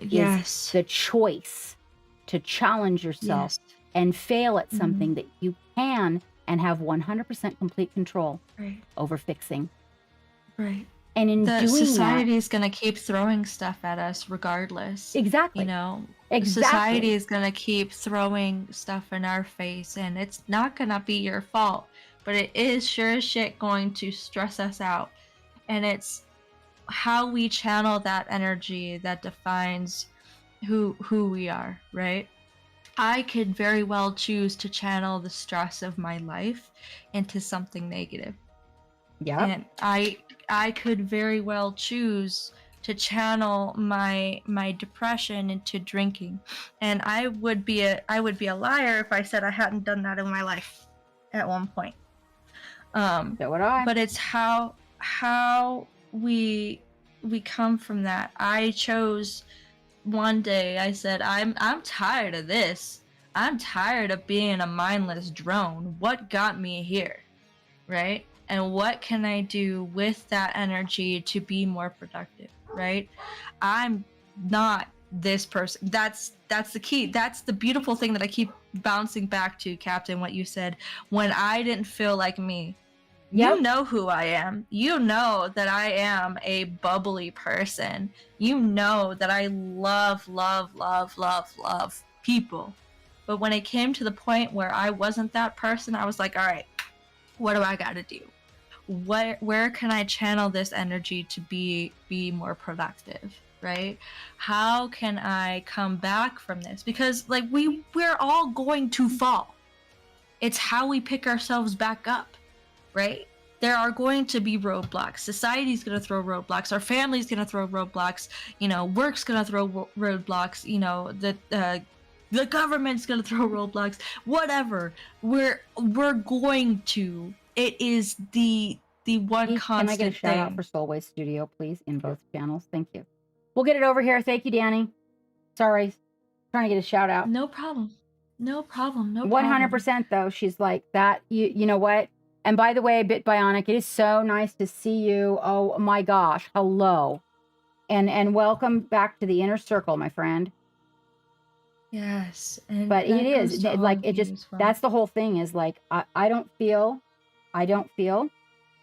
Yes. The choice to challenge yourself and fail at something that you can and have 100% complete control over fixing. Right. And in doing society is going to keep throwing stuff at us regardless. Exactly. You know, exactly. Society is going to keep throwing stuff in our face, and it's not going to be your fault, but it is sure as shit going to stress us out. And it's how we channel that energy that defines who we are, right? I could very well choose to channel the stress of my life into something negative. Yeah. And I could very well choose to channel my depression into drinking. And I would be a liar if I said I hadn't done that in my life at one point. So would I. But it's how we come from that. I chose one day, I said, I'm tired of this. I'm tired of being a mindless drone. What got me here? Right? And what can I do with that energy to be more productive, right? I'm not this person. That's the key. That's the beautiful thing that I keep bouncing back to, Captain, what you said. When I didn't feel like me, you know who I am. You know that I am a bubbly person. You know that I love people. But when it came to the point where I wasn't that person, I was like, all right, what do I got to do? Where can I channel this energy to be more productive, right? How can I come back from this? Because like we're all going to fall. It's how we pick ourselves back up, right? There are going to be roadblocks. Society's going to throw roadblocks. Our family's going to throw roadblocks. You know, work's going to throw roadblocks. You know, the government's going to throw roadblocks. Whatever. We're going to. It is the one constant. Can I get a shout out for Soulway Studio, please, in both channels? Thank you. We'll get it over here. Thank you, Danny. Sorry, trying to get a shout out. No problem. 100% though. She's like that. You know what? And by the way, Bit Bionic, it is so nice to see you. Oh my gosh, hello, and welcome back to the inner circle, my friend. Yes, and but it is like it just that's the whole thing is like I don't feel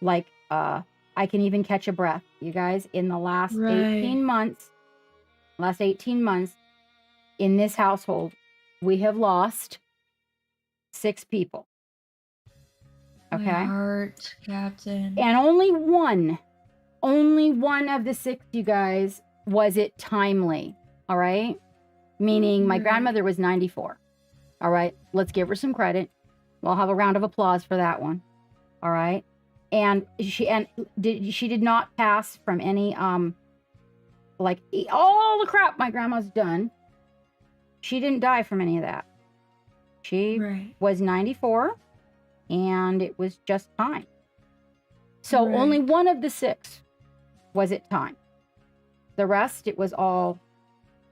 like I can even catch a breath, you guys. In the last 18 months in this household, we have lost 6 people. Okay. My heart, Captain. And only one of the 6, you guys, was it timely. All right. Meaning my grandmother was 94. All right. Let's give her some credit. We'll have a round of applause for that one. All right. And she did not pass from any like all the crap my grandma's done. She didn't die from any of that. She was 94. and it was just time. So Right. only one of the 6 was it time. The rest, it was all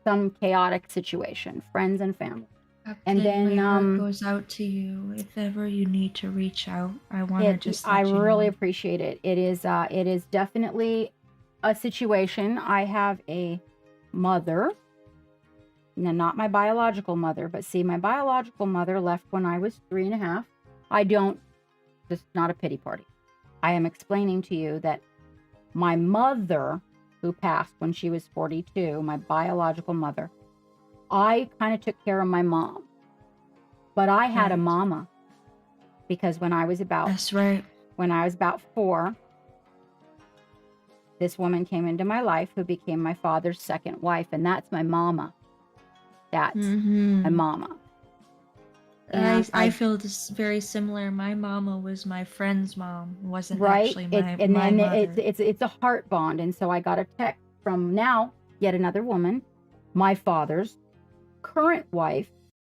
some chaotic situation, friends and family. And Captain, then my heart goes out to you. If ever you need to reach out, I want to just I let you really know. appreciate it. It is definitely a situation. I have a mother, no, not my biological mother, but see, my biological mother left when I was 3.5. This is not a pity party. I am explaining to you that my mother, who passed when she was 42, my biological mother, I kind of took care of my mom. But I had a Right. mama because when I was about That's right. 4, this woman came into my life who became my father's second wife, and that's my mama. That's my mama. And I feel this very similar. My mama was my friend's mom. Wasn't right, actually and my then mother. it's a heart bond, and so I got a text from now yet another woman, my father's current wife,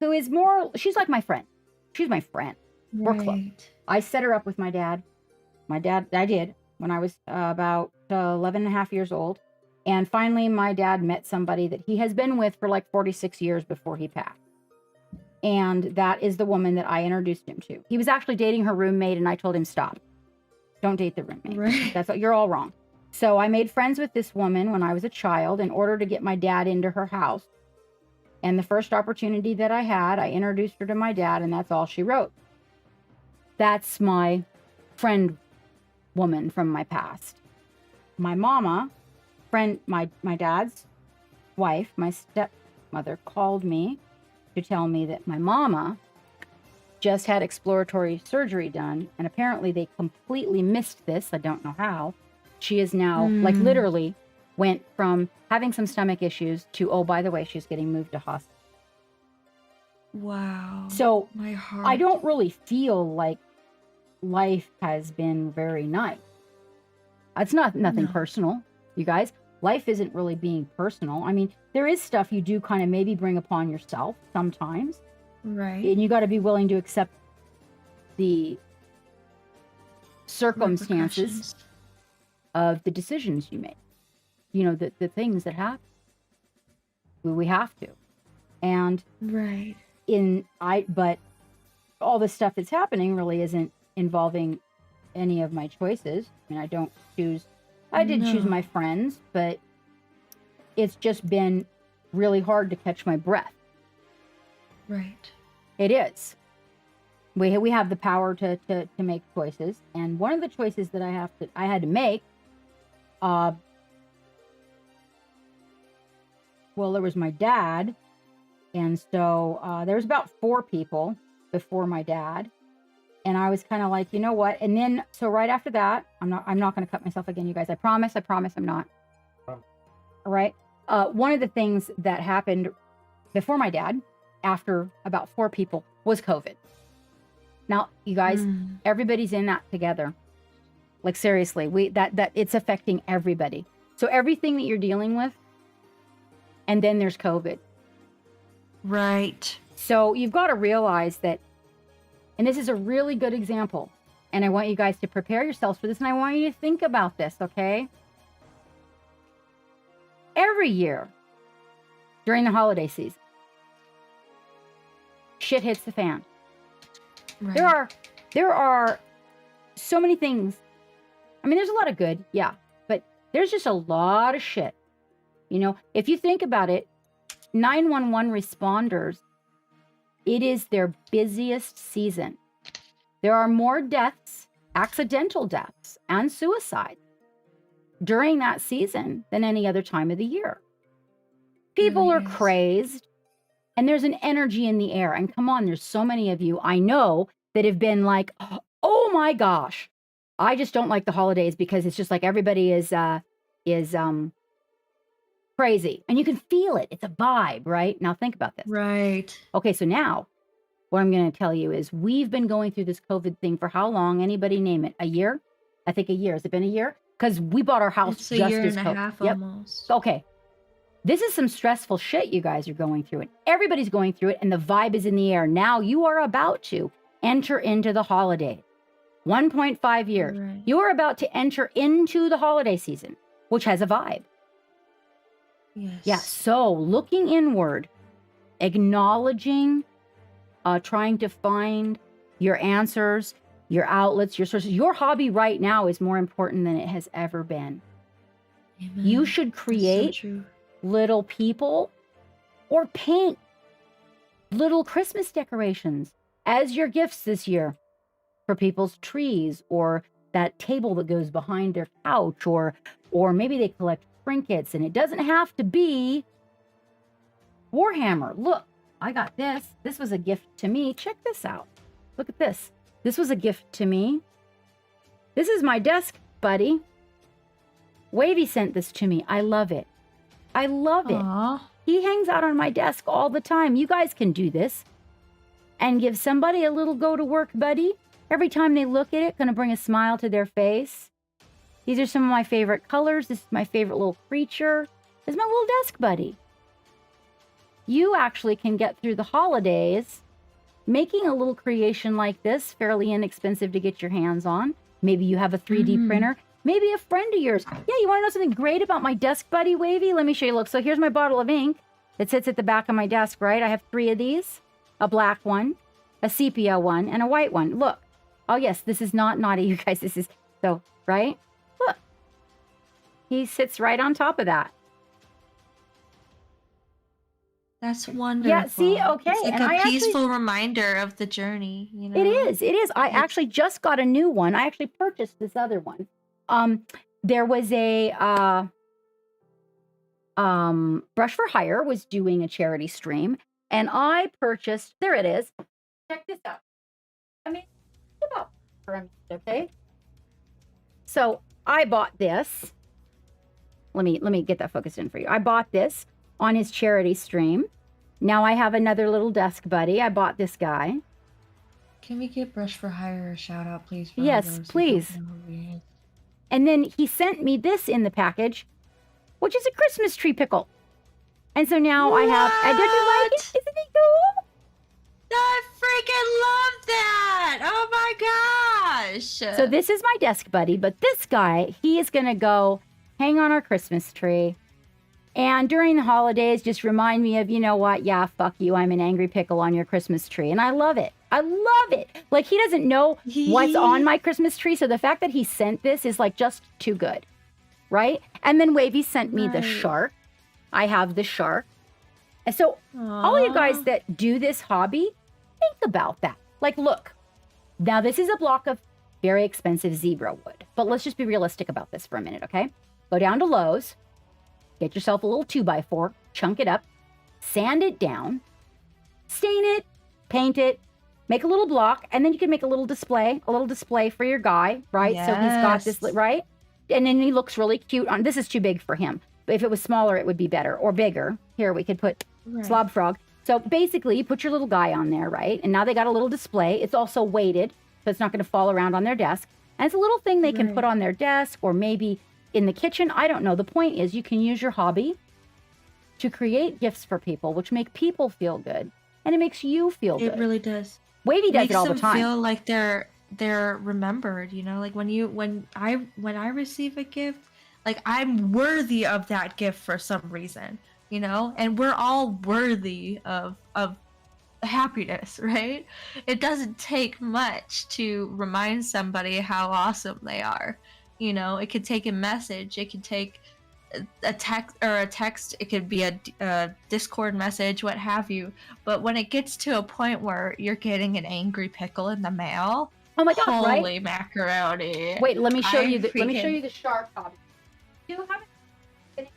who is she's like my friend. She's my friend. We're close. Right. I set her up with my dad. I did when I was about 11 and a half years old. And finally, my dad met somebody that he has been with for like 46 years before he passed. And that is the woman that I introduced him to. He was actually dating her roommate, and I told him, stop. Don't date the roommate. Right. You're all wrong. So I made friends with this woman when I was a child in order to get my dad into her house. And the first opportunity that I had, I introduced her to my dad, and that's all she wrote. That's my friend woman from my past. My mama, my dad's wife, my stepmother, called me to tell me that my mama just had exploratory surgery done, and apparently they completely missed this. I don't know how. She is now, like, literally went from having some stomach issues to, oh, by the way, she's getting moved to hospital. Wow. So my heart. I don't really feel like life has been very nice. It's nothing No. personal, you guys. Life isn't really being personal. I mean, there is stuff you do kind of maybe bring upon yourself sometimes. Right. And you got to be willing to accept the circumstances Repercussions. of the decisions you make. You know, the things that happen. We have to. And Right. but all the stuff that's happening really isn't involving any of my choices. I mean, I did choose No. my friends, but it's just been really hard to catch my breath. Right. It is. We have the power to make choices, and one of the choices that I had to make, well, there was my dad, and so there was about 4 people before my dad, and I was kind of like, you know what? And then so right after that, I'm not going to cut myself again, you guys. I promise I'm not. All right. One of the things that happened before my dad, after about 4 people, was COVID. Now, you guys, everybody's in that together. Like, seriously, that it's affecting everybody. So everything that you're dealing with, and then there's COVID. Right. So you've got to realize that, and this is a really good example, and I want you guys to prepare yourselves for this, and I want you to think about this, okay? Every year during the holiday season, shit hits the fan. Right. There are so many things. I mean, there's a lot of good, yeah, but there's just a lot of shit. You know, if you think about it, 911 responders, it is their busiest season. There are more deaths, accidental deaths, and suicides during that season than any other time of the year. People Really are is. crazed, and there's an energy in the air. And come on, there's so many of you I know that have been like, oh my gosh, I just don't like the holidays because it's just like everybody is crazy. And you can feel it. It's a vibe, right? Now think about this. Right. Okay, so now what I'm going to tell you is we've been going through this COVID thing for how long? Anybody name it? A year? I think a year. Has it been a year? Because we bought our house It's a just year as and a COVID. half Yep. almost. Okay. This is some stressful shit you guys are going through, and everybody's going through it, and the vibe is in the air. Now you are about to enter into the holiday. 1.5 years. Right. You are about to enter into the holiday season, which has a vibe. Yes. Yeah, so looking inward, acknowledging, trying to find your answers, your outlets, your sources. Your hobby right now is more important than it has ever been. Amen. You should That's so create true. little people or paint little Christmas decorations as your gifts this year for people's trees, or that table that goes behind their couch, or maybe they collect trinkets, and it doesn't have to be Warhammer. Look, I got this. This was a gift to me. Check this out. Look at this. This was a gift to me. This is my desk buddy. Wavy sent this to me. I love it. I love it. Aw. He hangs out on my desk all the time. You guys can do this and give somebody a little go-to-work buddy. Every time they look at it, going to bring a smile to their face. These are some of my favorite colors. This is my favorite little creature. This is my little desk buddy. You actually can get through the holidays making a little creation like this, fairly inexpensive to get your hands on. Maybe you have a 3D printer. Maybe a friend of yours. Yeah, you want to know something great about my desk buddy, Wavy? Let me show you. Look, so here's my bottle of ink that sits at the back of my desk, right? I have 3 of these, a black one, a sepia one, and a white one. Look. Oh, yes, this is not naughty, you guys. This is, so, right? Look. He sits right on top of that. That's wonderful. Yeah, see, okay. It's like and a I peaceful reminder of the journey, you know? It is. It is. I actually just got a new one. I actually purchased this other one. There was a Brush for Hire was doing a charity stream, and I purchased. There it is. Check this out. I mean, think about it for a minute, okay? So I bought this. Let me get that focused in for you. I bought this on his charity stream. Now I have another little desk buddy. I bought this guy. Can we get Brush for Hire a shout out, please? For all Yes, those who don't please. know who he is? And then he sent me this in the package, which is a Christmas tree pickle. And so now I have. And don't you like it? What? Isn't it cool? I freaking love that! Oh my gosh! So this is my desk buddy, but this guy, he is going to go hang on our Christmas tree. And during the holidays, just remind me of, you know what? Yeah, fuck you. I'm an angry pickle on your Christmas tree. And I love it. I love it. Like, he doesn't know what's on my Christmas tree. So the fact that he sent this is like just too good. Right? And then Wavy sent me the shark. I have the shark. And so all you guys that do this hobby, think about that. Like, look, now this is a block of very expensive zebra wood. But let's just be realistic about this for a minute, okay? Go down to Lowe's. Get yourself a little 2x4, chunk it up, sand it down, stain it, paint it, make a little block, and then you can make a little display for your guy, right? So he's got this, right? And then he looks really cute on, this is too big for him. But if it was smaller, it would be better, or bigger. Here, we could put Slob Frog. So basically, you put your little guy on there, right? And now they got a little display. It's also weighted, so it's not going to fall around on their desk. And it's a little thing they can put on their desk, or maybe in the kitchen. I don't know. The point is you can use your hobby to create gifts for people, which make people feel good. And it makes you feel good. It really does. Wavy does it all the Makes time. them feel like they're remembered, you know? Like when I receive a gift, like I'm worthy of that gift for some reason, you know? And we're all worthy of happiness, right? It doesn't take much to remind somebody how awesome they are. You know, it could take a message, it could take a text, it could be a Discord message, what have you. But when it gets to a point where you're getting an angry pickle in the mail, oh my God, holy right? macaroni. Wait, let me show I'm you the freaking- shark hobby. Do you have it?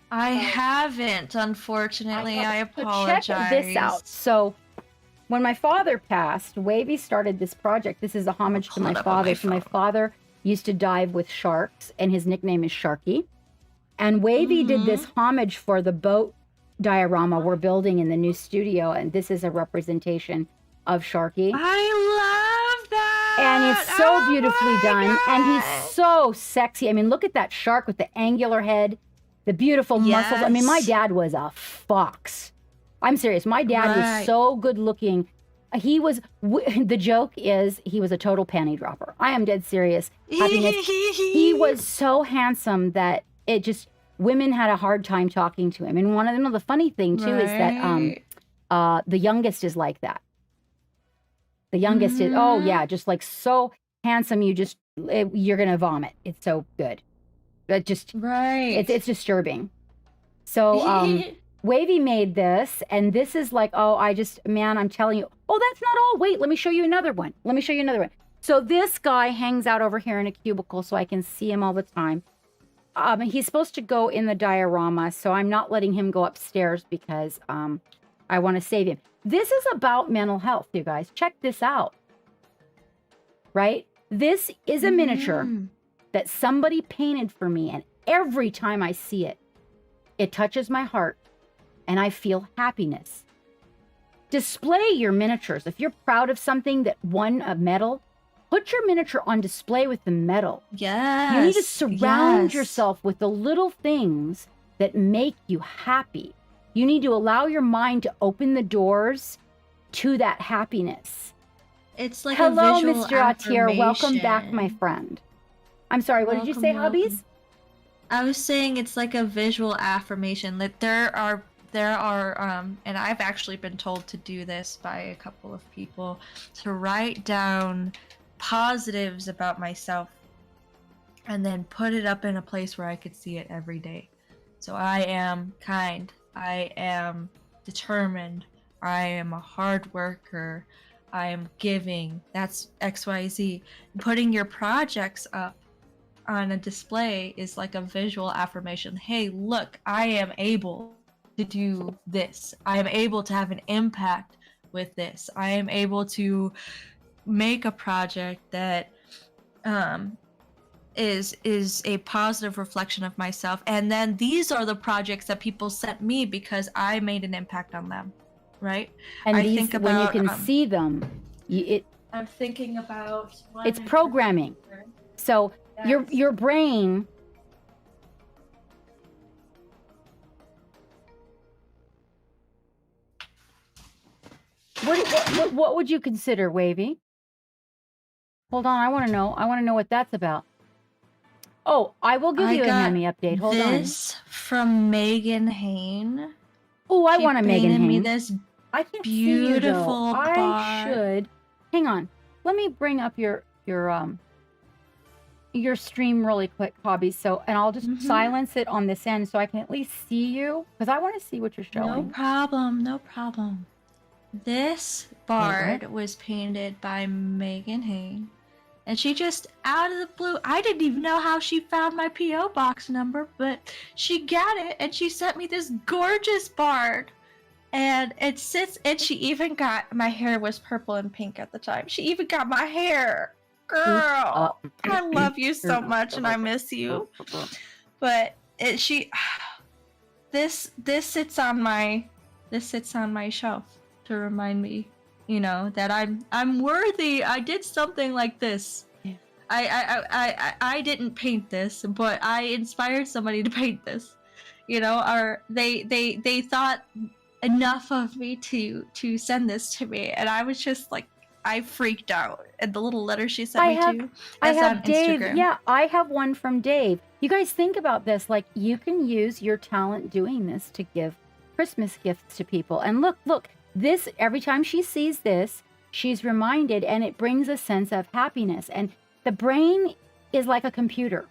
I haven't, unfortunately. I apologize. So check this out. So when my father passed, Wavy started this project. This is a homage to Pull my it up on father. my So my phone. father used to dive with sharks, and his nickname is Sharky. And Wavy did this homage for the boat diorama we're building in the new studio, and this is a representation of Sharky. I love that. And it's so Oh beautifully my done. And God. he's so sexy. I mean, look at that shark with the angular head, the beautiful muscles. I mean, my Yes. dad was a fox. I'm serious. My dad was Right. so good looking. He was, the joke is he was a total panty dropper. I am dead serious. Happiness. He was so handsome that it just, women had a hard time talking to him. And one of them, the funny thing too is that the youngest is like that. The youngest is, oh yeah, just like so handsome. You're going to vomit. It's so good. That just, Right. it's disturbing. So, Wavy made this, and this is like, oh, man, I'm telling you. Oh, that's not all. Wait, let me show you another one. So this guy hangs out over here in a cubicle so I can see him all the time. He's supposed to go in the diorama, so I'm not letting him go upstairs because I want to save him. This is about mental health, you guys. Check this out. Right? This is a miniature that somebody painted for me, and every time I see it, it touches my heart, and I feel happiness. Display your miniatures. If you're proud of something that won a medal, put your miniature on display with the medal. Yes. You need to surround yourself with the little things that make you happy. You need to allow your mind to open the doors to that happiness. It's like hello, a visual Mr. Atier. Welcome back, my affirmation. friend. I'm sorry, what did you say, hubbies? I was saying it's like a visual affirmation. That there are and I've actually been told to do this by a couple of people, to write down positives about myself and then put it up in a place where I could see it every day. So I am kind, I am determined, I am a hard worker, I am giving. That's XYZ. Putting your projects up on a display is like a visual affirmation. Hey, look, I am able to do this. I am able to have an impact with this. I am able to make a project that is a positive reflection of myself. And then these are the projects that people sent me because I made an impact on them, right? And I these, think when you about, can see them, I'm thinking about it's programming. So your brain. What would you consider, Wavy? Hold on, I want to know what that's about. Oh, I will give you a Hammy update. Hold on. This from Megan Hain. Oh, I want a Megan Hain. Me this I can't beautiful see you, though. bar. I should. Hang on. Let me bring up your stream really quick, Hobby. So, and I'll just silence it on this end so I can at least see you, because I want to see what you're showing. No problem. This bard was painted by Megan Hain, and she just out of the blue, I didn't even know how she found my P.O. box number, but she got it and she sent me this gorgeous bard. And it sits, and she even got, my hair was purple and pink at the time. She even got my hair. Girl, I love you so much and I miss you. But this sits on my shelf to remind me, that I'm worthy. I did something like this. Yeah. I didn't paint this, but I inspired somebody to paint this. Or they thought enough of me to send this to me, and I was just like, I freaked out. And the little letter she sent me to, I have Dave. Instagram. Yeah, I have one from Dave. You guys think about this, like you can use your talent doing this to give Christmas gifts to people. And look, this, every time she sees this, she's reminded, and it brings a sense of happiness. And the brain is like a computer.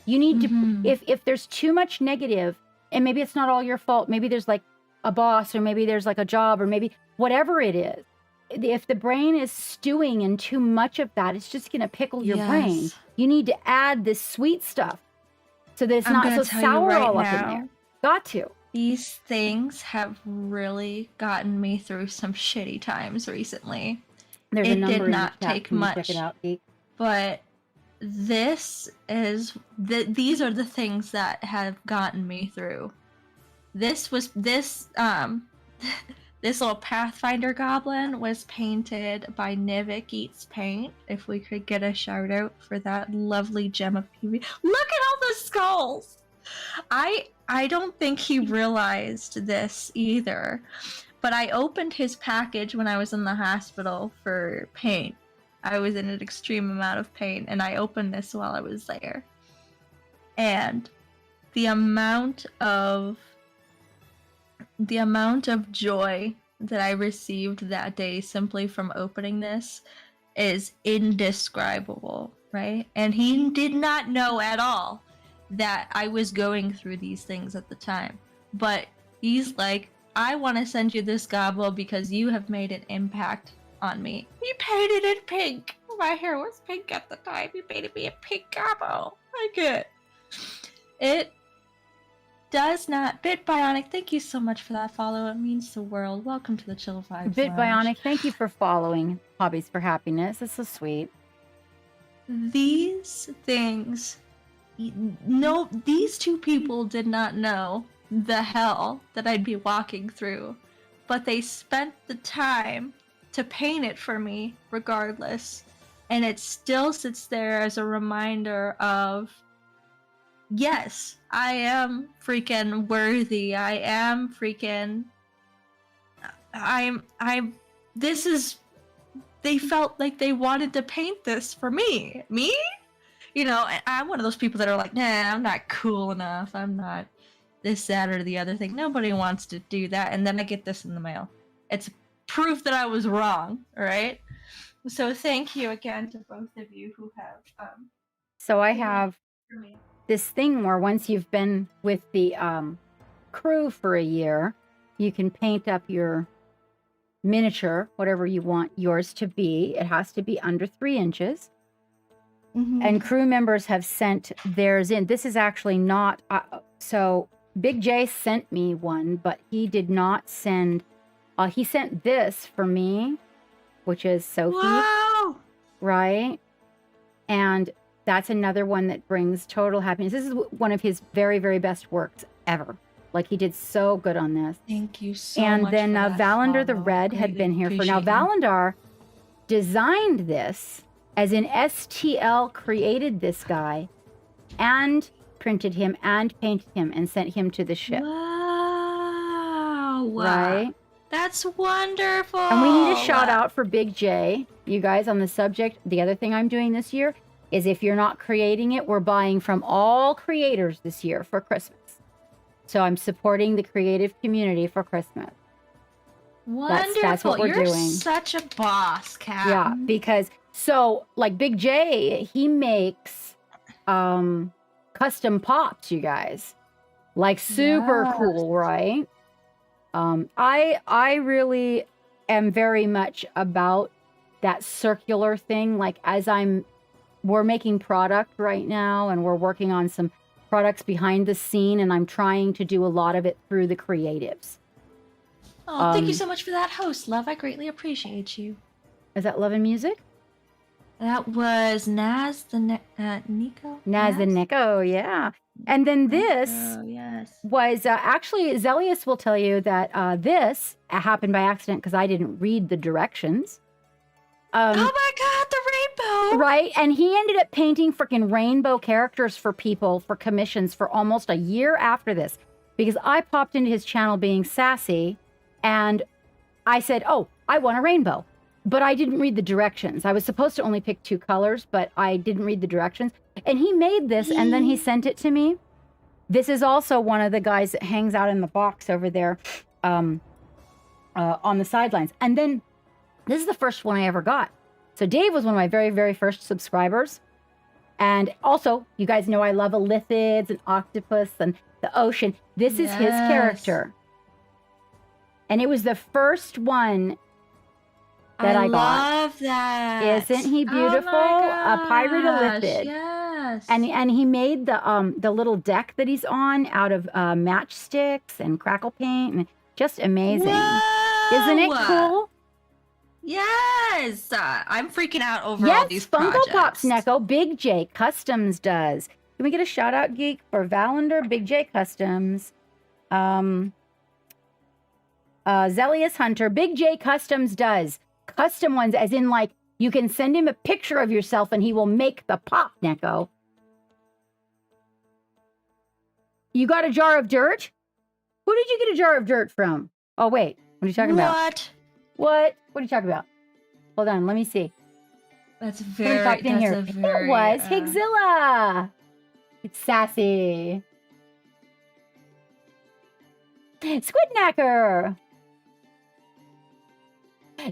You need to, if there's too much negative, and maybe it's not all your fault, maybe there's like a boss, or maybe there's like a job, or maybe whatever it is, if the brain is stewing in too much of that, it's just going to pickle your brain. You need to add this sweet stuff so that it's not so sour all up in there. Got to. These things have really gotten me through some shitty times recently. There's it a number did not take much. Check it out, Geek. But this is these are the things that have gotten me through. This little Pathfinder goblin was painted by Nivik Eats Paint. If we could get a shout out for that lovely gem of PV. Look at all the skulls! I don't think he realized this either, but I opened his package when I was in the hospital for pain. I was in an extreme amount of pain, and I opened this while I was there. And the amount of joy that I received that day simply from opening this is indescribable, right? And he did not know at all that I was going through these things at the time. But he's like, I want to send you this gobble because you have made an impact on me. He painted it pink. My hair was pink at the time. He painted me a pink gobble. It does not. Bit Bionic, thank you so much for that follow. It means the world. Welcome to the Chill Vibes Bit Lounge. Bionic, thank you for following Hobbies for Happiness. It's so sweet. These things, these two people did not know the hell that I'd be walking through, but they spent the time to paint it for me regardless, and it still sits there as a reminder of, yes, I am freaking worthy. I am freaking. This is. They felt like they wanted to paint this for me. Me? You know, and I'm one of those people that are like, nah, I'm not cool enough. I'm not this, that, or the other thing. Nobody wants to do that. And then I get this in the mail. It's proof that I was wrong, all right? So thank you again to both of you who have. So I have this thing where once you've been with the crew for a year, you can paint up your miniature, whatever you want yours to be. It has to be under 3 inches. Mm-hmm. And crew members have sent theirs in. This is actually not, so Big J sent me one, but he did not send, he sent this for me, which is Sophie. Wow! Right? And that's another one that brings total happiness. This is one of his very, very best works ever. Like, he did so good on this. Thank you so and much. then for that Valander the follow. Red had Greatly been here for now. appreciate you. Valander designed this, as in STL created this guy and printed him and painted him and sent him to the ship. Wow. Right? That's wonderful. And we need a shout out for Big J, you guys, on the subject. The other thing I'm doing this year is, if you're not creating it, we're buying from all creators this year for Christmas. So I'm supporting the creative community for Christmas. Wonderful. That's what we're You're doing. such a boss, Kat. Yeah, because so like Big J, he makes custom pops, you guys. Like super Yes. cool, right? I really am very much about that circular thing. Like, as we're making product right now, and we're working on some products behind the scene, and I'm trying to do a lot of it through the creatives. Oh, thank you so much for that, host love. I greatly appreciate you. Is that Love and Music? That was Nico. Naz and Nico, yeah. And then this yes. was actually, Zelius will tell you that this happened by accident because I didn't read the directions. Oh my god, the rainbow! Right, and he ended up painting freaking rainbow characters for people for commissions for almost a year after this, because I popped into his channel being sassy, and I said, oh, I want a rainbow. But I didn't read the directions. I was supposed to only pick 2 colors, but I didn't read the directions. And he made this, and then he sent it to me. This is also one of the guys that hangs out in the box over there on the sidelines. And then this is the first one I ever got. So Dave was one of my very, very first subscribers. And also, you guys know I love elithids and octopus and the ocean. This is his character. And it was the first one that I got. I love that. Isn't he beautiful? A pirate elithid. Yes. And he made the little deck that he's on out of matchsticks and crackle paint, and just amazing. Whoa! Isn't it cool? Yes. I'm freaking out over all these Yes, Funko projects. Pops, Neko. Big J Customs does. Can we get a shout out, Geek, for Valander? Big J Customs. Zelius Hunter. Big J Customs does custom ones, as in, like, you can send him a picture of yourself and he will make the pop, Neko. You got a jar of dirt? Who did you get a jar of dirt from? Oh, wait. What are you talking about? What? What are you talking about? Hold on. Let me see. That's Somebody very. popped in here. That's a very. It was Higzilla. It's sassy. Squidknacker.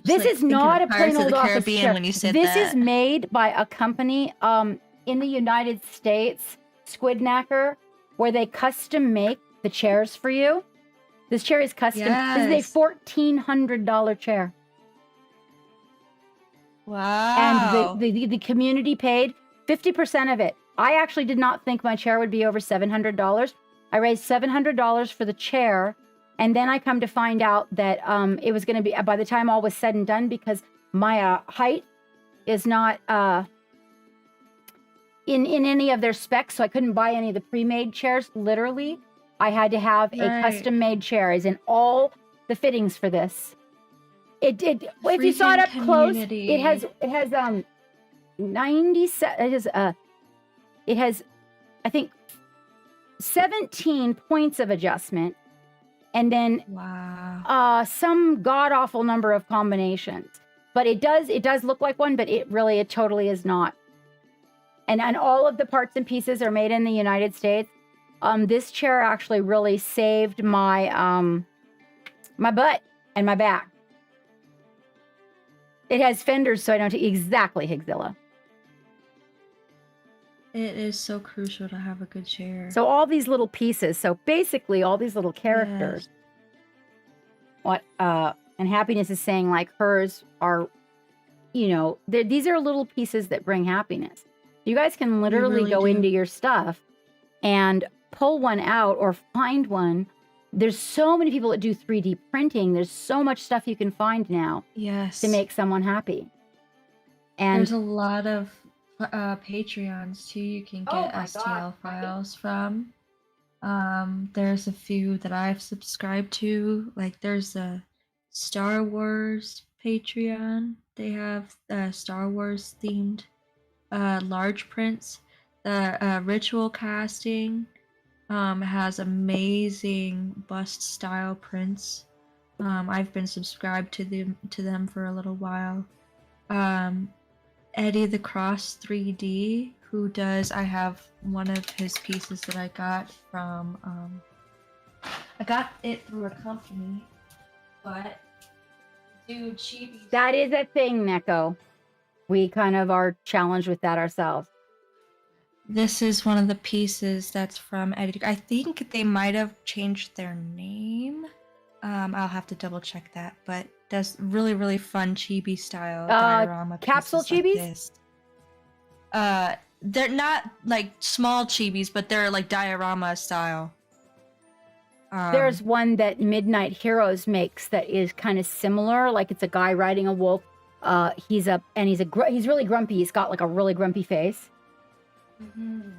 This is not a plain old office chair. When you said This that. is made by a company in the United States, Squidknacker, where they custom make the chairs for you. This chair is custom. Yes. This is a $1,400 chair. Wow. And the community paid 50% of it. I actually did not think my chair would be over $700. I raised $700 for the chair. And then I come to find out that it was going to be, by the time all was said and done, because my height is not in any of their specs, so I couldn't buy any of the pre-made chairs. Literally, I had to have a custom-made chair, as in all the fittings for this. If you saw it up close, it has 97. It has I think 17 points of adjustment. And then some god-awful number of combinations. But it does look like one, but it totally is not. And all of the parts and pieces are made in the United States. This chair actually really saved my my butt and my back. It has fenders, so I don't exactly Higzilla. It is so crucial to have a good chair. So all these little pieces, so basically all these little characters. Yes. And Happiness is saying like hers are, these are little pieces that bring happiness. You guys can literally go into your stuff and pull one out or find one. There's so many people that do 3D printing. There's so much stuff you can find now. Yes. To make someone happy. And there's a lot of Patreons too. You can get STL files from. There's a few that I've subscribed to. Like there's a Star Wars Patreon. They have Star Wars themed large prints. The ritual casting has amazing bust style prints. I've been subscribed to them for a little while. Eddie the Cross 3D, who does, I have one of his pieces that I got from, I got it through a company, but dude, Chibi. That is a thing, Neko. We kind of are challenged with that ourselves. This is one of the pieces that's from Eddie. I think they might have changed their name. I'll have to double check that, but does really fun chibi style diorama capsule chibis. Like they're not like small chibis, but they're like diorama style. There's one that Midnight Heroes makes that is kind of similar. Like it's a guy riding a wolf. He's really grumpy. He's got like a really grumpy face. Mm-hmm.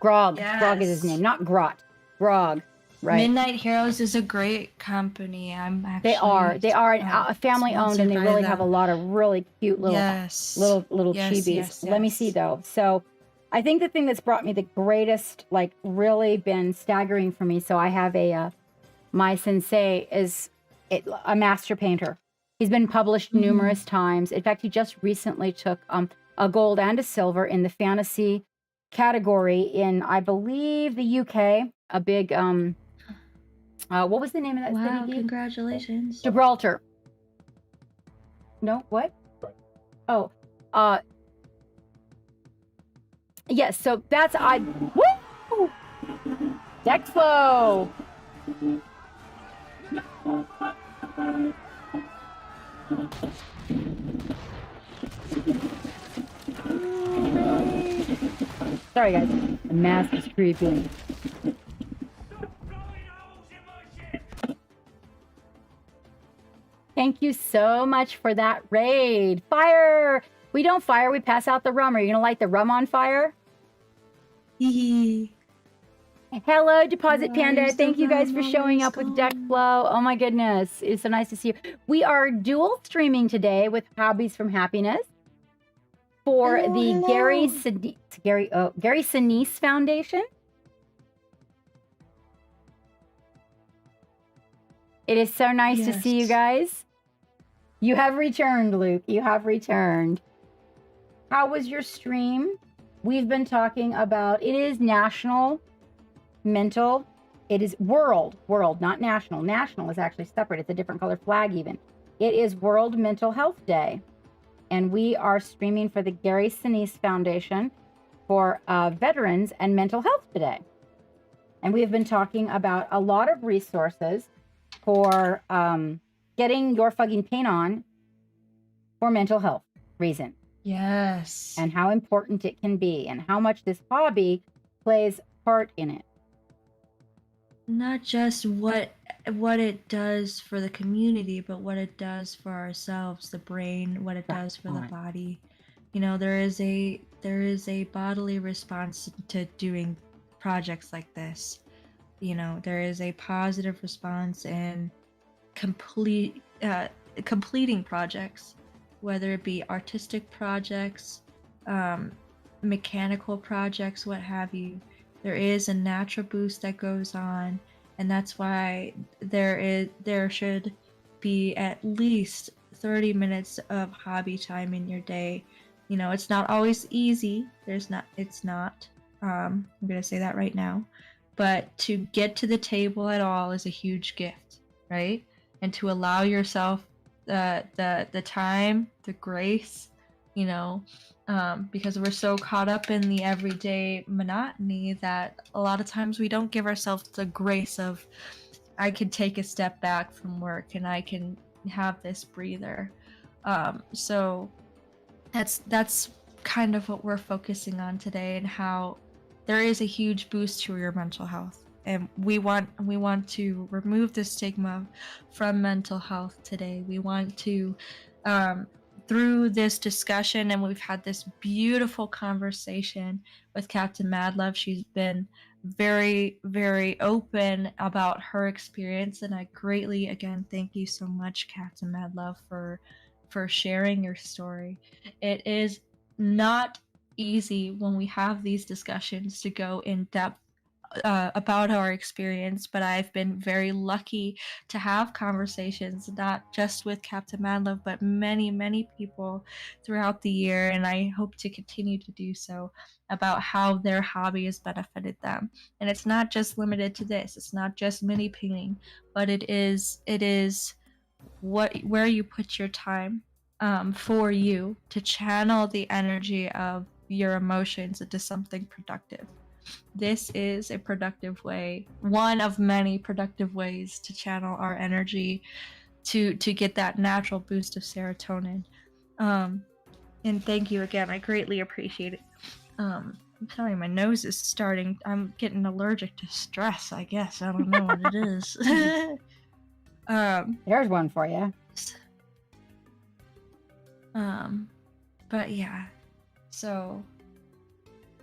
Grog. Yes. Grog is his name, not Grot. Grog. Right. Midnight Heroes is a great company. They are a family owned, and they really have a lot of really cute little chibis. Yes. Let me see though. So I think the thing that's brought me the greatest, like really been staggering for me. So I have my sensei is a master painter. He's been published numerous times. In fact, he just recently took a gold and a silver in the fantasy category in, I believe, the UK. A big what was the name of that city? Wow, congratulations. Gibraltar. No, what? Oh, yes, so that's woo! Deck flow. Sorry guys, the mask is creeping. Thank you so much for that raid. Fire! We don't fire, we pass out the rum. Are you gonna light the rum on fire? Hello, Deposit Panda. Thank you guys for showing up with Deck Flow. Oh my goodness, it's so nice to see you. We are dual streaming today with Hobbies from Happiness for the Gary Sinise Foundation. It is so nice to see you Yes. guys. You have returned, Luke. You have returned. How was your stream? We've been talking about, it is National Mental, it is World, not National. National is actually separate. It's a different color flag even. It is World Mental Health Day. And we are streaming for the Gary Sinise Foundation for veterans and mental health today. And we have been talking about a lot of resources for getting your fucking paint on for mental health reason, Yes. and how important it can be, and how much this hobby plays part in it. Not just what it does for the community, but what it does for ourselves, the brain, what it does for the Right. body. You know, there is a bodily response to doing projects like this. You know, there is a positive response in completing projects, whether it be artistic projects, mechanical projects, what have you. There is a natural boost that goes on, and that's why there should be at least 30 minutes of hobby time in your day. You know, it's not always easy. It's not. I'm gonna say that right now. But to get to the table at all is a huge gift, right? And to allow yourself the time, the grace, you know, because we're so caught up in the everyday monotony that a lot of times we don't give ourselves the grace of, I can take a step back from work and I can have this breather. So that's kind of what we're focusing on today, and how there is a huge boost to your mental health. And we want to remove the stigma from mental health today. We want to, through this discussion, and we've had this beautiful conversation with Captain Madlove. She's been very, very open about her experience, and I greatly, again, thank you so much, Captain Madlove, for sharing your story. It is not easy when we have these discussions to go in depth about our experience, but I've been very lucky to have conversations not just with Captain Madlove, but many people throughout the year, and I hope to continue to do so, about how their hobby has benefited them. And it's not just limited to this. It's not just mini painting, but it is where you put your time for you to channel the energy of your emotions into something productive. This is a productive way, one of many productive ways to channel our energy to get that natural boost of serotonin. And thank you again. I greatly appreciate it. I'm sorry, my nose is starting. I'm getting allergic to stress, I guess. I don't know what it is. There's one for you. But yeah, so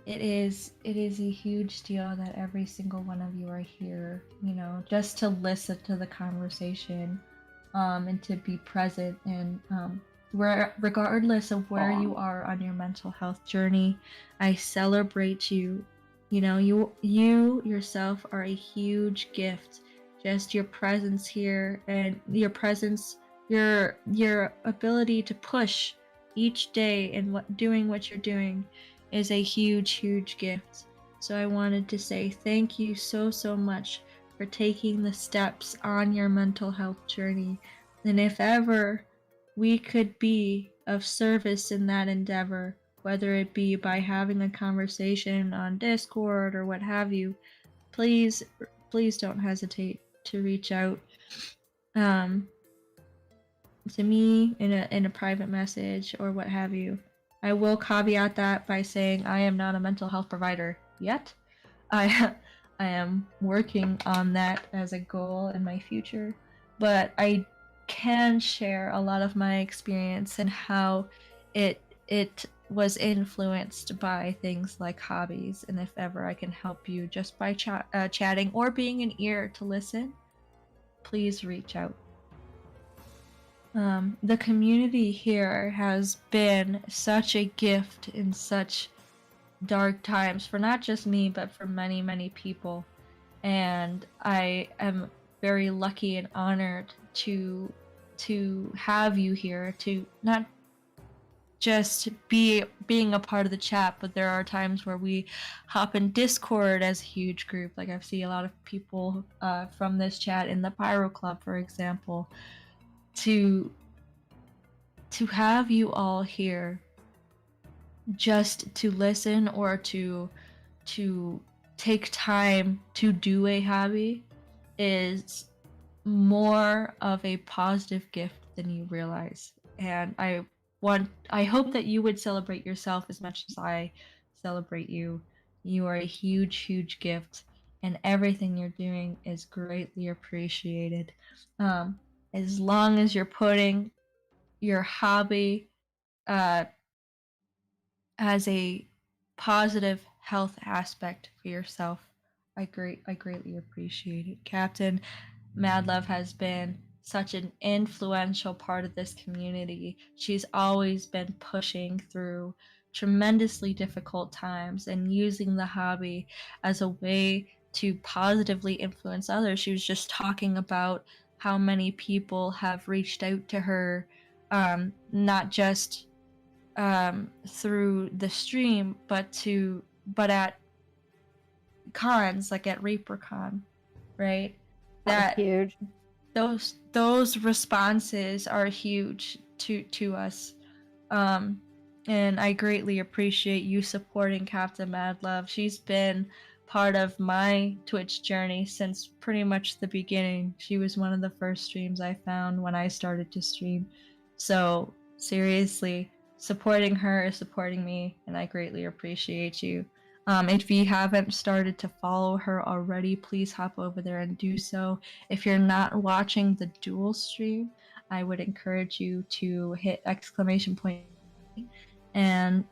it is a huge deal that every single one of you are here, you know, just to listen to the conversation, and to be present, and regardless of where you are on your mental health journey, I celebrate you. You know, you yourself are a huge gift. Just your presence here, and your presence, your ability to push each day and doing what you're doing is a huge gift. So I wanted to say thank you so much for taking the steps on your mental health journey. And if ever we could be of service in that endeavor, whether it be by having a conversation on Discord or what have you, please don't hesitate to reach out to me in a private message or what have you. I will caveat that by saying I am not a mental health provider yet. I am working on that as a goal in my future, but I can share a lot of my experience and how it was influenced by things like hobbies. And if ever I can help you just by chatting or being an ear to listen, please reach out. The community here has been such a gift in such dark times for not just me, but for many people. And I am very lucky and honored to have you here, to not just being a part of the chat, but there are times where we hop in Discord as a huge group. Like I've seen a lot of people from this chat in the Pyro Club, for example, to have you all here just to listen or to take time to do a hobby is more of a positive gift than you realize. And I hope that you would celebrate yourself as much as I celebrate you. You are a huge gift, and everything you're doing is greatly appreciated. As long as you're putting your hobby uh, as a positive health aspect for yourself, I greatly appreciate it. Captain Mad Love has been such an influential part of this community. She's always been pushing through tremendously difficult times and using the hobby as a way to positively influence others. She was just talking about how many people have reached out to her, not just through the stream, but at cons, like at ReaperCon, right? That was huge. Those responses are huge to us, and I greatly appreciate you supporting Captain Mad Love. She's been part of my Twitch journey since pretty much the beginning. She was one of the first streams I found when I started to stream. So seriously, supporting her is supporting me, and I greatly appreciate you. If you haven't started to follow her already, please hop over there and do so. If you're not watching the dual stream, I would encourage you to hit exclamation point and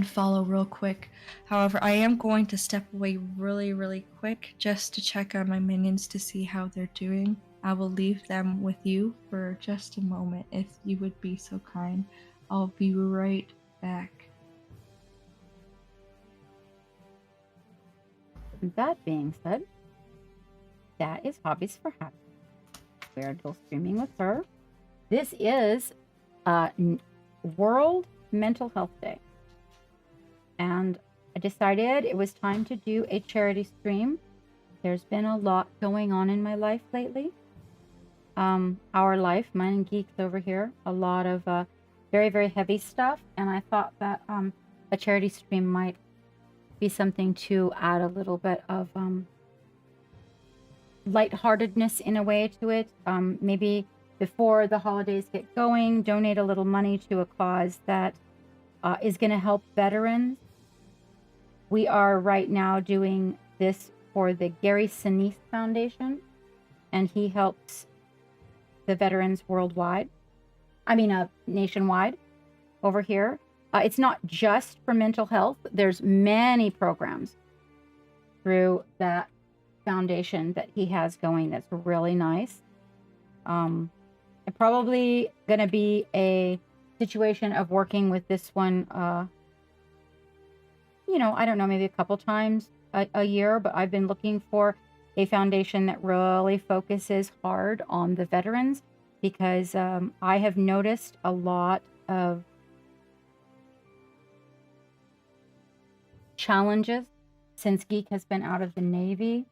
follow real quick. However, I am going to step away really quick just to check on my minions to see how they're doing. I will leave them with you for just a moment if you would be so kind. I'll be right back. That being said, that is Hobbies for Happy. We are dual streaming with her. This is World Mental Health Day. And I decided it was time to do a charity stream. There's been a lot going on in my life lately. Our life, mine and Geeks over here, a lot of very heavy stuff. And I thought that a charity stream might be something to add a little bit of lightheartedness in a way to it. Maybe before the holidays get going, donate a little money to a cause that is going to help veterans. We are right now doing this for the Gary Sinise Foundation, and he helps the veterans worldwide. I mean, nationwide over here. It's not just for mental health. There's many programs through that foundation that he has going that's really nice. It's probably going to be a situation of working with this one, I don't know, maybe a couple times a year, but I've been looking for a foundation that really focuses hard on the veterans because I have noticed a lot of challenges since Geek has been out of the Navy.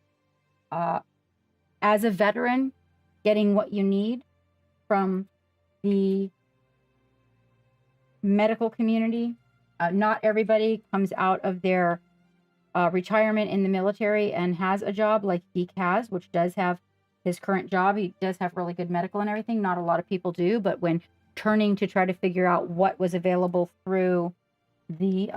As a veteran, getting what you need from the medical community. Not everybody comes out of their retirement in the military and has a job like Geek has, which does have his current job. He does have really good medical and everything. Not a lot of people do, but when turning to try to figure out what was available through the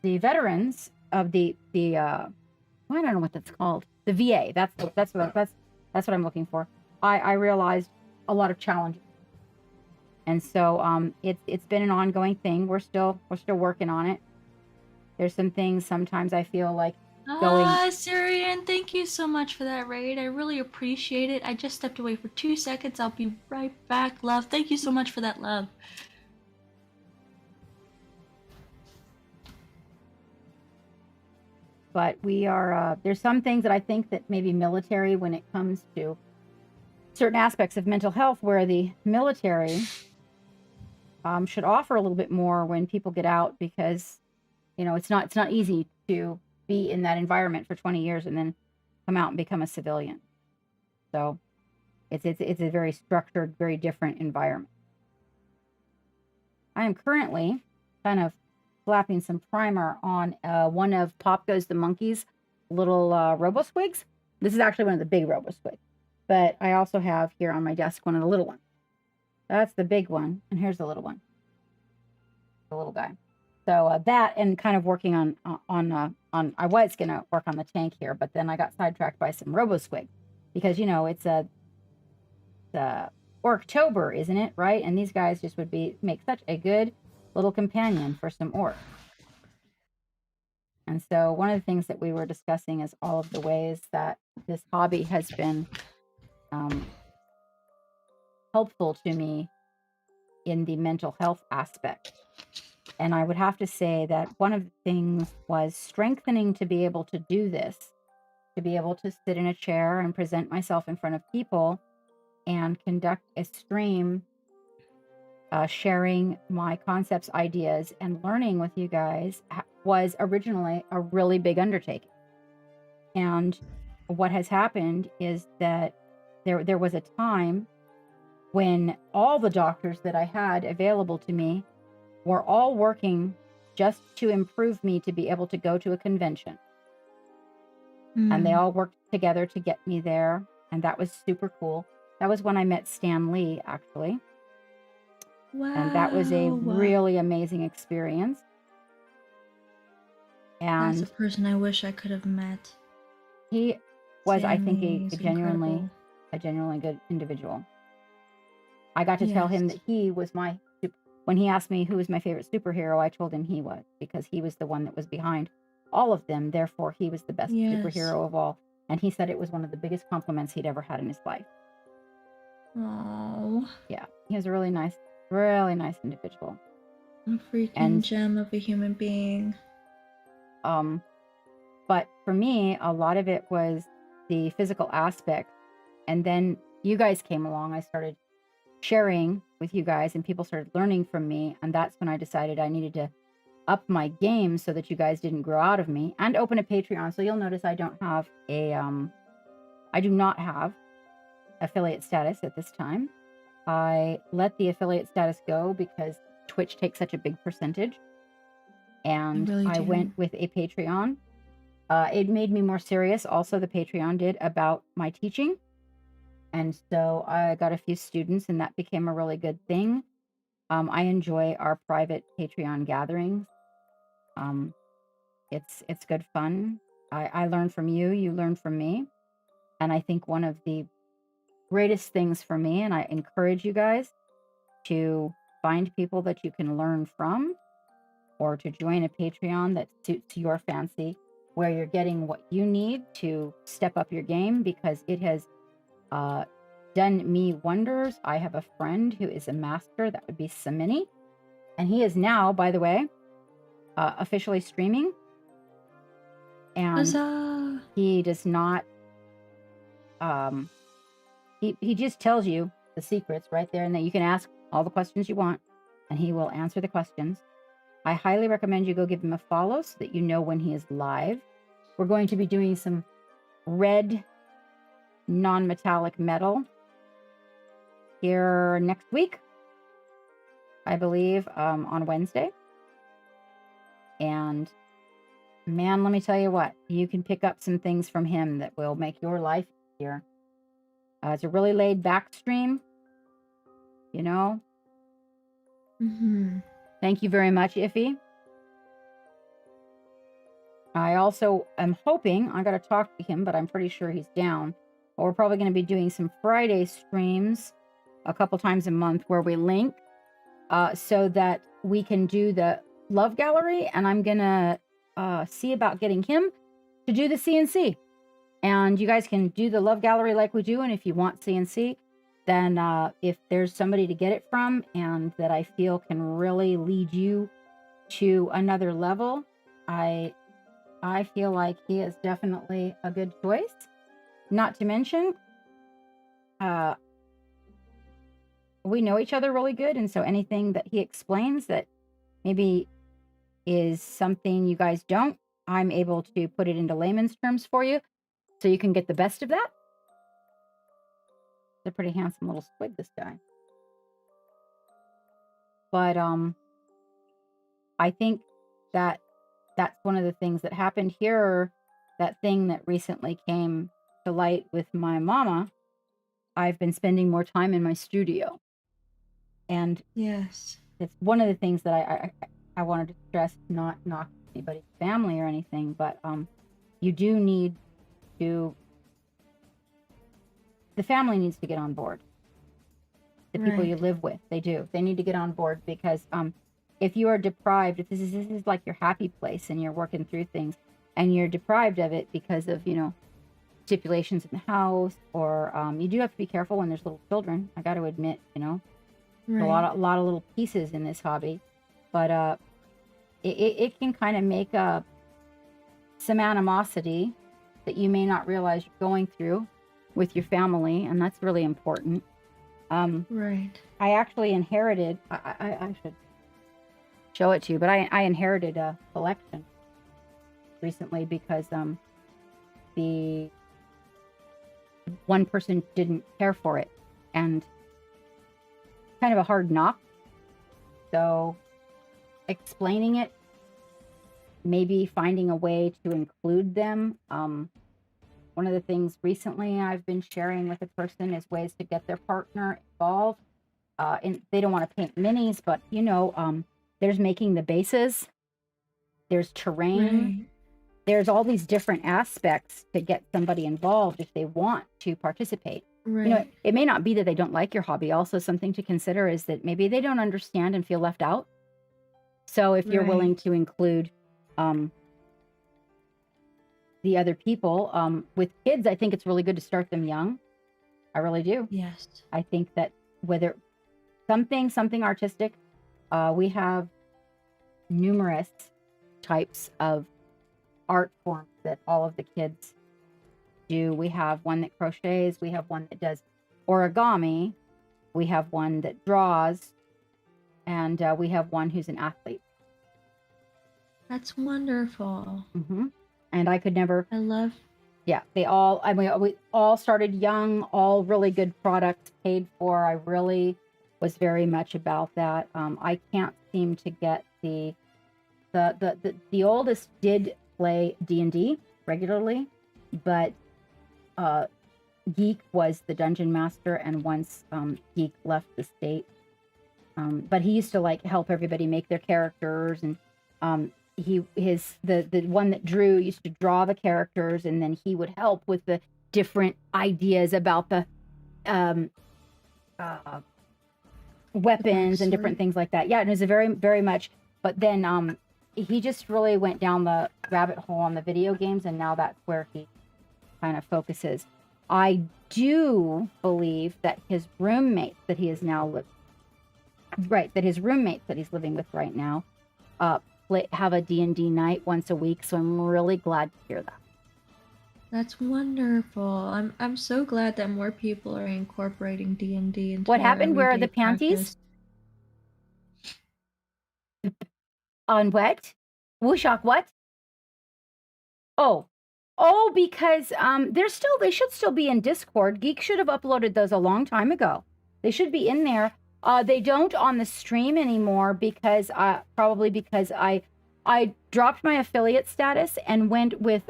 veterans of the I don't know what that's called. The VA. That's what I'm looking for. I realized a lot of challenges. And so it's been an ongoing thing. We're still working on it. There's some things sometimes I feel like going. Syrian, thank you so much for that raid. I really appreciate it. I just stepped away for 2 seconds. I'll be right back, love. Thank you so much for that, love. but we are, there's some things that I think that maybe military, when it comes to certain aspects of mental health, where the military should offer a little bit more when people get out, because, you know, it's not easy to be in that environment for 20 years and then come out and become a civilian. So it's a very structured, very different environment. I am currently kind of slapping some primer on one of Pop Goes the Monkey's little RoboSquigs. This is actually one of the big RoboSquigs, but I also have here on my desk one of the little ones. That's the big one, and here's the little one, the little guy. So that, and kind of working on I was gonna work on the tank here, but then I got sidetracked by some RoboSquig, because you know it's Orktober, isn't it? Right? And these guys just would make such a good little companion for some orcs. And so one of the things that we were discussing is all of the ways that this hobby has been helpful to me in the mental health aspect. And I would have to say that one of the things was strengthening to be able to do this, to be able to sit in a chair and present myself in front of people and conduct a stream, sharing my concepts, ideas, and learning with you guys was originally a really big undertaking. And what has happened is that there was a time when all the doctors that I had available to me were all working just to improve me to be able to go to a convention. And they all worked together to get me there. And that was super cool. That was when I met Stan Lee, actually. Wow. And that was a really amazing experience. And that's a person I wish I could have met. he was, Stan I think, Lee is a genuinely incredible. good individual. I got to tell him that he was when he asked me who was my favorite superhero, I told him he was, because he was the one that was behind all of them. Therefore, he was the best superhero of all. And he said it was one of the biggest compliments he'd ever had in his life. Oh, Yeah, he was a really nice individual. a freaking gem of a human being. But for me, a lot of it was the physical aspect. And then you guys came along. I started sharing with you guys, and people started learning from me. And that's when I decided I needed to up my game so that you guys didn't grow out of me, and open a Patreon. So you'll notice I don't have I do not have affiliate status at this time. I let the affiliate status go because Twitch takes such a big percentage. And I went with a Patreon. It made me more serious. Also, the Patreon did, about my teaching. And so I got a few students, and that became a really good thing. I enjoy our private Patreon gatherings. It's good fun. I learn from you, you learn from me. And I think one of the greatest things for me, and I encourage you guys to find people that you can learn from, or to join a Patreon that suits your fancy, where you're getting what you need to step up your game, because it has done me wonders. I have a friend who is a master, that would be Samini, and he is now, by the way, officially streaming. And Huzzah! he does not, he just tells you the secrets right there, and that you can ask all the questions you want, and he will answer the questions. I highly recommend you go give him a follow so that you know when he is live. We're going to be doing some red non-metallic metal here next week, I believe, on Wednesday. And man, let me tell you what, you can pick up some things from him that will make your life easier. It's a really laid back stream, you know. Thank you very much, Iffy. I also am hoping, I got to talk to him, but I'm pretty sure he's down. But we're probably going to be doing some Friday streams a couple times a month where we link so that we can do the Love Gallery. And I'm going to see about getting him to do the CNC. And you guys can do the Love Gallery like we do. And if you want CNC, then if there's somebody to get it from and that I feel can really lead you to another level, I I feel like he is definitely a good choice. Not to mention, we know each other really good, and so anything that he explains that maybe is something you guys don't, I'm able to put it into layman's terms for you, so you can get the best of that. He's a pretty handsome little squid, this guy. But I think that that's one of the things that happened here. That thing that recently came to light with my mama. I've been spending more time in my studio, and Yes. it's one of the things that I wanted to stress, not knock anybody's family or anything, but you do need to. The family needs to get on board. The people you Right. live with, they do. They need to get on board because if you are deprived, if this is like your happy place and you're working through things and you're deprived of it because of, stipulations in the house, or you do have to be careful when there's little children. I got to admit, there's a Right. lot of little pieces in this hobby, but it can kind of make some animosity that you may not realize you're going through with your family, and that's really important. Right. I actually inherited, I should show it to you, but I inherited a collection recently because the one person didn't care for it, and kind of a hard knock. So explaining it, maybe finding a way to include them. One of the things recently I've been sharing with a person is ways to get their partner involved. And they don't want to paint minis, but there's making the bases, there's terrain, Right. there's all these different aspects to get somebody involved if they want to participate. Right. It may not be that they don't like your hobby. Also, something to consider is that maybe they don't understand and feel left out. So if you're willing Right. to include the other people, with kids, I think it's really good to start them young. I really do. Yes. I think that whether something artistic, we have numerous types of art forms that all of the kids do. We have one that crochets, we have one that does origami, we have one that draws, and we have one who's an athlete. That's wonderful. And I could never. I love. Yeah, we all started young, all really good products paid for. I really was very much about that. I can't seem to get the oldest did play D&D regularly, but Geek was the dungeon master, and once Geek left the state, but he used to help everybody make their characters, and the one that drew used to draw the characters, and then he would help with the different ideas about the weapons and different things like that. Yeah, and it was a very, very much. But then he just really went down the rabbit hole on the video games, and now that's where he kind of focuses. I do believe that his roommates that he is now that his roommates that he's living with right now have a D&D night once a week, so I'm really glad to hear that. That's wonderful. I'm so glad that more people are incorporating D&D into What their happened? Where are everyday the panties? practice. On what? Wushak, what? Oh, because they should still be in Discord. Geek should have uploaded those a long time ago. They should be in there. They don't on the stream anymore because probably because I dropped my affiliate status and went with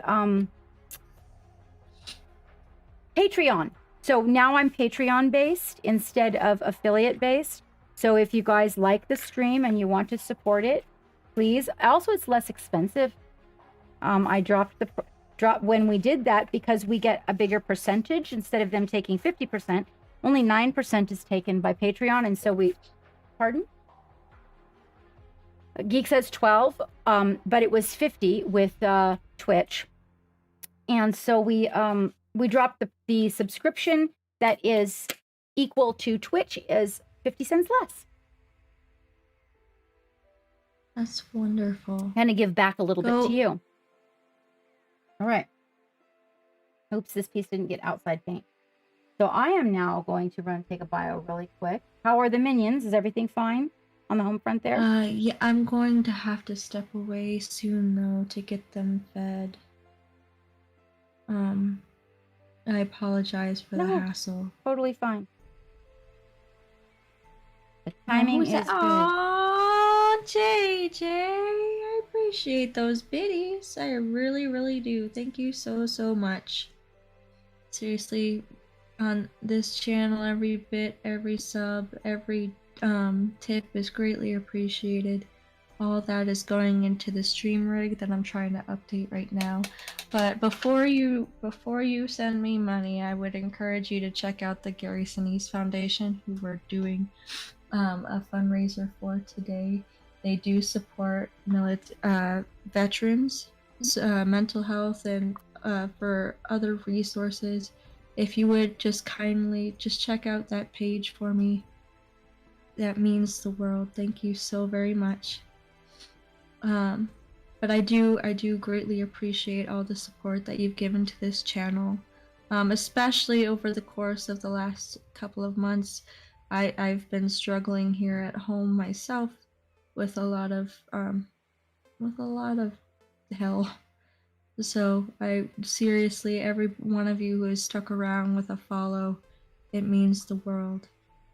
Patreon. So now I'm Patreon based instead of affiliate based. So if you guys like the stream and you want to support it, please. Also, it's less expensive. I dropped when we did that because we get a bigger percentage instead of them taking 50%. Only 9% is taken by Patreon, and so pardon? Geek says 12, but it was 50 with Twitch. And so we dropped the subscription that is equal to Twitch is 50 cents less. That's wonderful. And to give back a little bit to you. All right. Oops, this piece didn't get outside paint. So I am now going to run take a bio really quick. How are the minions? Is everything fine on the home front there? Yeah, I'm going to have to step away soon though to get them fed. I apologize for the No. hassle. Totally fine. The Oh, timing who's is that? good. Aw, JJ, I appreciate those biddies. I really, really do. Thank you so, so much. Seriously, on this channel, every bit, every sub, every tip is greatly appreciated. All that is going into the stream rig that I'm trying to update right now. But before you send me money, I would encourage you to check out the Gary Sinise Foundation, who we're doing a fundraiser for today. They do support veterans, mental health, and for other resources. If you would just kindly just check out that page for me, that means the world. Thank you so very much. But I do greatly appreciate all the support that you've given to this channel, especially over the course of the last couple of months. I've been struggling here at home myself with a lot of hell. So I seriously, every one of you who has stuck around with a follow, it means the world.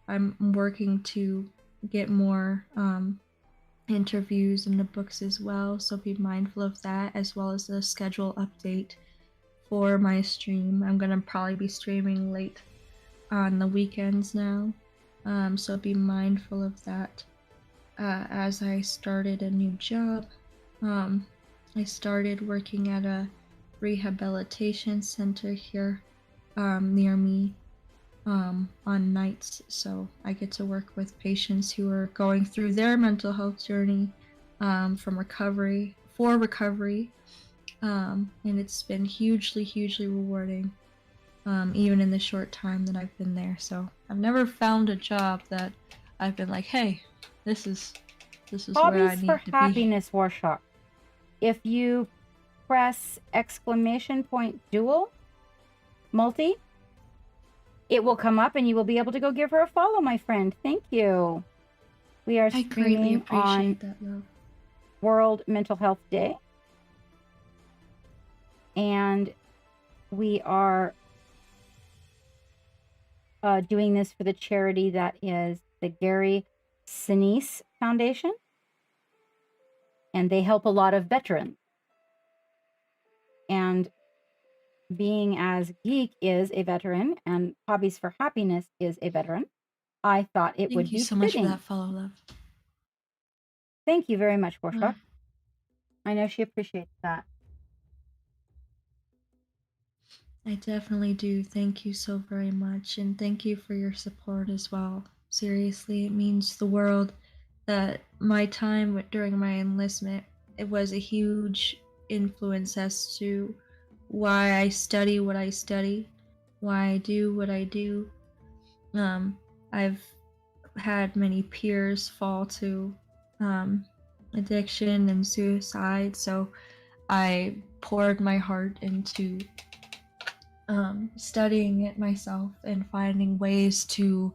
I'm working to get more interviews in the books as well, so be mindful of that, as well as the schedule update for my stream. I'm gonna probably be streaming late on the weekends now, so be mindful of that. As I started a new job, I started working at a rehabilitation center here near me on nights, so I get to work with patients who are going through their mental health journey for recovery, and it's been hugely rewarding, even in the short time that I've been there. So I've never found a job that I've been like, hey, this is where I Hobbies need for to be. happiness, Warshock. If you press exclamation point dual multi, it will come up and you will be able to go give her a follow, my friend. Thank you. We are I greatly streaming on appreciate that, love. World Mental Health Day. And we are doing this for the charity that is the Gary Sinise Foundation. And they help a lot of veterans. And being as Geek is a veteran and Hobbies for Happiness is a veteran, I thought it would Thank you be so much for fitting. that follow, love. Thank you very much, Warshock. I know she appreciates that. I definitely do. Thank you so very much. And thank you for your support as well. Seriously, it means the world that my time during my enlistment, it was a huge influence as to why I study what I study, why I do what I do. I've had many peers fall to addiction and suicide, so I poured my heart into studying it myself and finding ways to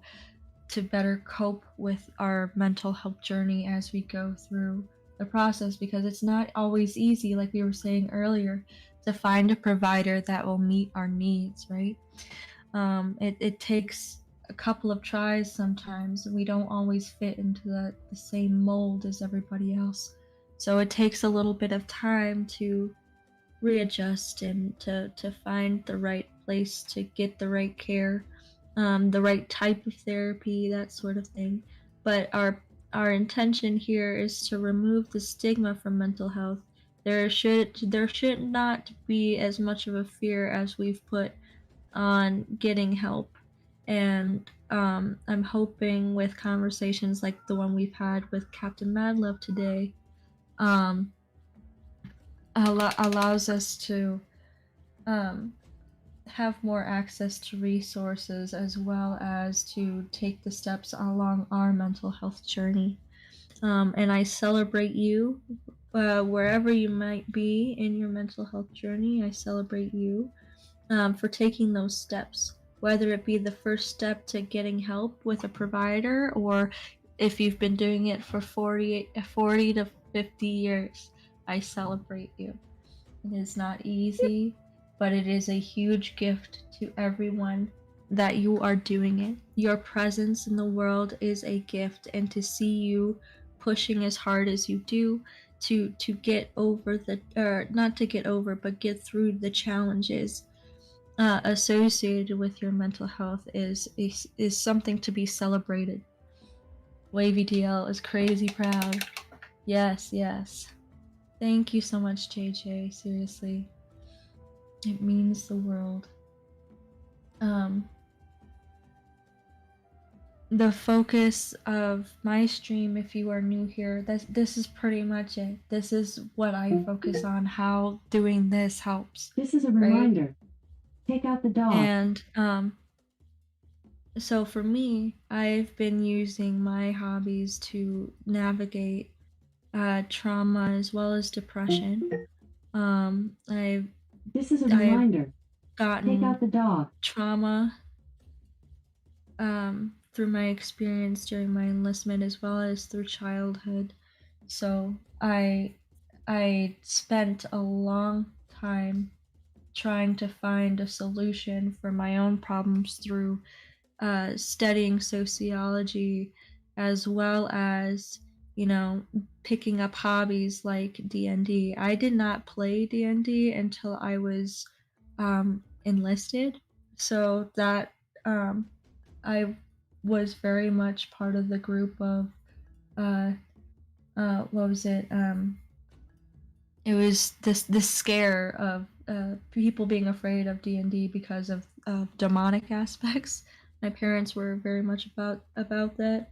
better cope with our mental health journey as we go through the process, because it's not always easy, like we were saying earlier, to find a provider that will meet our needs, right? It takes a couple of tries sometimes. We don't always fit into the same mold as everybody else, so it takes a little bit of time to readjust and to find the right place to get the right care, the right type of therapy, that sort of thing. But our intention here is to remove the stigma from mental health. There should not be as much of a fear as we've put on getting help. And I'm hoping with conversations like the one we've had with Captain Madlove today, allows us to have more access to resources, as well as to take the steps along our mental health journey. And I celebrate you wherever you might be in your mental health journey, I celebrate you for taking those steps, whether it be the first step to getting help with a provider, or if you've been doing it for 40 to 50 years. I celebrate you. It is not easy, but it is a huge gift to everyone that you are doing it. Your presence in the world is a gift, and to see you pushing as hard as you do to get over the, or not to get over, but get through the challenges associated with your mental health is something to be celebrated. Wavy DL is crazy proud. Yes, yes. Thank you so much, JJ. Seriously, it means the world. The focus of my stream, if you are new here, this is pretty much it. This is what I focus on, how doing this helps. This is a reminder. Right? Take out the dog. And so for me, I've been using my hobbies to navigate trauma as well as depression. This is a reminder. Gotten take out the dog. Trauma through my experience during my enlistment as well as through childhood. So I spent a long time trying to find a solution for my own problems through studying sociology, as well as, you know, picking up hobbies like D&D. I did not play D&D until I was enlisted, so that I was very much part of the group of what was it? It was this scare of people being afraid of D&D because of demonic aspects. My parents were very much about that,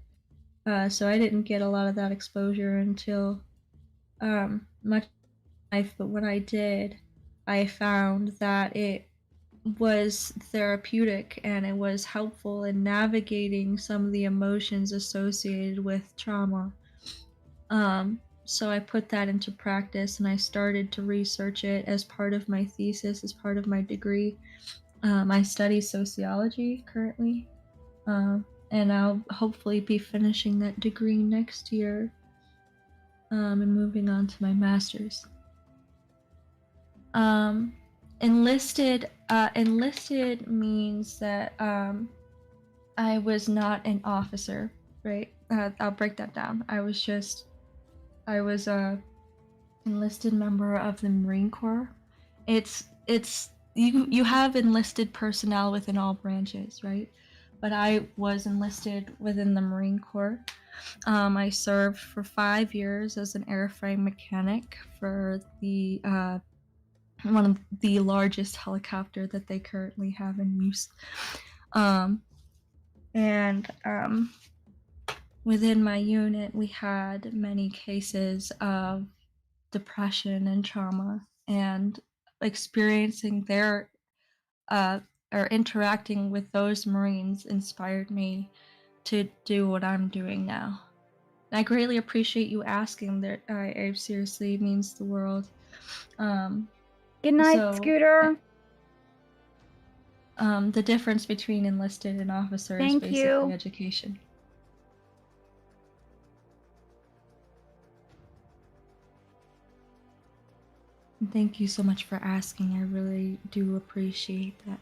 so I didn't get a lot of that exposure until much life. But when I did, I found that it was therapeutic and it was helpful in navigating some of the emotions associated with trauma. So I put that into practice, and I started to research it as part of my thesis, as part of my degree. I study sociology currently, and I'll hopefully be finishing that degree next year, and moving on to my master's. Enlisted means that I was not an officer, right? I'll break that down. I was a enlisted member of the Marine Corps. It's you have enlisted personnel within all branches, right? But I was enlisted within the Marine Corps. I served for 5 years as an airframe mechanic for the one of the largest helicopter that they currently have in use. Within my unit, we had many cases of depression and trauma, and experiencing their or interacting with those Marines inspired me to do what I'm doing now. And I greatly appreciate you asking. That it seriously means the world. Good night, Scooter. The difference between enlisted and officer is basically education. Thank you so much for asking. I really do appreciate that.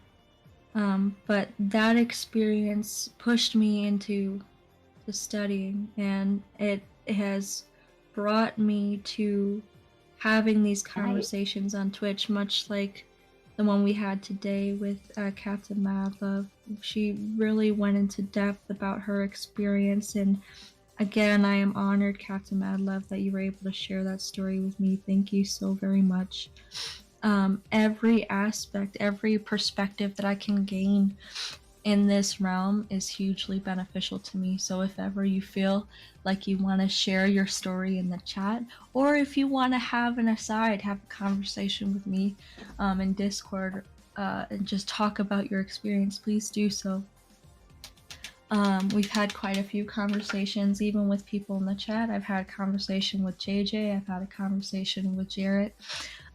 But that experience pushed me into studying, and it has brought me to having these conversations on Twitch, much like the one we had today with Captain Madlove. She really went into depth about her experience, and again, I am honored, Captain Madlove, that you were able to share that story with me. Thank you so very much. Every aspect, every perspective that I can gain in this realm is hugely beneficial to me. So if ever you feel like you want to share your story in the chat, or if you want to have an aside, have a conversation with me in Discord and just talk about your experience, please do so. We've had quite a few conversations, even with people in the chat. I've had a conversation with JJ. I've had a conversation with Jarrett.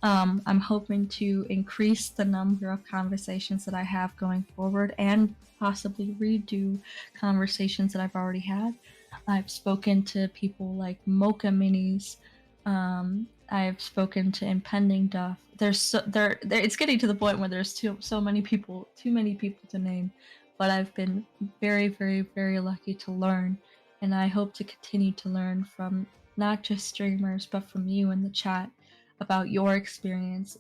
I'm hoping to increase the number of conversations that I have going forward and possibly redo conversations that I've already had. I've spoken to people like Mocha Minis. I've spoken to Impending Duff. It's getting to the point where there's too many people to name, but I've been very, very, very lucky to learn, and I hope to continue to learn from not just streamers, but from you in the chat about your experience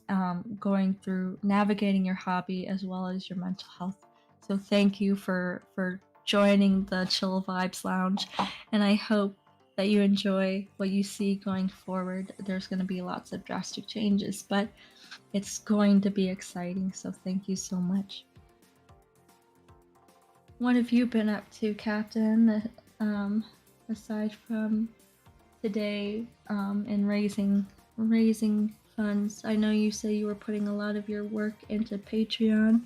going through navigating your hobby as well as your mental health. So thank you for joining the Chill Vibes Lounge, and I hope that you enjoy what you see going forward. There's going to be lots of drastic changes, but it's going to be exciting. So thank you so much. What have you been up to, Captain, aside from today and raising funds? I know you say you were putting a lot of your work into Patreon.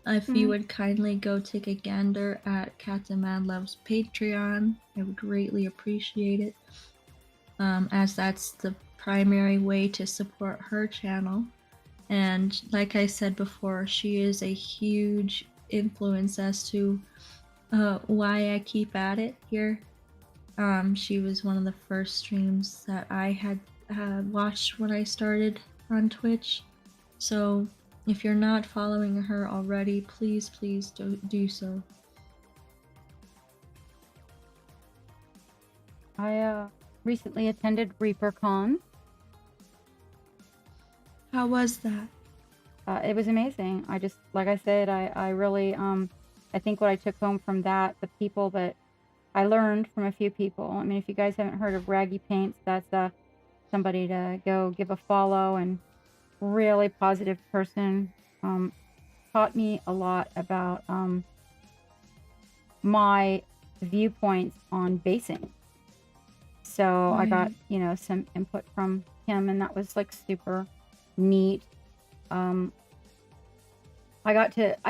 If you would kindly go take a gander at Captain Mad Love's Patreon, I would greatly appreciate it, as that's the primary way to support her channel. And like I said before, she is a huge influence as to why I keep at it here. She was one of the first streams that I had watched when I started on Twitch. So if you're not following her already, please do so. I recently attended ReaperCon. How was that? It was amazing. I just, like I said, I really, I think what I took home from that, the people that I learned from a few people. I mean, if you guys haven't heard of Raggy Paints, that's somebody to go give a follow, and really positive person. Taught me a lot about my viewpoints on basing. So I got, some input from him, and that was like super neat. I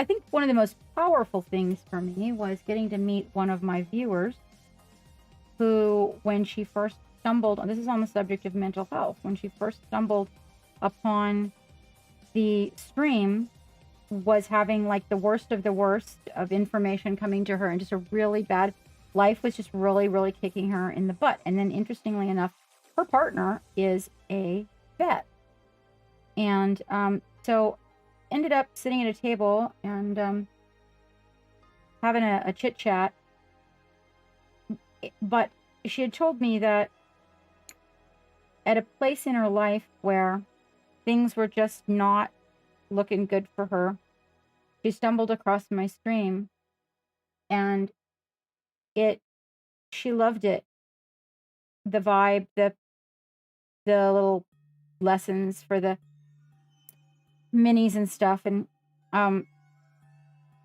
think one of the most powerful things for me was getting to meet one of my viewers who, when she first stumbled, this is on the subject of mental health, when she first stumbled upon the stream, was having like the worst of information coming to her, and just a really bad life was just really, really kicking her in the butt. And then interestingly enough, her partner is a vet. And so ended up sitting at a table and having a chit chat. But she had told me that at a place in her life where things were just not looking good for her, she stumbled across my stream, and she loved it. The vibe, the little lessons for the minis and stuff, and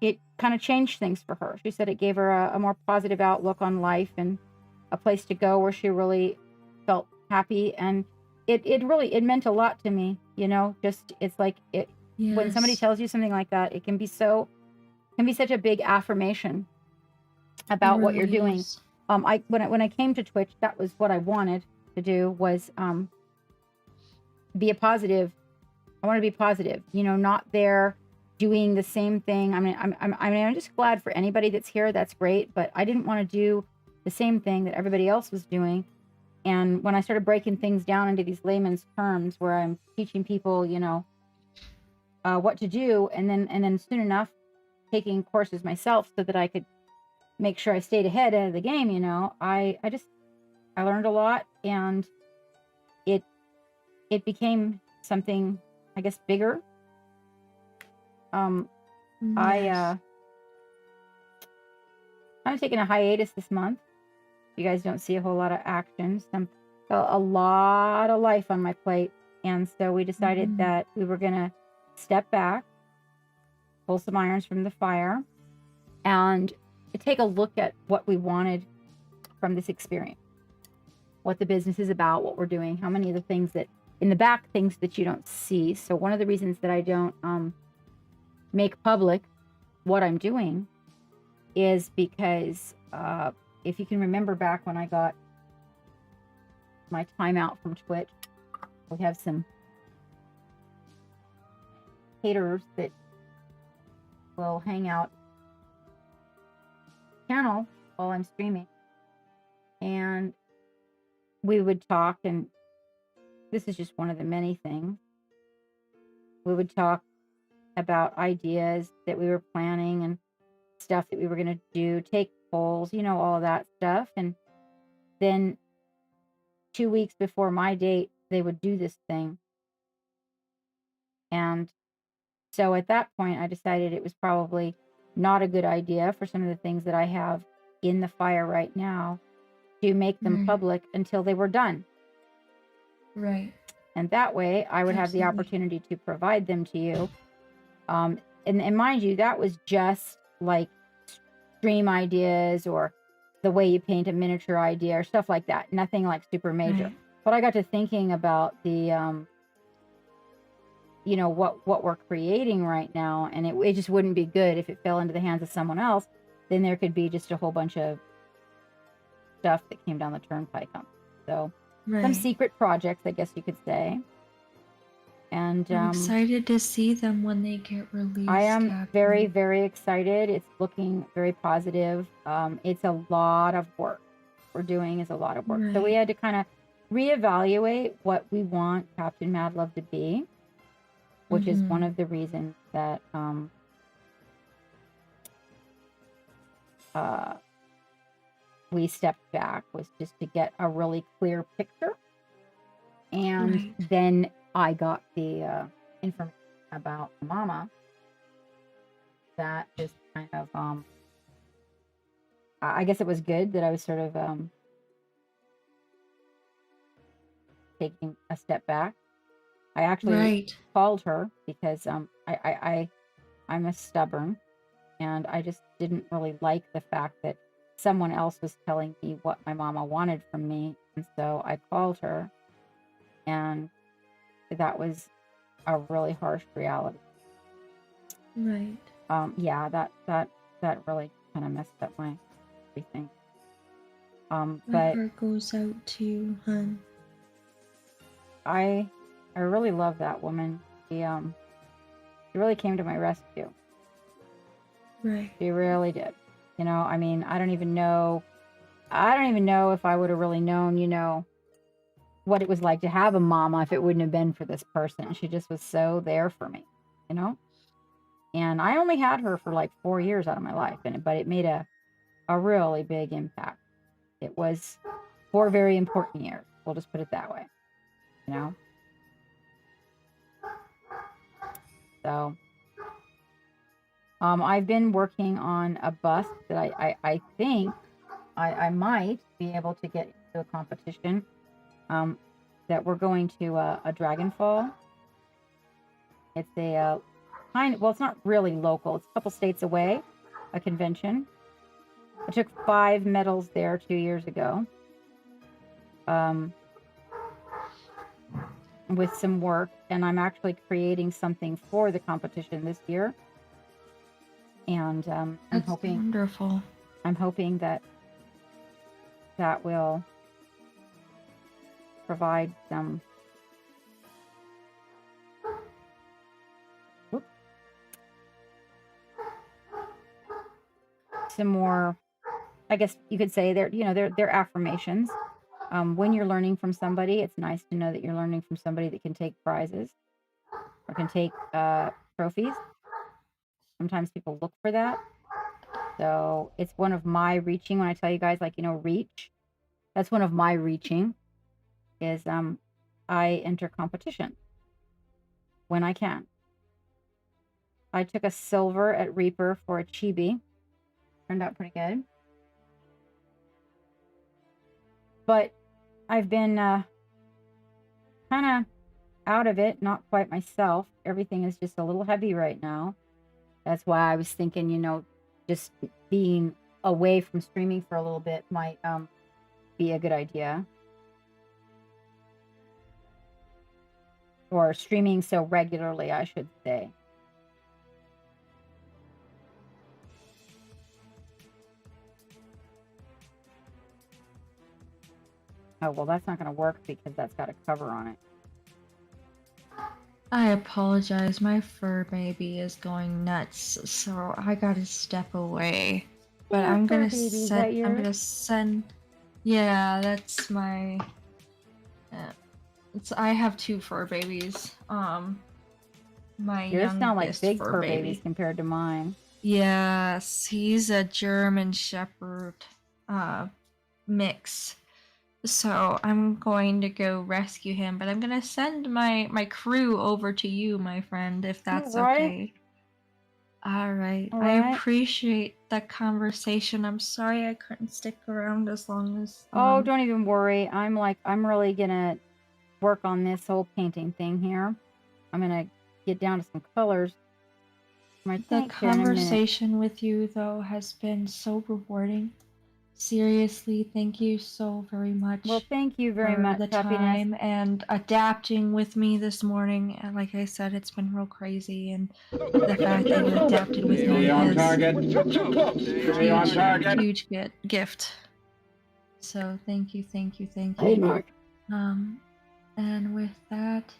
it kind of changed things for her. She said it gave her a more positive outlook on life and a place to go where she really felt happy, and it meant a lot to me. Just it's like it. Yes. When somebody tells you something like that, it can be such a big affirmation about what you're doing. When I came to Twitch, that was what I wanted to do, was be a positive. I want to be positive, not there doing the same thing. I mean, I'm just glad for anybody that's here. That's great. But I didn't want to do the same thing that everybody else was doing. And when I started breaking things down into these layman's terms, where I'm teaching people, what to do, and then soon enough taking courses myself so that I could make sure I stayed ahead of the game, I learned a lot, and it became something, I guess, bigger. Nice. I'm taking a hiatus this month. You guys don't see a whole lot of action. A lot of life on my plate. And so we decided that we were going to step back, pull some irons from the fire, and take a look at what we wanted from this experience. What the business is about, what we're doing, how many of the things that in the back, things that you don't see. So one of the reasons that I don't make public what I'm doing is because if you can remember back when I got my timeout from Twitch, we have some haters that will hang out channel while I'm streaming, and we would talk, and this is just one of the many things. We would talk about ideas that we were planning and stuff that we were going to do, take polls, all of that stuff. And then 2 weeks before my date, they would do this thing. And so at that point, I decided it was probably not a good idea for some of the things that I have in the fire right now to make them Right. public until they were done. Right. And that way I would have the Absolutely. opportunity to provide them to you. And mind you, that was just like stream ideas or the way you paint a miniature idea or stuff like that. Nothing like super major. Right. But I got to thinking about the, what we're creating right now. And it just wouldn't be good if it fell into the hands of someone else. Then there could be just a whole bunch of stuff that came down the turnpike. So some Right. secret projects, I guess you could say. And I'm excited to see them when they get released. I am Captain. very, very excited. It's looking very positive. It's a lot of work. We're doing is a lot of work. So we Right. had to kind of reevaluate what we want Captain Mad Love to be, which is one Mhm. of the reasons that we stepped back, was just to get a really clear picture. And Right. then I got the information about Mama that just kind of I guess it was good that I was sort of taking a step back. I actually Right. called her because I'm a stubborn, and I just didn't really like the fact that someone else was telling me what my mama wanted from me. And so I called her, and that was a really harsh reality. Right. Yeah, that really kind of messed up my everything. My But heart goes out to you, hun. I really love that woman. She really came to my rescue. Right. She really did. I mean, I don't even know if I would have really known, what it was like to have a mama if it wouldn't have been for this person. She just was so there for me, you know? And I only had her for like 4 years out of my life, but it made a really big impact. It was 4 very important years. We'll just put it that way, you know? So, I've been working on a bust that I think I might be able to get into a competition, that we're going to a Dragonfall. It's a well, it's not really local. It's a couple states away, a convention. I took 5 medals there 2 years ago, with some work, and I'm actually creating something for the competition this year. And I'm That's hoping wonderful. that will provide some more, I guess you could say, they're affirmations. When you're learning from somebody, it's nice to know that you're learning from somebody that can take prizes or can take trophies. Sometimes people look for that. So it's one of my reaching. When I tell you guys, like, reach, that's one of my reaching is I enter competition when I can. I took a silver at Reaper for a chibi. Turned out pretty good. But I've been kind of out of it, not quite myself. Everything is just a little heavy right now. That's why I was thinking, just being away from streaming for a little bit might be a good idea. Or streaming so regularly, I should say. Oh, well, that's not going to work because that's got a cover on it. I apologize. My fur baby is going nuts, so I gotta step away. But Your I'm fur gonna baby, is send. that I'm yours? gonna send. Yeah, that's my. I have two fur babies. My Yours sound like youngest big fur fur babies baby. compared to mine. Yes, he's a German Shepherd mix. So I'm going to go rescue him, but I'm gonna send my crew over to you, my friend, if that's Right. okay. All right. All I right. appreciate that conversation. I'm sorry I couldn't stick around as long as Oh, don't even worry. I'm really gonna work on this whole painting thing here. I'm gonna get down to some colors. My the tank here in a minute. conversation with you though has been so rewarding. Seriously, thank you so very much. Well, thank you very for much, the Happiness. time and adapting with me this morning. And like I said, it's been real crazy, and the fact that you adapted with me Stay on is target. Stay on target. huge gift. So thank you, thank you, thank Hey, you. Mark. And with that,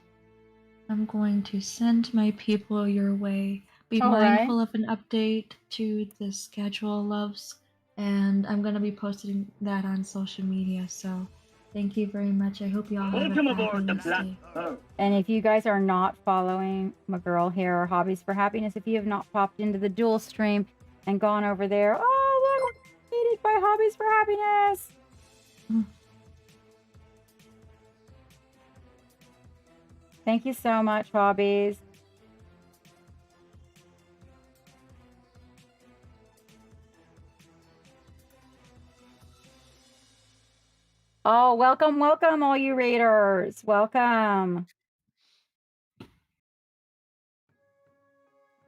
I'm going to send my people your way. Be All mindful right. of an update to the schedule, loves, and I'm gonna be posting that on social media. So thank you very much. I hope you all have a fabulous day. And if you guys are not following my girl here, Hobbies for Happiness, if you have not popped into the dual stream and gone over there, oh, look, we're created by Hobbies for Happiness. Thank you so much, Hobbies. Oh, welcome, welcome, all you raiders. Welcome.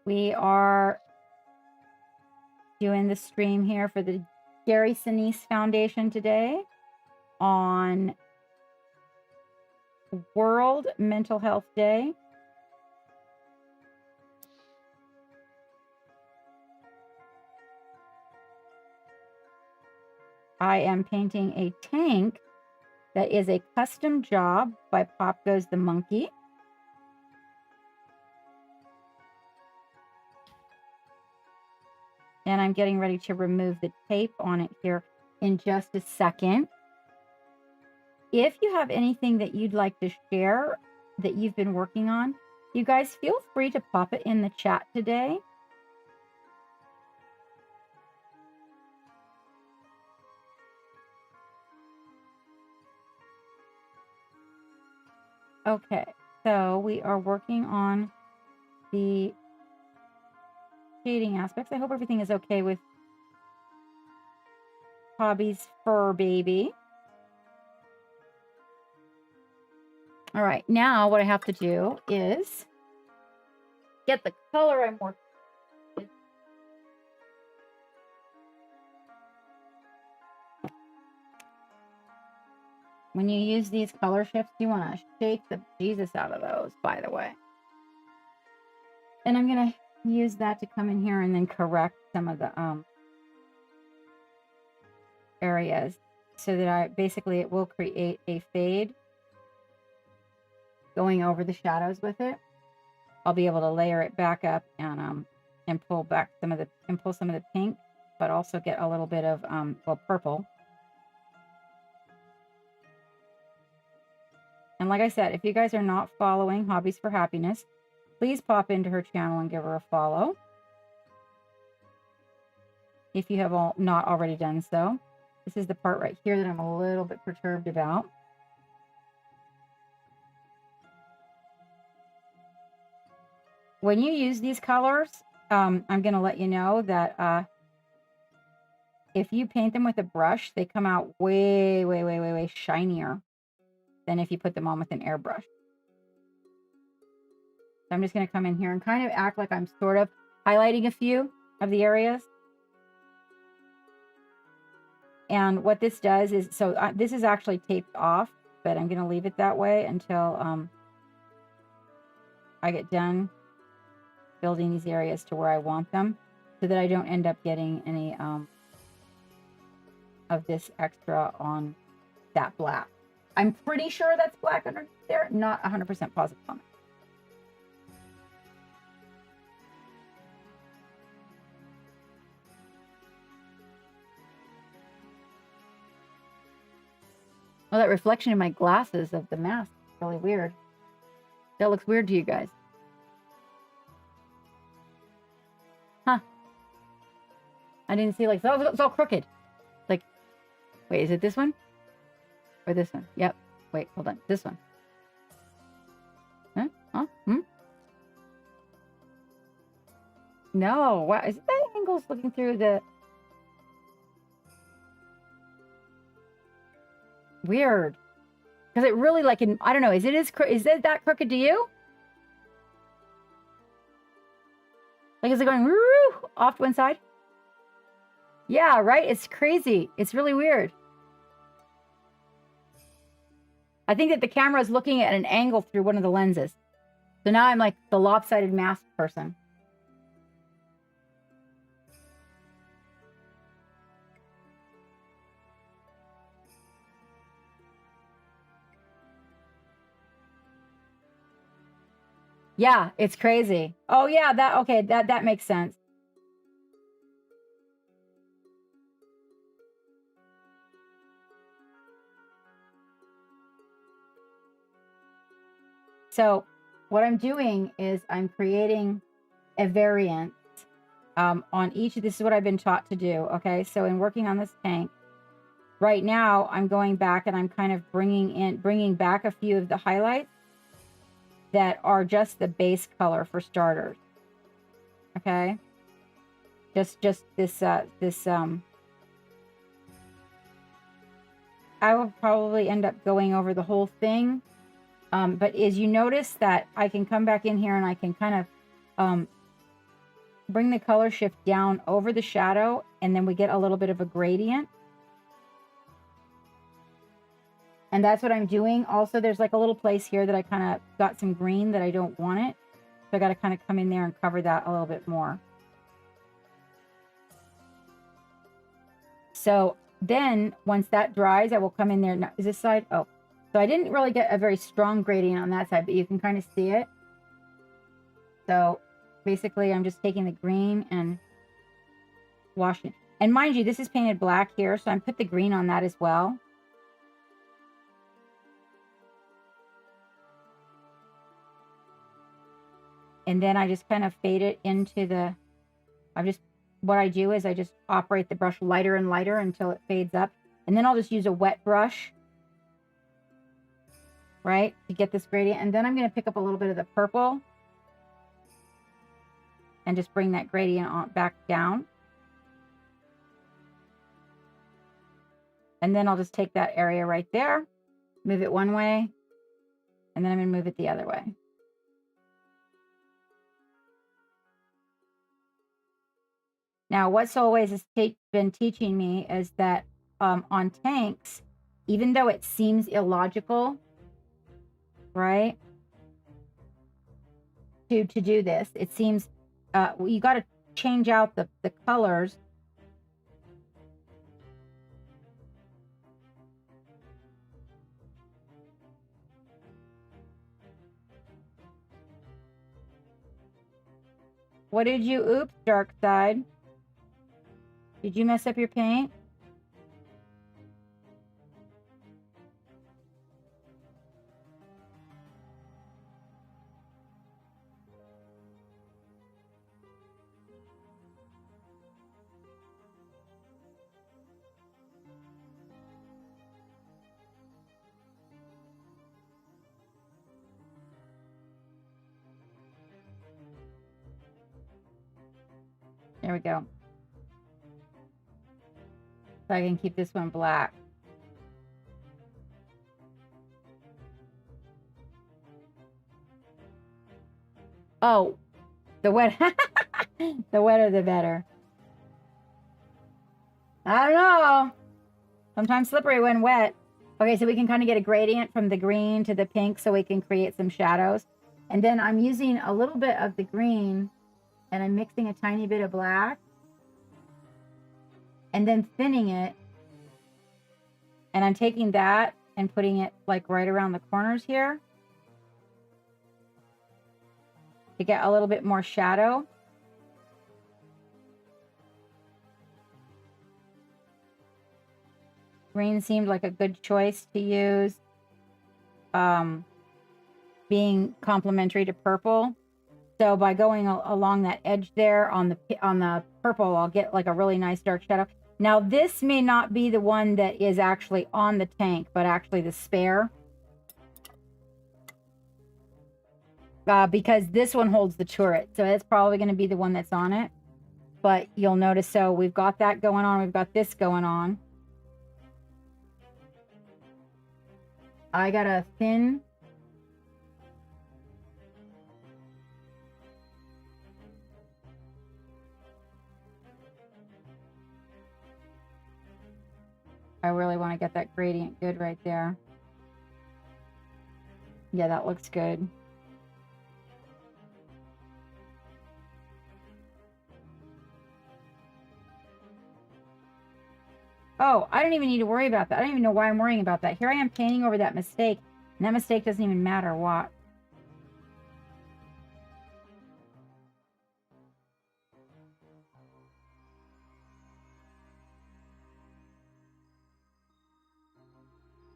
We are doing the stream here for the Gary Sinise Foundation today on World Mental Health Day. I am painting a tank that is a custom job by Pop Goes the Monkey. And I'm getting ready to remove the tape on it here in just a second. If you have anything that you'd like to share that you've been working on, you guys feel free to pop it in the chat today. Okay, so we are working on the shading aspects. I hope everything is okay with Hobby's fur baby. All right, now what I have to do is get the color I'm working with. When you use these color shifts, you want to shake the Jesus out of those, by the way. And I'm going to use that to come in here and then correct some of the areas so that basically it will create a fade going over the shadows with it. I'll be able to layer it back up and pull back some of the pink, but also get a little bit of purple. And like I said, if you guys are not following Hobbies for Happiness, please pop into her channel and give her a follow if you have not already done so. This is the part right here that I'm a little bit perturbed about. When you use these colors, I'm going to let you know that if you paint them with a brush, they come out way, way, way, way, way shinier than if you put them on with an airbrush. So I'm just going to come in here and kind of act like I'm sort of highlighting a few of the areas. And what this does is, so this is actually taped off, but I'm going to leave it that way until I get done building these areas to where I want them, so that I don't end up getting any of this extra on that black. I'm pretty sure that's black under there. Not 100% positive on it. Well, that reflection in my glasses of the mask is really weird. That looks weird to you guys. Huh. I didn't see, like, it's all crooked. Like, wait, is it this one? Or this one? Yep. Wait, hold on. This one. Huh? Huh? Hmm? No. Wow. Is that angle's looking through the... Weird. Because it really, like, I don't know. Is it that crooked to you? Like, is it going off to one side? Yeah, right? It's crazy. It's really weird. I think that the camera is looking at an angle through one of the lenses. So now I'm like the lopsided mask person. Yeah, it's crazy. Oh yeah, that makes sense. So what I'm doing is I'm creating a variant on each. This is what I've been taught to do. Okay, so in working on this tank, right now I'm going back and I'm kind of bringing back a few of the highlights that are just the base color for starters. Okay, just this I will probably end up going over the whole thing. But as you notice that I can come back in here and I can kind of bring the color shift down over the shadow, and then we get a little bit of a gradient. And that's what I'm doing. Also, there's like a little place here that I kind of got some green that I don't want it. So I got to kind of come in there and cover that a little bit more. So then once that dries, I will come in there. Now, is this side? Oh. So I didn't really get a very strong gradient on that side, but you can kind of see it. So basically, I'm just taking the green and washing it. And mind you, this is painted black here, so I put the green on that as well. And then I just kind of fade it into the... What I do is I just operate the brush lighter and lighter until it fades up. And then I'll just use a wet brush, right, to get this gradient. And then I'm going to pick up a little bit of the purple and just bring that gradient on back down. And then I'll just take that area right there, move it one way, and then I'm going to move it the other way. Now, what Soulways has been teaching me is that on tanks, even though it seems illogical, right, to do this, it seems you got to change out the colors. What did you, oops, dark side? Did you mess up your paint? There we go. So I can keep this one black. Oh, the wet, the wetter the better. I don't know. Sometimes slippery when wet. Okay, so we can kind of get a gradient from the green to the pink so we can create some shadows. And then I'm using a little bit of the green and I'm mixing a tiny bit of black and then thinning it. And I'm taking that and putting it like right around the corners here to get a little bit more shadow. Green seemed like a good choice to use, being complementary to purple. So by going along that edge there on the purple, I'll get like a really nice dark shadow. Now this may not be the one that is actually on the tank, but actually the spare. Because this one holds the turret. So it's probably going to be the one that's on it. But you'll notice, so we've got that going on. We've got this going on. I got a thin... I really want to get that gradient good right there. Yeah, that looks good. Oh, I don't even need to worry about that. I don't even know why I'm worrying about that. Here I am painting over that mistake, and that mistake doesn't even matter what.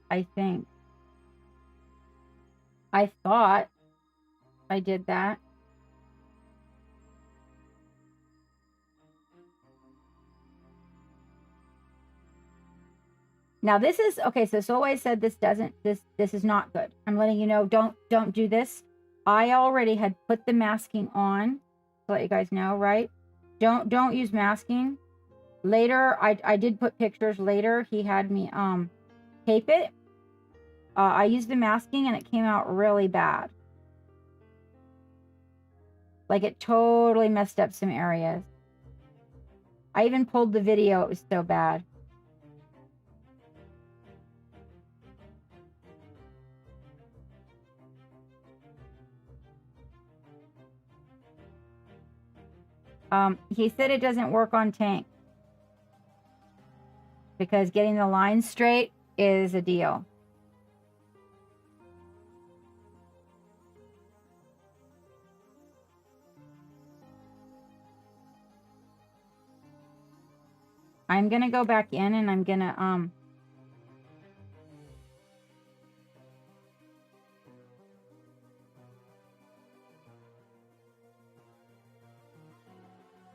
I think. I thought I did that. Now this is okay. So Solway said this is not good. I'm letting you know. Don't do this. I already had put the masking on to let you guys know, right? Don't use masking. Later, I did put pictures. Later, he had me tape it. I used the masking and it came out really bad. Like it totally messed up some areas. I even pulled the video. It was so bad. He said it doesn't work on tank because getting the lines straight is a deal. I'm gonna go back in and I'm gonna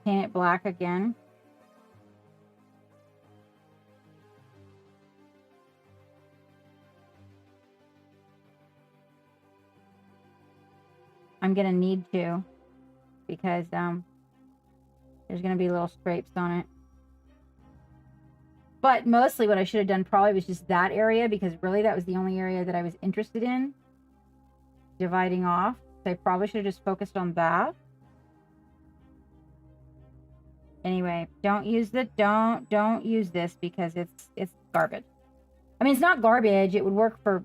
paint it black again. I'm gonna need to because there's gonna be little scrapes on it. But mostly what I should have done probably was just that area because really that was the only area that I was interested in dividing off. So I probably should have just focused on that. Anyway, don't use this because it's garbage. I mean, it's not garbage. It would work for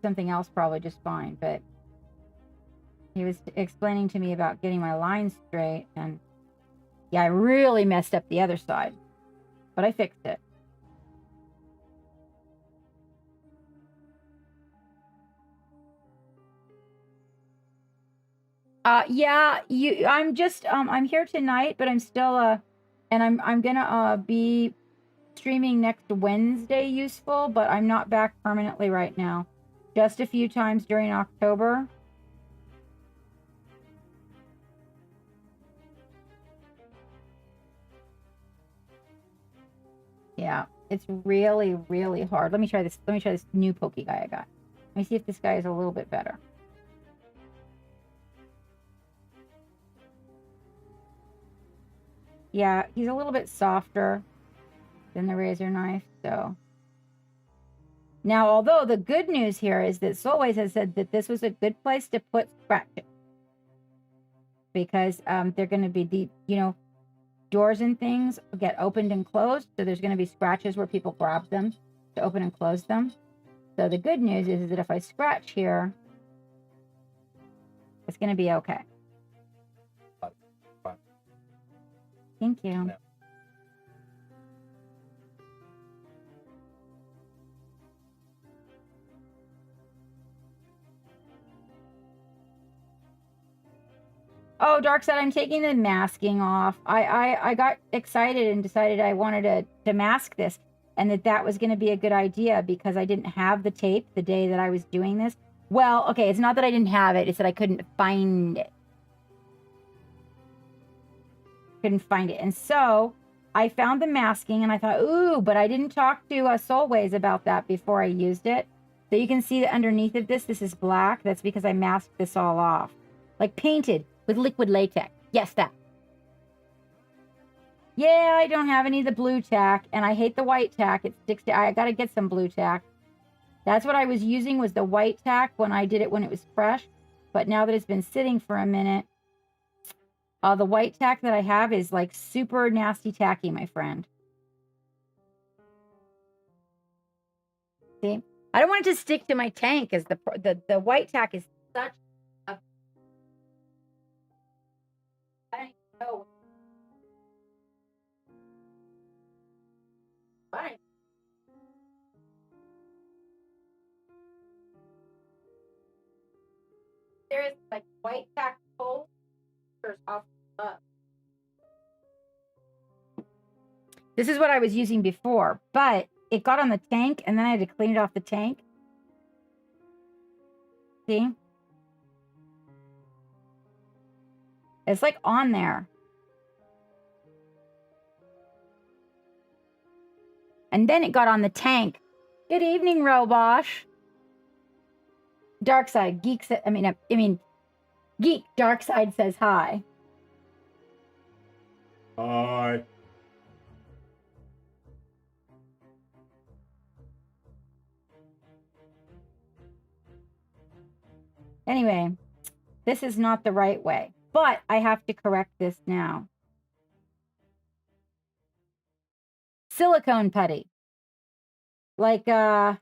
something else probably just fine, but he was explaining to me about getting my lines straight, and yeah, I really messed up the other side, but I fixed it. Yeah, I'm here tonight, but I'm still and I'm gonna be streaming next Wednesday useful, but I'm not back permanently right now. Just a few times during October. Yeah, it's really, really hard. Let me try this. Let me try this new pokey guy I got. Let me see if this guy is a little bit better. Yeah, he's a little bit softer than the razor knife, so. Now, although the good news here is that Solways has said that this was a good place to put scratches. Because they're going to be the, doors and things get opened and closed. So there's going to be scratches where people grab them to open and close them. So the good news is that if I scratch here, it's going to be okay. Thank you. No. Oh, Dark Side, I'm taking the masking off. I got excited and decided I wanted to mask this, and that was going to be a good idea because I didn't have the tape the day that I was doing this. Well, okay, it's not that I didn't have it. It's that I couldn't find it. Couldn't find it. And so I found the masking and I thought, ooh, but I didn't talk to Soulways about that before I used it. So you can see that underneath of this is black. That's because I masked this all off. Like painted with liquid latex. Yes, that. Yeah, I don't have any of the blue tack and I hate the white tack. It sticks to, I got to get some blue tack. That's what I was using was the white tack when I did it when it was fresh. But now that it's been sitting for a minute, the white tack that I have is like super nasty tacky, my friend. See? I don't want it to stick to my tank as the white tack is such a... I don't know. Fine. There is like white tack holes off up. This is what I was using before, but it got on the tank and then I had to clean it off the tank. See? It's like on there. And then it got on the tank. Good evening, Robosh. Dark Side, Geek said, I mean, Geek, Dark Side says hi. Hi. Anyway, this is not the right way, but I have to correct this now. Silicone putty. Like, silly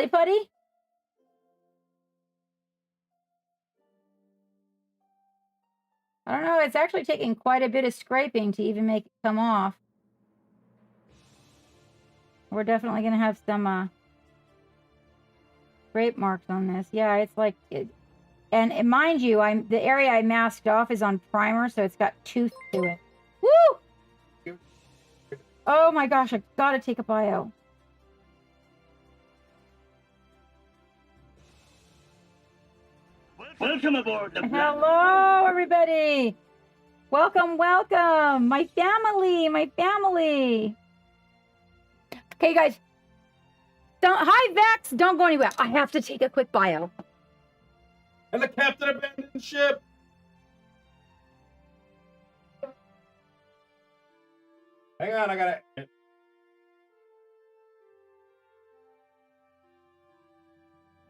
putty? I don't know. It's actually taking quite a bit of scraping to even make it come off. We're definitely going to have some scrape marks on this. Yeah, it's like... And mind you, the area I masked off is on primer, so it's got tooth to it. Woo! Oh my gosh, I gotta take a bio. Welcome aboard the Hello, everybody. Welcome, welcome. My family. Okay, guys. Hi, Vex. Don't go anywhere. I have to take a quick bio. And the captain abandoned the ship. Hang on, I gotta...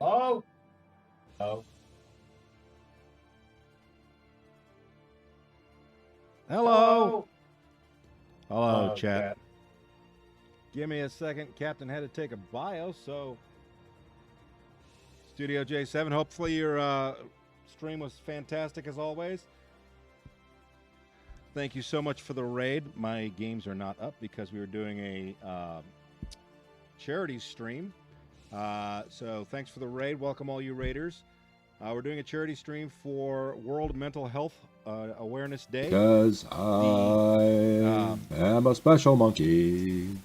Oh. Oh. Hello. Hello, Hello, chat. Give me a second. Captain had to take a bio, so... Studio J7, hopefully your stream was fantastic as always. Thank you so much for the raid. My games are not up because we were doing a charity stream. So thanks for the raid. Welcome all you raiders. We're doing a charity stream for World Mental Health Awareness Day. Because I am a special monkey.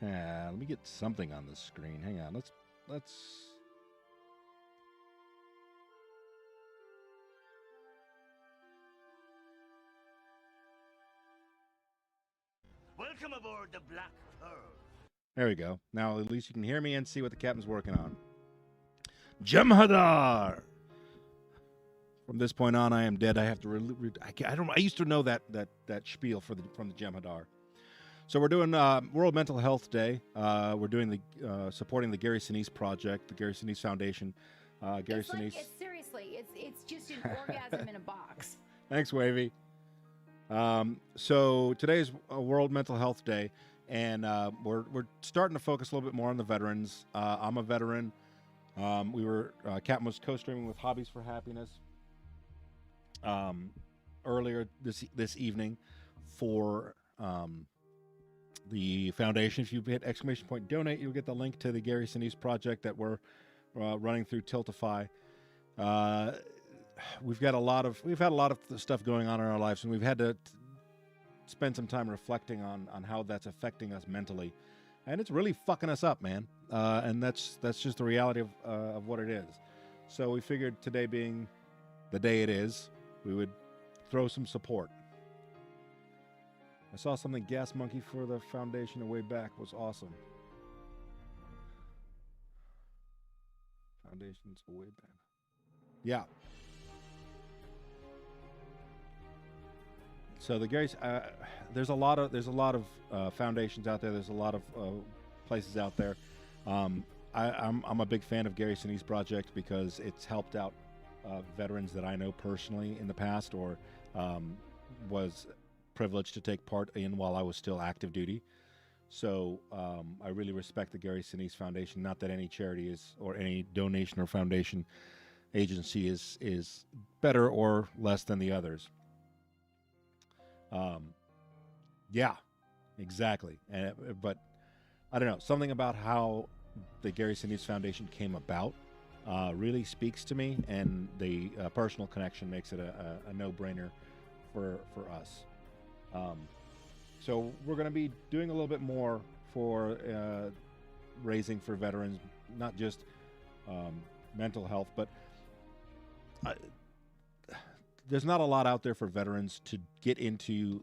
Let me get something on the screen. Hang on. Let's. Welcome aboard the Black Pearl. There we go. Now at least you can hear me and see what the captain's working on. Jem'Hadar. From this point on, I am dead. I have to. I used to know that spiel from the Jem'Hadar. So we're doing World Mental Health Day. We're doing the supporting the Gary Sinise project, the Gary Sinise Foundation. Gary Sinise. Seriously, it's just an orgasm in a box. Thanks, Wavy. So today's World Mental Health Day, and we're starting to focus a little bit more on the veterans. I'm a veteran. Captain was co-streaming with Hobbies for Happiness earlier this evening for the foundation. If you hit !donate, you'll get the link to the Gary Sinise project that we're running through Tiltify. we've had a lot of stuff going on in our lives, and we've had to spend some time reflecting on how that's affecting us mentally, and it's really fucking us up, man. And that's just the reality of what it is. So we figured today being the day it is, we would throw some support. I saw something Gas Monkey for the foundation a way back was awesome. Foundations a way back. Yeah. So the Gary's, there's a lot of foundations out there. There's a lot of places out there. I'm a big fan of Gary Sinise project because it's helped out veterans that I know personally in the past, or was privileged to take part in while I was still active duty. So I really respect the Gary Sinise Foundation. Not that any charity is, or any donation or foundation agency is better or less than the others. Yeah, exactly. But I don't know, something about how the Gary Sinise Foundation came about really speaks to me, and the personal connection makes it a no-brainer for us. So we're going to be doing a little bit more for raising for veterans, not just mental health, but there's not a lot out there for veterans to get into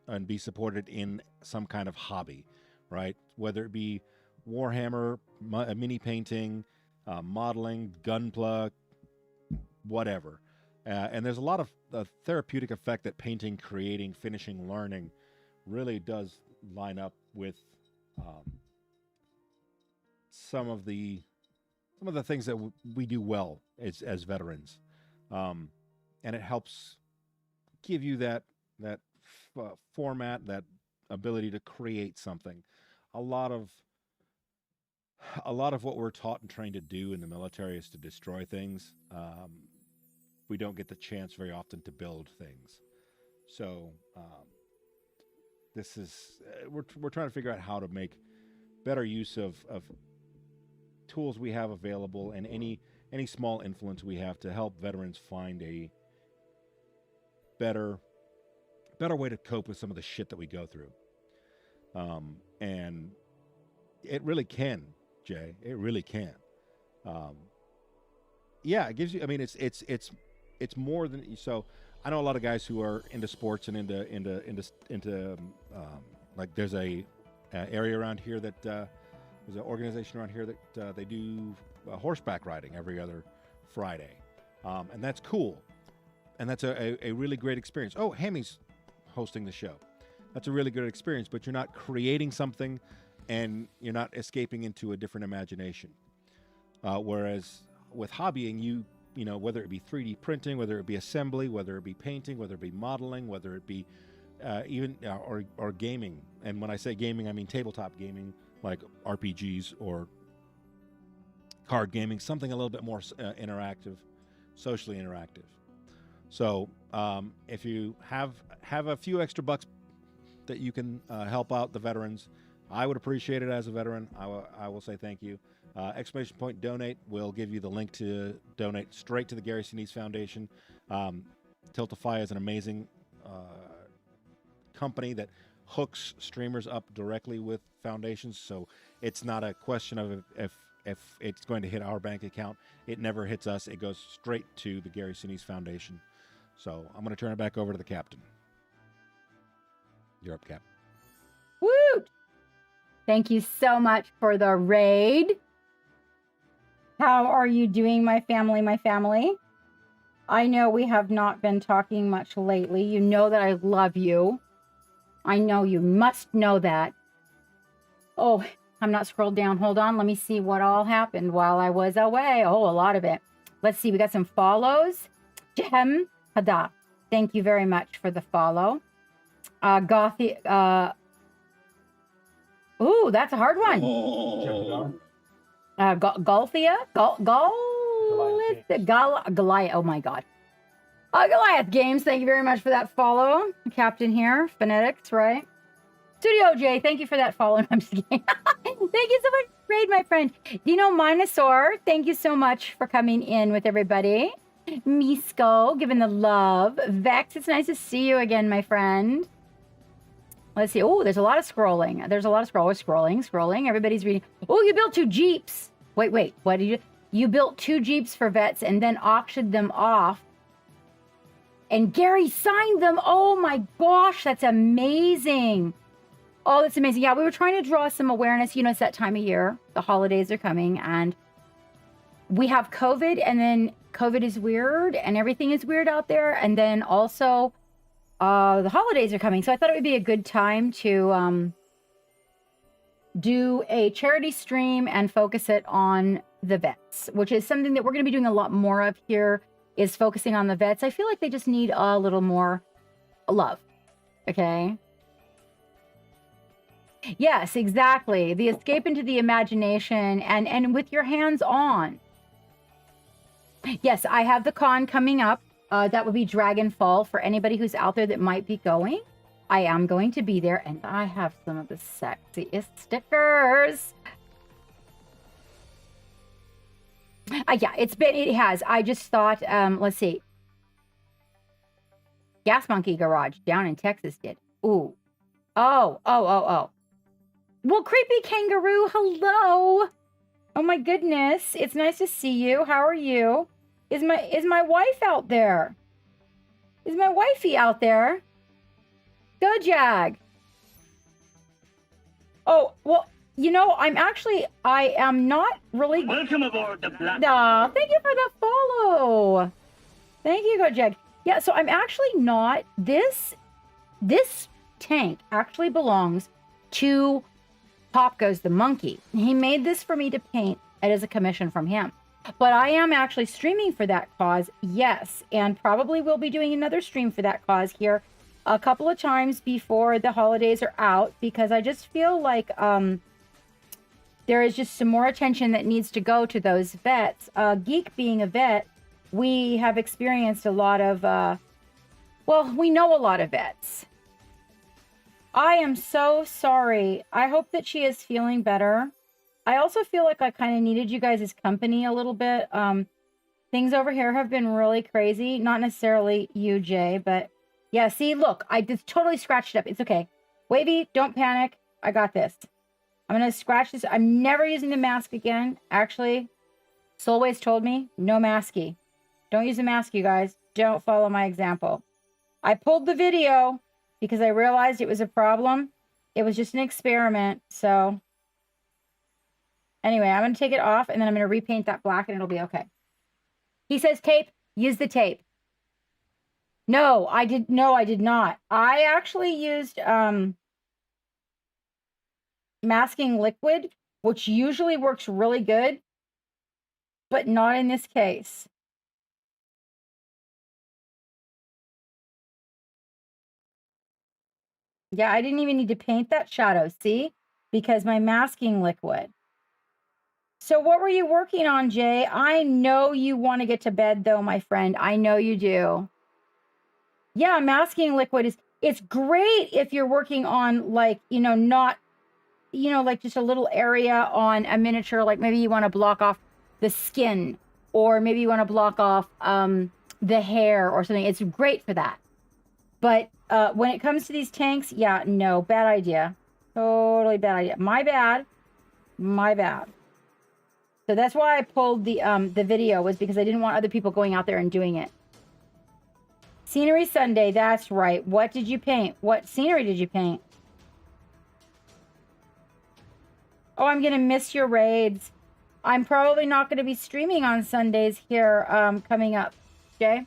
and be supported in some kind of hobby, right? Whether it be Warhammer, mini painting, modeling, gunpla, whatever. And there's a lot of therapeutic effect that painting, creating, finishing, learning really does line up with some of the things that we do well as veterans. And it helps give you that format, that ability to create something. A lot of what we're taught and trained to do in the military is to destroy things. We don't get the chance very often to build things. So this is we're trying to figure out how to make better use of tools we have available, and any small influence we have to help veterans find a better way to cope with some of the shit that we go through. And it really can, Jay. It really can. Yeah, it gives you. I mean, it's more than so. I know a lot of guys who are into sports and into like there's a area around here that there's an organization around here that they do horseback riding every other Friday, and that's cool, and that's a really great experience. Oh, Hammy's hosting the show. That's a really good experience, but you're not creating something, and you're not escaping into a different imagination. Whereas with hobbying, you know, whether it be 3D printing, whether it be assembly, whether it be painting, whether it be modeling, whether it be even or gaming. And when I say gaming, I mean tabletop gaming, like RPGs or card gaming, something a little bit more interactive, socially interactive. So if you have a few extra bucks that you can help out the veterans, I would appreciate it as a veteran. I will say thank you. Exclamation point donate will give you the link to donate straight to the Gary Sinise Foundation. Tiltify is an amazing company that hooks streamers up directly with foundations, so it's not a question of if it's going to hit our bank account. It never hits us. It goes straight to the Gary Sinise Foundation. So I'm going to turn it back over to the captain. You're up, Cap. Woot! Thank you so much for the raid. How are you doing, my family, my family? I know we have not been talking much lately. You know that I love you. I know you must know that. Oh, I'm not scrolled down. Hold on. Let me see what all happened while I was away. Oh, a lot of it. Let's see. We got some follows. Jem Hada. Thank you very much for the follow. Gothi. Ooh, that's a hard one. Golthia? Goliath. Oh my God. Goliath Games, thank you very much for that follow. Captain here, Phonetics, right? Studio J, thank you for that follow. I'm just kidding. Thank you so much, Raid, my friend. Dino Minosaur, thank you so much for coming in with everybody. Misko, giving the love. Vex, it's nice to see you again, my friend. Let's see. Oh, there's a lot of scrolling. There's a lot of scrolling. Everybody's reading. Oh, you built 2 Jeeps. Wait. What did you... You built 2 Jeeps for vets and then auctioned them off. And Gary signed them. Oh my gosh, that's amazing. Oh, that's amazing. Yeah, we were trying to draw some awareness. You know, it's that time of year. The holidays are coming and we have COVID, and then COVID is weird and everything is weird out there. And then also the holidays are coming. So I thought it would be a good time to do a charity stream and focus it on the vets, which is something that we're going to be doing a lot more of here, is focusing on the vets. I feel like they just need a little more love. Okay. Yes, exactly. The escape into the imagination and with your hands on. Yes, I have the con coming up. That would be Dragonfall for anybody who's out there that might be going. I am going to be there, and I have some of the sexiest stickers. Yeah, it has. I just thought, let's see. Gas Monkey Garage down in Texas did. Ooh. Oh. Well, Creepy Kangaroo, hello. Oh my goodness. It's nice to see you. How are you? Is my wife out there? Is my wifey out there? Go Jag. Oh, well, you know, I am not really... Welcome aboard the Black. Aw, thank you for the follow. Thank you, Go Jag. Yeah, so I'm actually not... This tank actually belongs to Pop Goes the Monkey. He made this for me to paint. It is a commission from him. But I am actually streaming for that cause, yes. And probably will be doing another stream for that cause here a couple of times before the holidays are out, because I just feel like there is just some more attention that needs to go to those vets. Geek being a vet, we have experienced a lot of, well, we know a lot of vets. I am so sorry. I hope that she is feeling better. I also feel like I kind of needed you guys' company a little bit. Things over here have been really crazy. Not necessarily you, Jay, but yeah, see, look, I just totally scratched it up. It's okay. Wavy, don't panic. I got this. I'm going to scratch this. I'm never using the mask again. Actually, Soulways told me, no masky. Don't use a mask, you guys. Don't follow my example. I pulled the video because I realized it was a problem. It was just an experiment, so... Anyway, I'm going to take it off, and then I'm going to repaint that black, and it'll be okay. He says tape. Use the tape. No, I did not. I actually used masking liquid, which usually works really good, but not in this case. Yeah, I didn't even need to paint that shadow, see? Because my masking liquid. So what were you working on, Jay? I know you want to get to bed, though, my friend. I know you do. Yeah, masking liquid it's great if you're working on, like, you know, not, you know, like just a little area on a miniature, like maybe you want to block off the skin, or maybe you want to block off the hair or something. It's great for that. But when it comes to these tanks, yeah, no, bad idea. Totally bad idea. My bad. So that's why I pulled the video, was because I didn't want other people going out there and doing it. Scenery Sunday, that's right. What did you paint? What scenery did you paint? Oh, I'm going to miss your raids. I'm probably not going to be streaming on Sundays here coming up, Jay.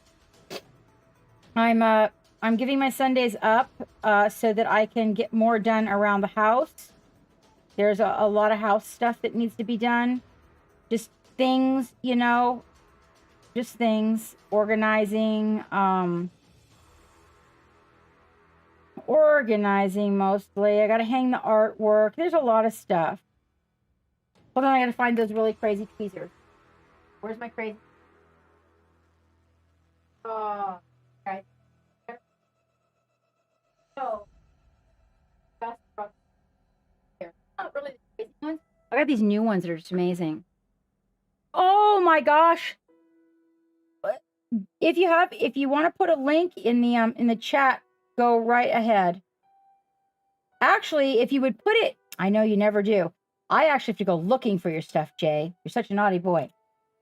I'm giving my Sundays up so that I can get more done around the house. There's a lot of house stuff that needs to be done. Just things, you know, just things. Organizing mostly. I got to hang the artwork. There's a lot of stuff. Hold on, I got to find those really crazy tweezers. Where's my crazy? Oh, okay. So, that's here. Not really the crazy ones. I got these new ones that are just amazing. Oh my gosh. If you want to put a link in the chat, go right ahead. Actually, if you would put it, I know you never do. I actually have to go looking for your stuff, Jay. You're such a naughty boy.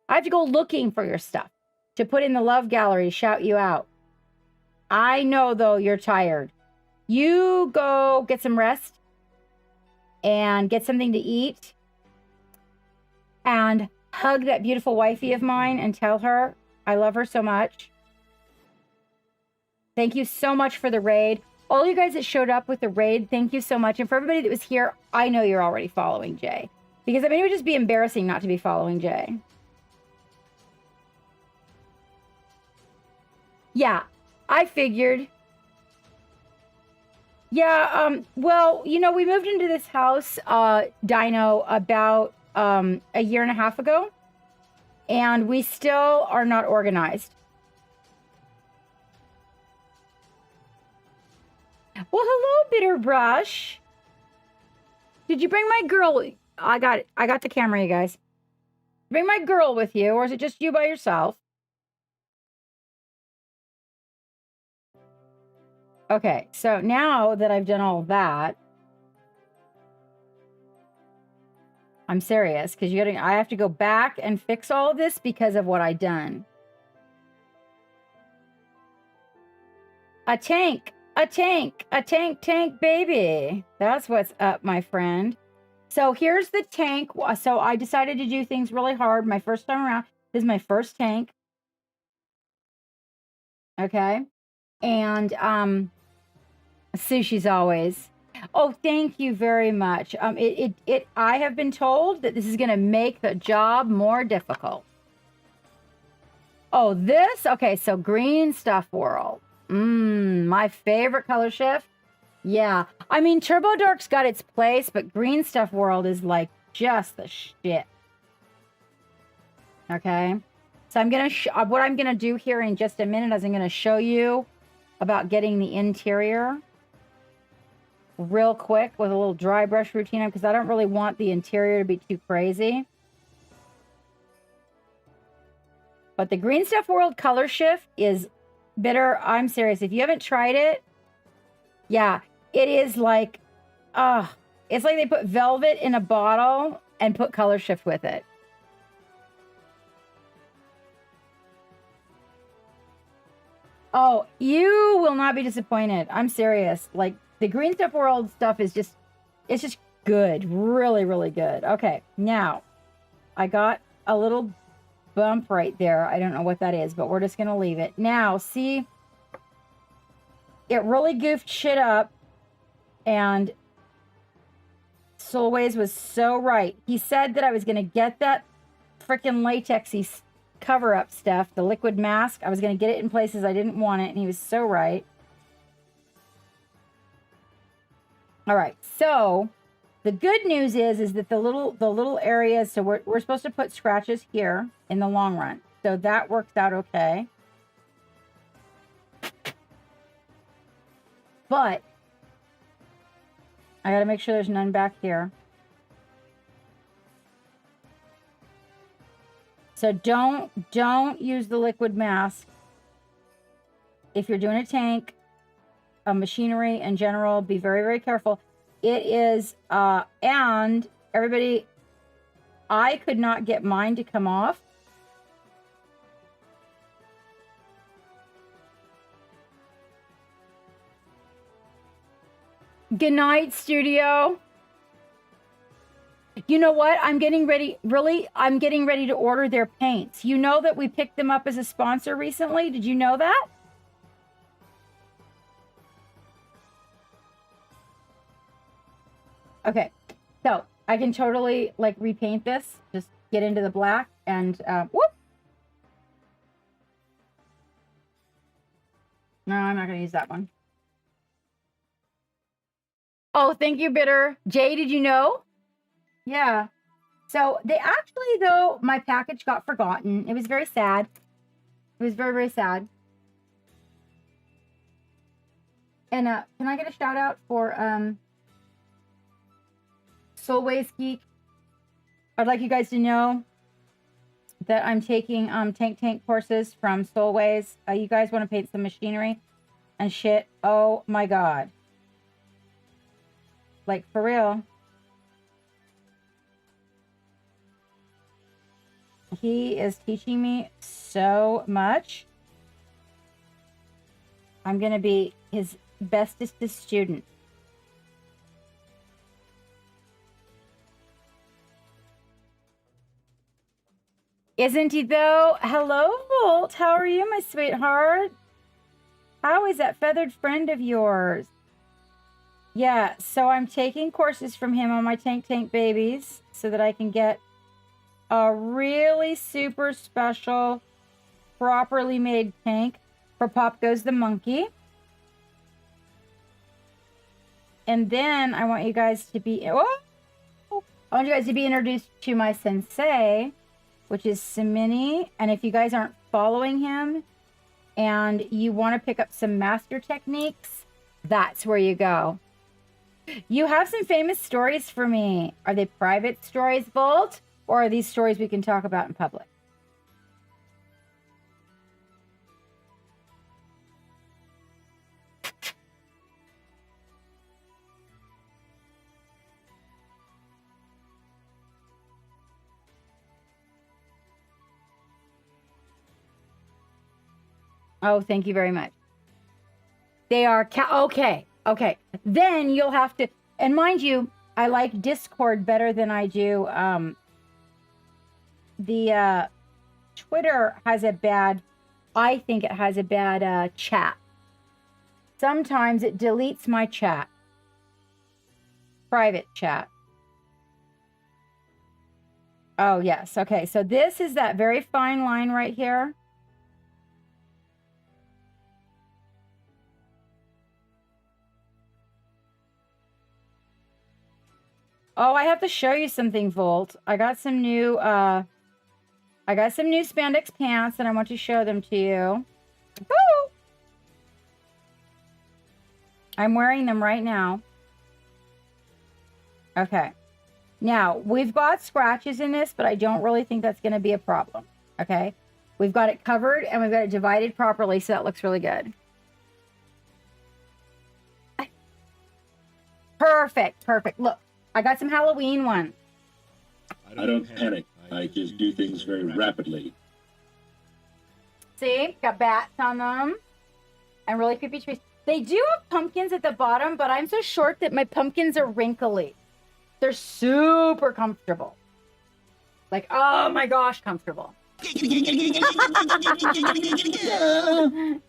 I have to go looking for your stuff to put in the love gallery, shout you out. I know, though, you're tired. You go get some rest and get something to eat and hug that beautiful wifey of mine and tell her I love her so much. Thank you so much for the raid. All you guys that showed up with the raid, thank you so much. And for everybody that was here, I know you're already following Jay. Because, I mean, it would just be embarrassing not to be following Jay. Yeah, I figured. Yeah, well, you know, we moved into this house, Dino, about a year and a half ago. And we still are not organized. Well, hello, Bitter Brush. Did you bring my girl? I got the camera, you guys. Bring my girl with you, or is it just you by yourself? Okay, so now that I've done all that, I'm serious, because I have to go back and fix all of this because of what I done. A tank, baby. That's what's up, my friend. So here's the tank. So I decided to do things really hard my first time around. This is my first tank. Okay. And sushi's always. Oh, thank you very much. I have been told that this is going to make the job more difficult. Oh, this? Okay, so green stuff world. My favorite color shift. Yeah. I mean, Turbo Dark's got its place, but green stuff world is like just the shit. Okay. So I'm going to, what I'm going to do here in just a minute is I'm going to show you about getting the interior real quick with a little dry brush routine because I don't really want the interior to be too crazy. But the green stuff world color shift is bitter. I'm serious. If you haven't tried it, yeah, it is like, it's like they put velvet in a bottle and put color shift with it. Oh, you will not be disappointed. I'm serious. Like the green stuff world stuff is just, it's just good. Really, really good. Okay. Now I got a little bump right there. I don't know what that is, but we're just going to leave it. Now, see, it really goofed shit up and Solways was so right. He said that I was going to get that freaking latexy cover-up stuff, the liquid mask. I was going to get it in places I didn't want it, and he was so right. All right, so the good news is that the little areas, so we're supposed to put scratches here in the long run. So that works out okay. But I got to make sure there's none back here. So don't use the liquid mask if you're doing a tank, a machinery in general. Be very, very careful. It is, and everybody, I could not get mine to come off. Good night, studio. You know what? I'm getting ready. Really, I'm getting ready to order their paints. You know that we picked them up as a sponsor recently. Did you know that? Okay, so I can totally like repaint this. Just get into the black and whoop. No, I'm not going to use that one. Oh, thank you, Bitter. Jay, did you know? Yeah. So they actually, though, my package got forgotten. It was very sad. It was very, very sad. And can I get a shout out for Soulways Geek? I'd like you guys to know that I'm taking tank courses from Soulways. You guys want to paint some machinery and shit? Oh my god. Like, for real. He is teaching me so much. I'm going to be his bestest student. Isn't he though? Hello, Volt. How are you, my sweetheart? How is that feathered friend of yours? Yeah, so I'm taking courses from him on my tank babies so that I can get a really super special, properly made tank for Pop Goes the Monkey. And then I want you guys to be, introduced to my sensei, which is Simini. And if you guys aren't following him and you want to pick up some master techniques, that's where you go. You have some famous stories for me. Are they private stories, Volt? Or are these stories we can talk about in public? Oh, thank you very much. They are okay. Okay. Then you'll have to, and mind you, I like Discord better than I do. The Twitter has a bad, I think it has a bad chat. Sometimes it deletes my chat. Private chat. Oh, yes. Okay. So this is that very fine line right here. Oh, I have to show you something, Volt. I got some new spandex pants and I want to show them to you. Woo! I'm wearing them right now. Okay. Now, we've got scratches in this, but I don't really think that's going to be a problem. Okay. We've got it covered and we've got it divided properly, so that looks really good. Perfect. Perfect. Look, I got some Halloween ones. I don't panic. I just do things very rapidly. See? Got bats on them. And really creepy trees. They do have pumpkins at the bottom, but I'm so short that my pumpkins are wrinkly. They're super comfortable. Like, oh my gosh, comfortable.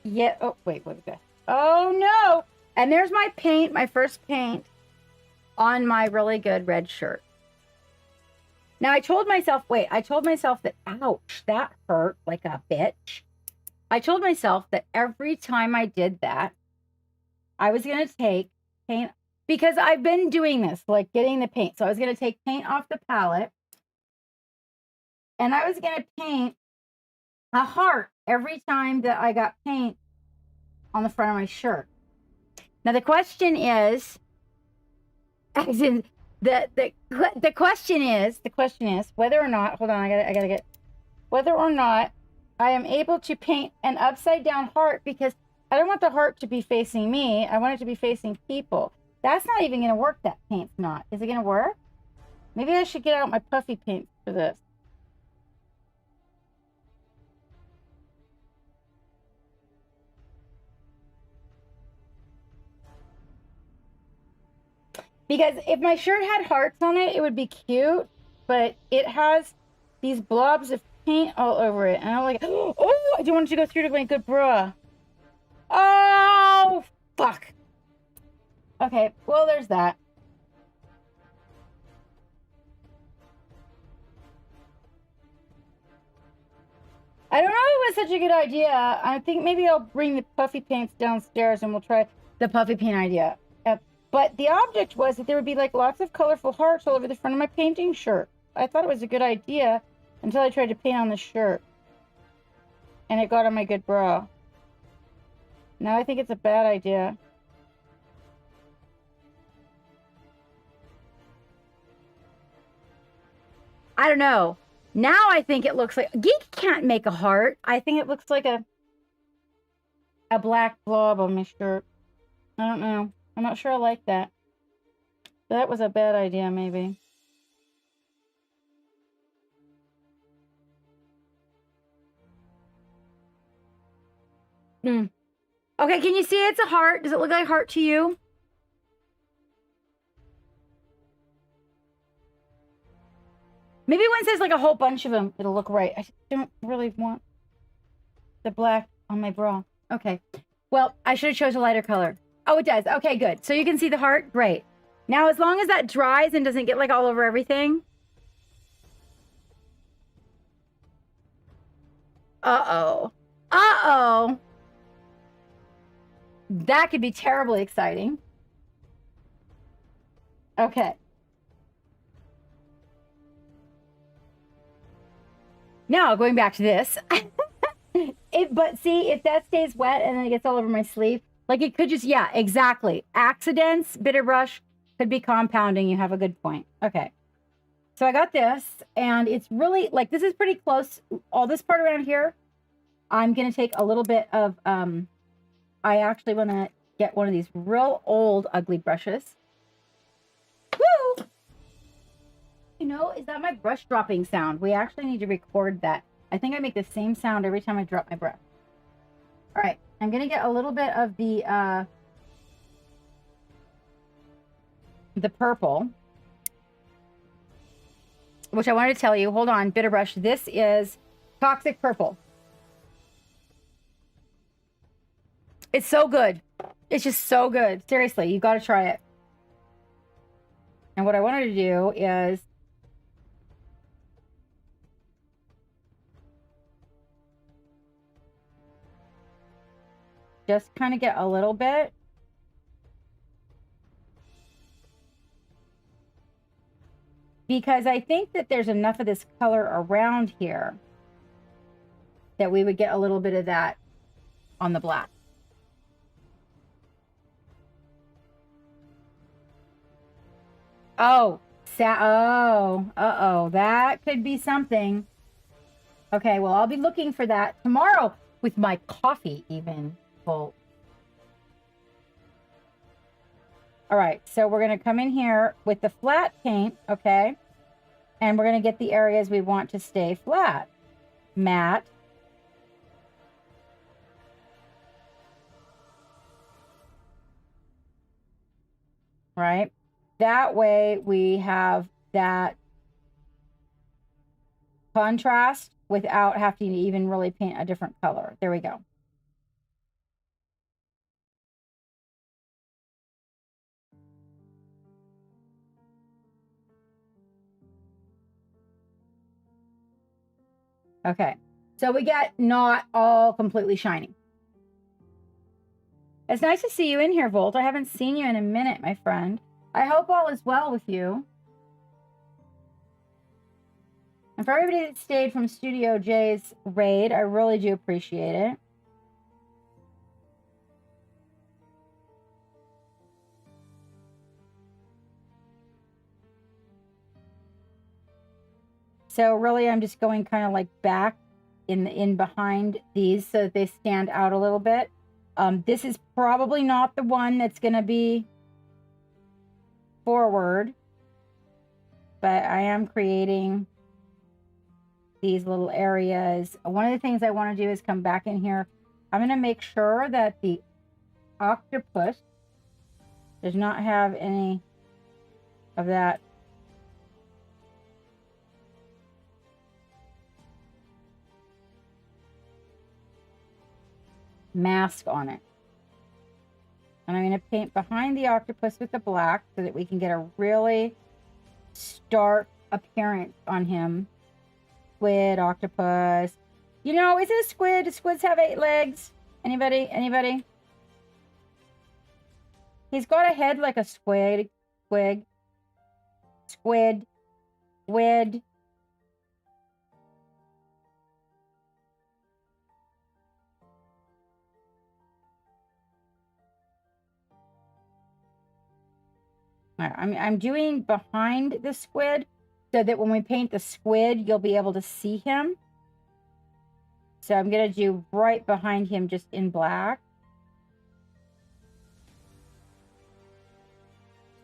Yeah. Oh, wait, what was that? Oh no. And there's my paint, my first paint on my really good red shirt. Now I told myself that, ouch, that hurt like a bitch. I told myself that every time I did that, I was going to take paint, because I've been doing this, like getting the paint. So I was going to take paint off the palette and I was going to paint a heart every time that I got paint on the front of my shirt. Now the question is, as in the question is whether or not, hold on, I gotta get, whether or not I am able to paint an upside down heart, because I don't want the heart to be facing me. I want it to be facing people. That's not even gonna work. That paint's not. Is it gonna work? Maybe I should get out my puffy paint for this. Because if my shirt had hearts on it, it would be cute, but it has these blobs of paint all over it. And I'm like, oh, I don't want it to go through to my good bra. Oh, fuck. Okay, well, there's that. I don't know if it was such a good idea. I think maybe I'll bring the puffy paints downstairs and we'll try the puffy paint idea. But the object was that there would be like lots of colorful hearts all over the front of my painting shirt. I thought it was a good idea until I tried to paint on the shirt. And it got on my good bra. Now I think it's a bad idea. I don't know. Now I think it looks like Geek can't make a heart. I think it looks like a black blob on my shirt. I don't know. I'm not sure I like that. That was a bad idea, maybe. Okay, can you see it's a heart? Does it look like a heart to you? Maybe once there's like a whole bunch of them, it'll look right. I just don't really want the black on my bra. Okay. Well, I should have chose a lighter color. Oh, it does. Okay, good. So you can see the heart. Great. Now, as long as that dries and doesn't get like all over everything. Uh-oh. Uh-oh. That could be terribly exciting. Okay. Now, going back to this. But see, if that stays wet and then it gets all over my sleeve, like it could just, yeah, exactly. Accidents, bitter brush, could be compounding. You have a good point. Okay. So I got this, and it's really, like, this is pretty close. All this part around here, I'm going to take a little bit of, I actually want to get one of these real old ugly brushes. Woo! You know, is that my brush dropping sound? We actually need to record that. I think I make the same sound every time I drop my brush. All right, I'm going to get a little bit of the purple, which I wanted to tell you. Hold on, bitter brush. This is Toxic Purple. It's so good. It's just so good. Seriously, you got to try it. And what I wanted to do is just kind of get a little bit. Because I think that there's enough of this color around here that we would get a little bit of that on the black. Oh, uh-oh, that could be something. Okay, well, I'll be looking for that tomorrow with my coffee even full. All right, so we're going to come in here with the flat paint, okay? And we're going to get the areas we want to stay flat. Matte. Right? That way we have that contrast without having to even really paint a different color. There we go. Okay, so we get not all completely shiny. It's nice to see you in here, Volt. I haven't seen you in a minute, my friend. I hope all is well with you. And for everybody that stayed from Studio J's raid, I really do appreciate it. So really, I'm just going kind of like back in behind these so that they stand out a little bit. This is probably not the one that's going to be forward, but I am creating these little areas. One of the things I want to do is come back in here. I'm going to make sure that the octopus does not have any of that mask on it. And I'm going to paint behind the octopus with the black so that we can get a really stark appearance on him. Squid, octopus. You know, is it a squid? Do squids have 8 legs? Anybody? Anybody? He's got a head like a squid. Squid. Squid. Squid. I'm doing behind the squid so that when we paint the squid, you'll be able to see him. So I'm going to do right behind him just in black.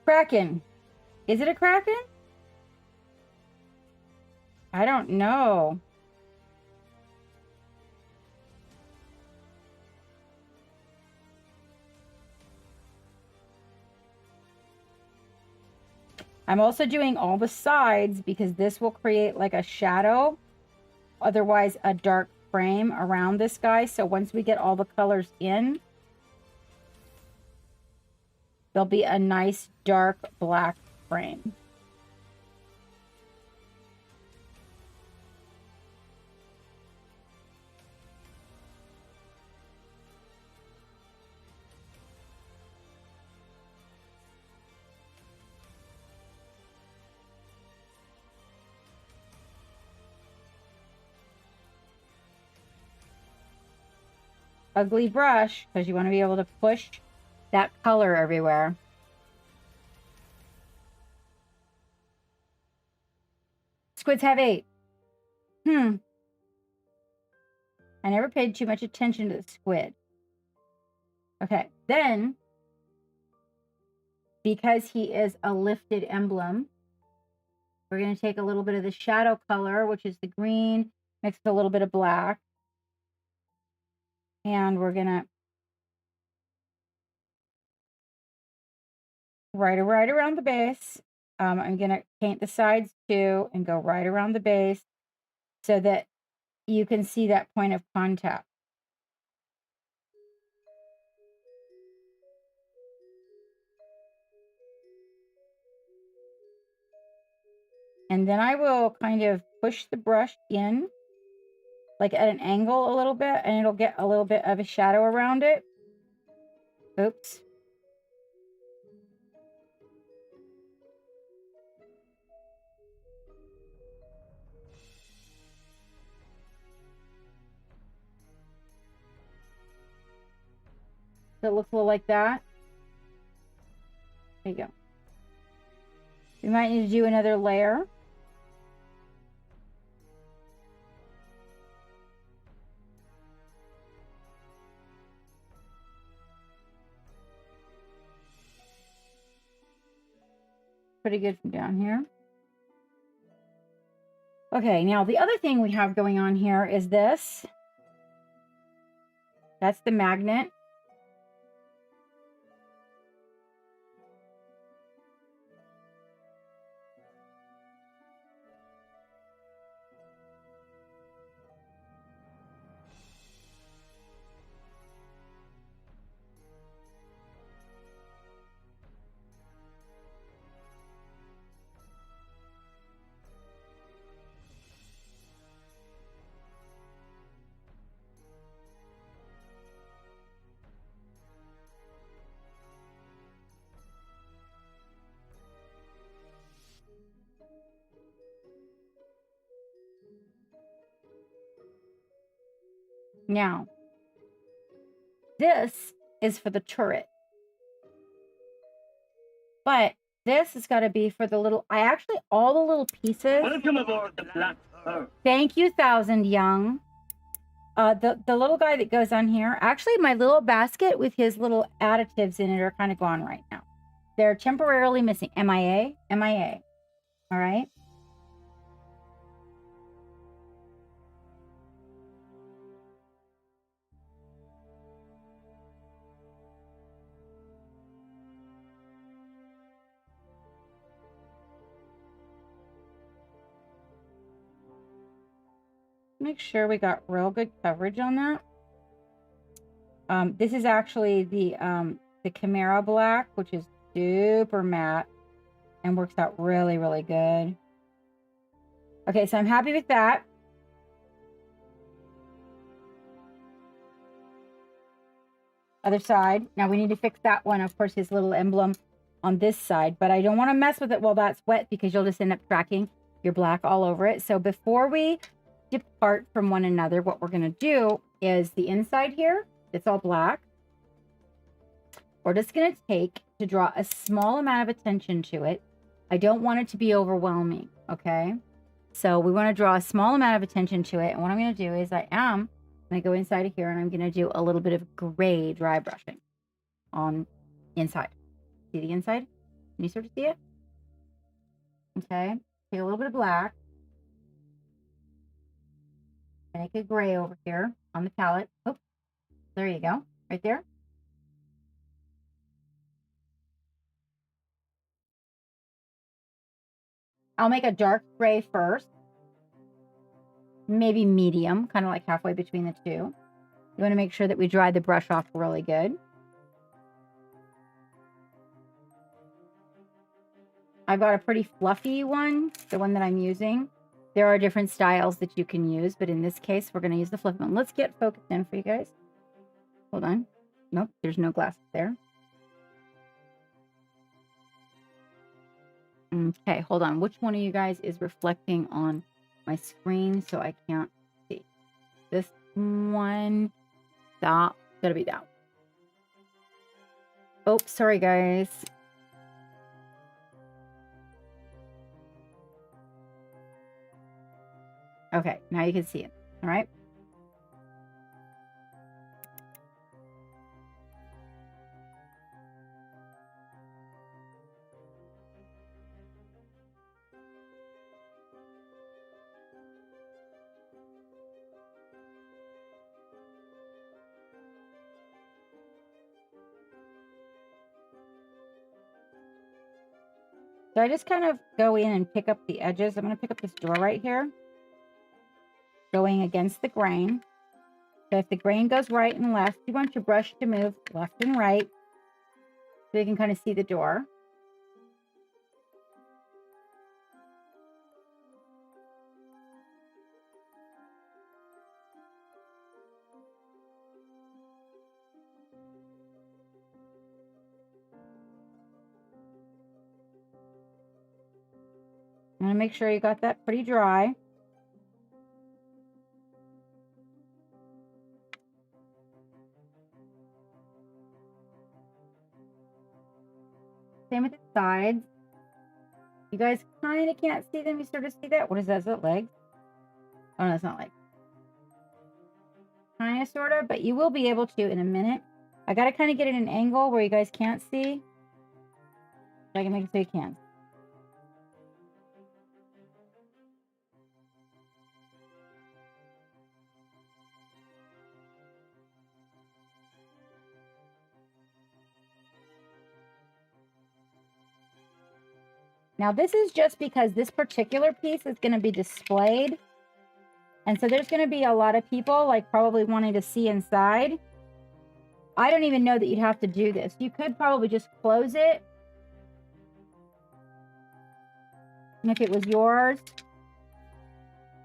Kraken. Is it a kraken? I don't know. I'm also doing all the sides because this will create like a shadow, otherwise a dark frame around this guy. So once we get all the colors in, there'll be a nice dark black frame. Ugly brush, because you want to be able to push that color everywhere. Squids have 8. I never paid too much attention to the squid. Okay, then, because he is a lifted emblem, we're going to take a little bit of the shadow color, which is the green, mixed with a little bit of black. And we're going to right around the base. I'm going to paint the sides too and go right around the base so that you can see that point of contact. And then I will kind of push the brush in like at an angle a little bit, and it'll get a little bit of a shadow around it. Oops. So it looks a little like that. There you go. We might need to do another layer. Pretty good from down here. Okay, now the other thing we have going on here is this. That's the magnet. Now, this is for the turret. But this has got to be for the little, all the little pieces. Welcome aboard the Black Pearl. Thank you, 1,000 Young. The little guy that goes on here, actually my little basket with his little additives in it are kind of gone right now. They're temporarily missing. MIA. All right. Make sure we got real good coverage on that. This is actually the Chimera Black, which is super matte and works out really, really good. Okay, so I'm happy with that. Other side. Now we need to fix that one. Of course, his little emblem on this side, but I don't want to mess with it while that's wet because you'll just end up tracking your black all over it. So before we depart from one another, what we're going to do is the inside here, it's all black. We're just going to take to draw a small amount of attention to it, I don't want it to be overwhelming, okay? So we want to draw a small amount of attention to it. And what I'm going to do is I'm going to go inside of here and I'm going to do a little bit of gray dry brushing on inside. See the inside? Can you sort of see it? Okay. Take a little bit of black. Make a gray over here on the palette. Oh, there you go. Right there. I'll make a dark gray first. Maybe medium, kind of like halfway between the two. You want to make sure that we dry the brush off really good. I've got a pretty fluffy one, the one that I'm using. There are different styles that you can use, but in this case, we're going to use the fluffy one. Let's get focused in for you guys. Hold on. Nope, there's no glasses there. Okay, hold on. Which one of you guys is reflecting on my screen so I can't see? This one. That. Gotta be that. Oh, sorry, guys. Okay, now you can see it. All right. So I just kind of go in and pick up the edges. I'm going to pick up this door right here, going against the grain. So if the grain goes right and left, you want your brush to move left and right so you can kind of see the door. I'm going to make sure you got that pretty dry. Same with the sides. You guys kind of can't see them. You sort of see that. What is that? Is that legs? Oh, no, it's not legs. Kind of, sort of, but you will be able to in a minute. I got to kind of get it an angle where you guys can't see. I can make it so you can. Now, this is just because this particular piece is going to be displayed. And so there's going to be a lot of people like probably wanting to see inside. I don't even know that you'd have to do this. You could probably just close it. And if it was yours.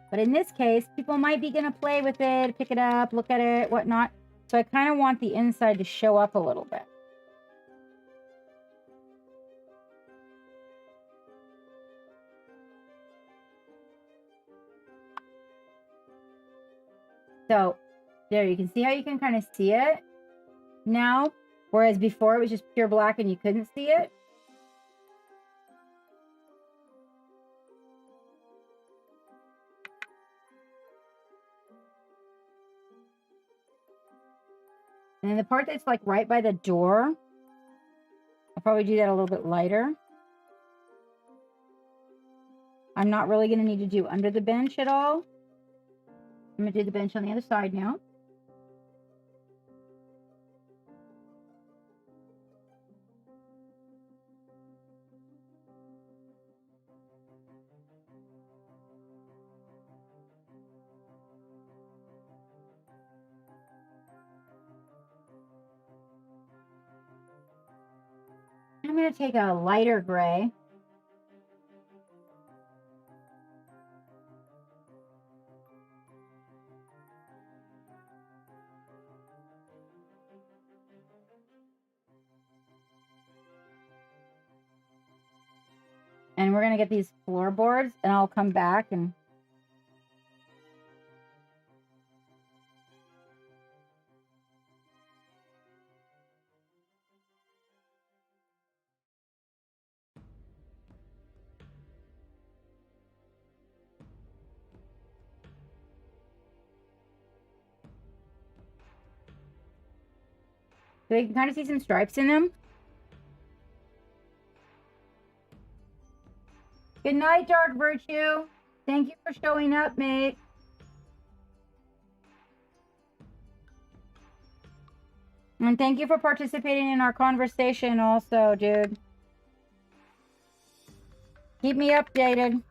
But in this case, people might be going to play with it, pick it up, look at it, whatnot. So I kind of want the inside to show up a little bit. So there, you can see how you can kind of see it now, whereas before it was just pure black and you couldn't see it. And then the part that's like right by the door, I'll probably do that a little bit lighter. I'm not really going to need to do under the bench at all. I'm going to do the bench on the other side now. I'm going to take a lighter gray. And we're going to get these floorboards, and I'll come back and So you can kind of see some stripes in them. Good night, Dark Virtue. Thank you for showing up, mate. And thank you for participating in our conversation also, dude. Keep me updated.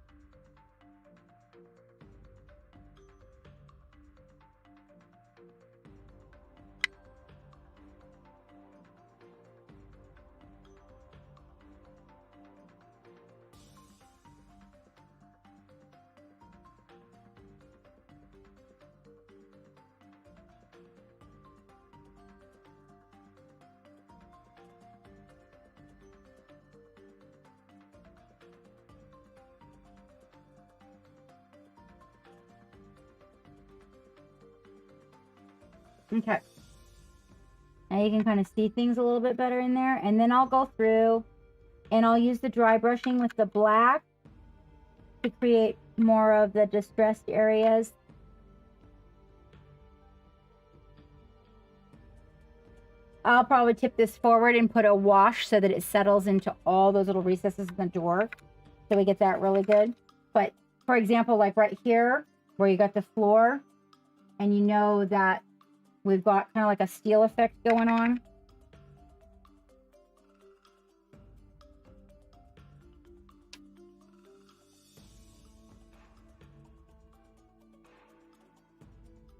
Okay. Now you can kind of see things a little bit better in there. And then I'll go through and I'll use the dry brushing with the black to create more of the distressed areas. I'll probably tip this forward and put a wash so that it settles into all those little recesses in the door. So we get that really good. But for example, like right here where you got the floor and you know that we've got kind of like a steel effect going on.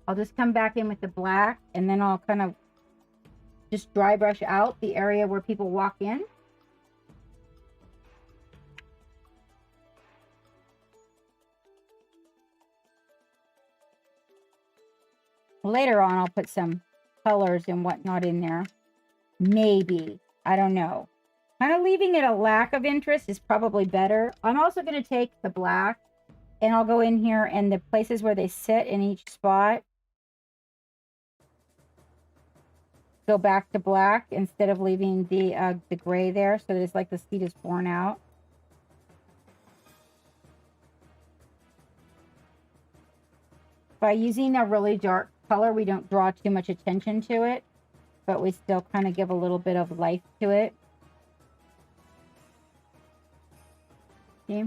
I'll just come back in with the black and then I'll kind of just dry brush out the area where people walk in. Later on, I'll put some colors and whatnot in there. Maybe. I don't know. Kind of leaving it a lack of interest is probably better. I'm also going to take the black and I'll go in here and the places where they sit in each spot. Go back to black instead of leaving the gray there so that it's like the seat is worn out. By using a really dark color, we don't draw too much attention to it, but we still kind of give a little bit of life to it. See?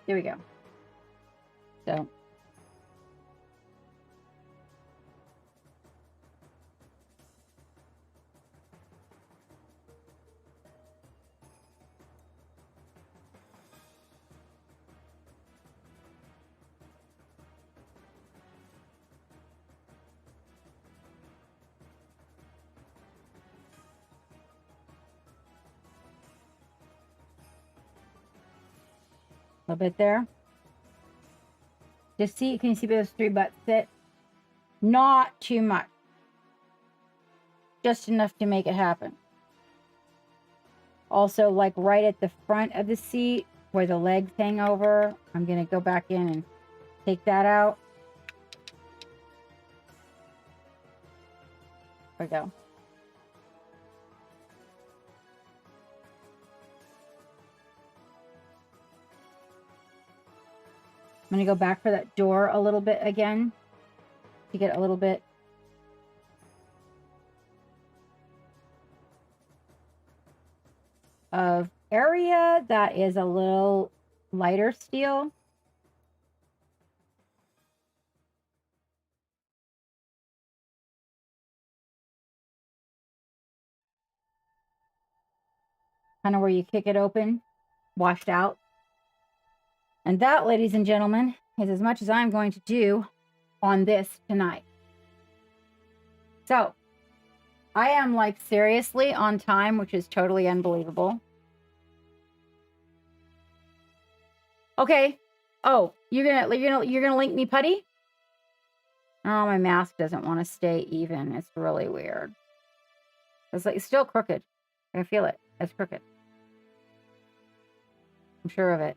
There we go. So. A little bit there. Just see, can you see where those three butts sit? Not too much. Just enough to make it happen. Also, like right at the front of the seat where the legs hang over, I'm going to go back in and take that out. There we go. I'm going to go back for that door a little bit again to get a little bit of area that is a little lighter steel. Kind of where you kick it open, washed out. And that, ladies and gentlemen, is as much as I'm going to do on this tonight. So, I am like seriously on time, which is totally unbelievable. Okay. Oh, you're gonna link me putty? Oh, my mask doesn't want to stay even. It's really weird. It's like, it's still crooked. I can feel it. It's crooked. I'm sure of it.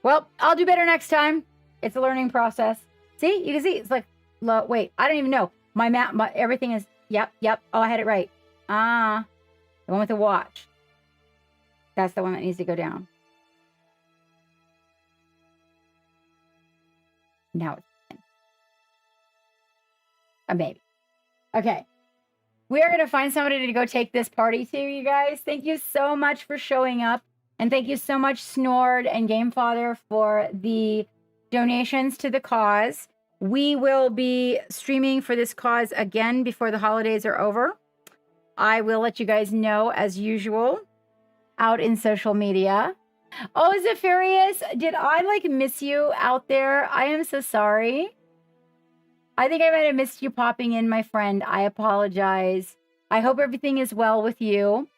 Well, I'll do better next time. It's a learning process. See? You can see. It's like, wait, I don't even know. My everything is, yep. Oh, I had it right. Ah, the one with the watch. That's the one that needs to go down. Now it's in. Maybe. Okay. We are going to find somebody to go take this party to, you guys. Thank you so much for showing up. And thank you so much, Snord and Gamefather, for the donations to the cause. We will be streaming for this cause again before the holidays are over. I will let you guys know, as usual, out in social media. Oh, Zephirius, did I miss you out there? I am so sorry. I think I might have missed you popping in, my friend. I apologize. I hope everything is well with you.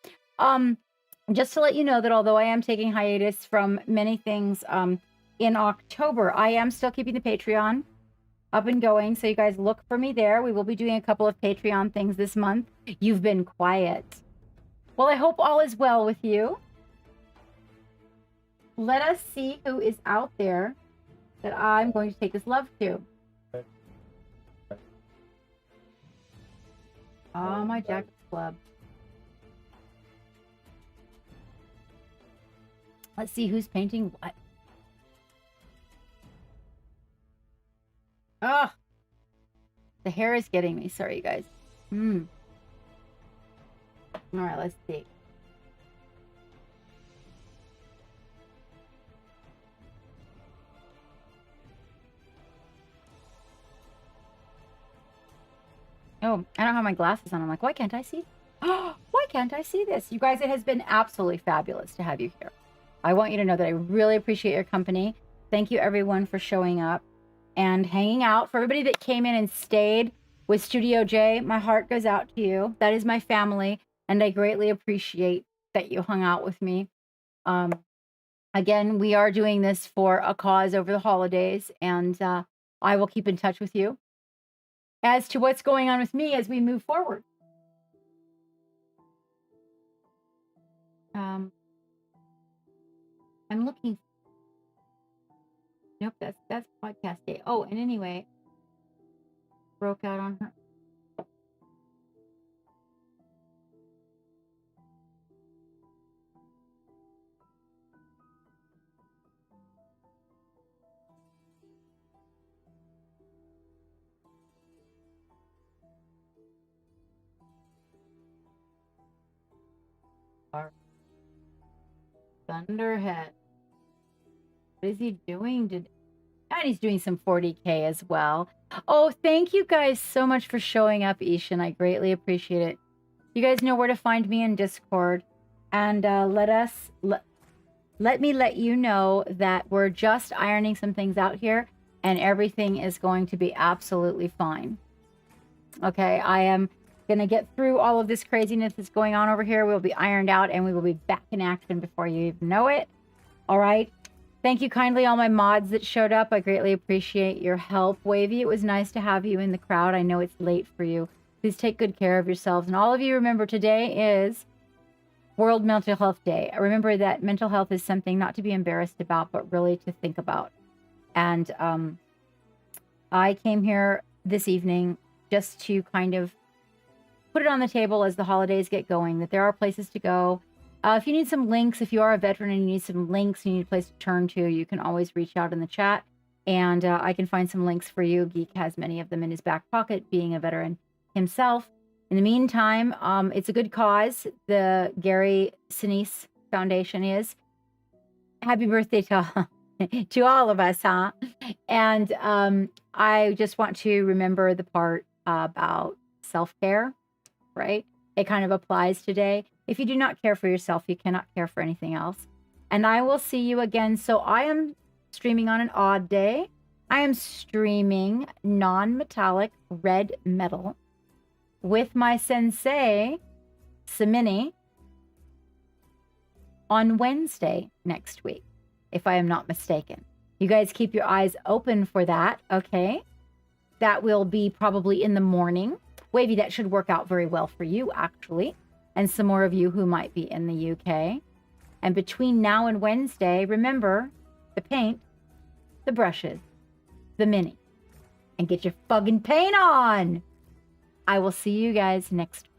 Just to let you know that although I am taking hiatus from many things in October, I am still keeping the Patreon up and going. So you guys look for me there. We will be doing a couple of Patreon things this month. You've been quiet. Well, I hope all is well with you. Let us see who is out there that I'm going to take this love to. Oh, my Jackets Club. Let's see who's painting what. Oh, the hair is getting me. Sorry, you guys. All right, let's see. Oh, I don't have my glasses on. I'm like, why can't I see? Oh, why can't I see this? You guys, it has been absolutely fabulous to have you here. I want you to know that I really appreciate your company. Thank you, everyone, for showing up and hanging out. For everybody that came in and stayed with Studio J, my heart goes out to you. That is my family, and I greatly appreciate that you hung out with me. Again, we are doing this for a cause over the holidays, and I will keep in touch with you as to what's going on with me as we move forward. I'm looking. Nope, that's podcast day. Oh, and anyway, broke out on her. Thunderhead. What is he doing? And he's doing some 40K as well. Oh, thank you guys so much for showing up, Ishan. I greatly appreciate it. You guys know where to find me in Discord. And let me let you know that we're just ironing some things out here, and everything is going to be absolutely fine. Okay, I am going to get through all of this craziness that's going on over here. We'll be ironed out, and we will be back in action before you even know it. All right. Thank you kindly, all my mods that showed up. I greatly appreciate your help. Wavy, it was nice to have you in the crowd. I know it's late for you. Please take good care of yourselves. And all of you, remember, today is World Mental Health Day. Remember that mental health is something not to be embarrassed about, but really to think about. And I came here this evening just to kind of put it on the table as the holidays get going, that there are places to go. If you need some links, if you are a veteran and you need some links, you need a place to turn to, you can always reach out in the chat, and I can find some links for you. Geek has many of them in his back pocket, being a veteran himself. In the meantime, it's a good cause. The Gary Sinise Foundation is. Happy birthday to all of us, huh? And I just want to remember the part about self-care, right? It kind of applies today. If you do not care for yourself, you cannot care for anything else. And I will see you again. So I am streaming on an odd day. I am streaming non-metallic red metal with my sensei, Samini, on Wednesday next week, if I am not mistaken. You guys keep your eyes open for that, okay? that will be probably in the morning. Wavy, that should work out very well for you, actually. And some more of you who might be in the UK. And between now and Wednesday, remember the paint, the brushes, the mini, and get your fucking paint on. I will see you guys next week.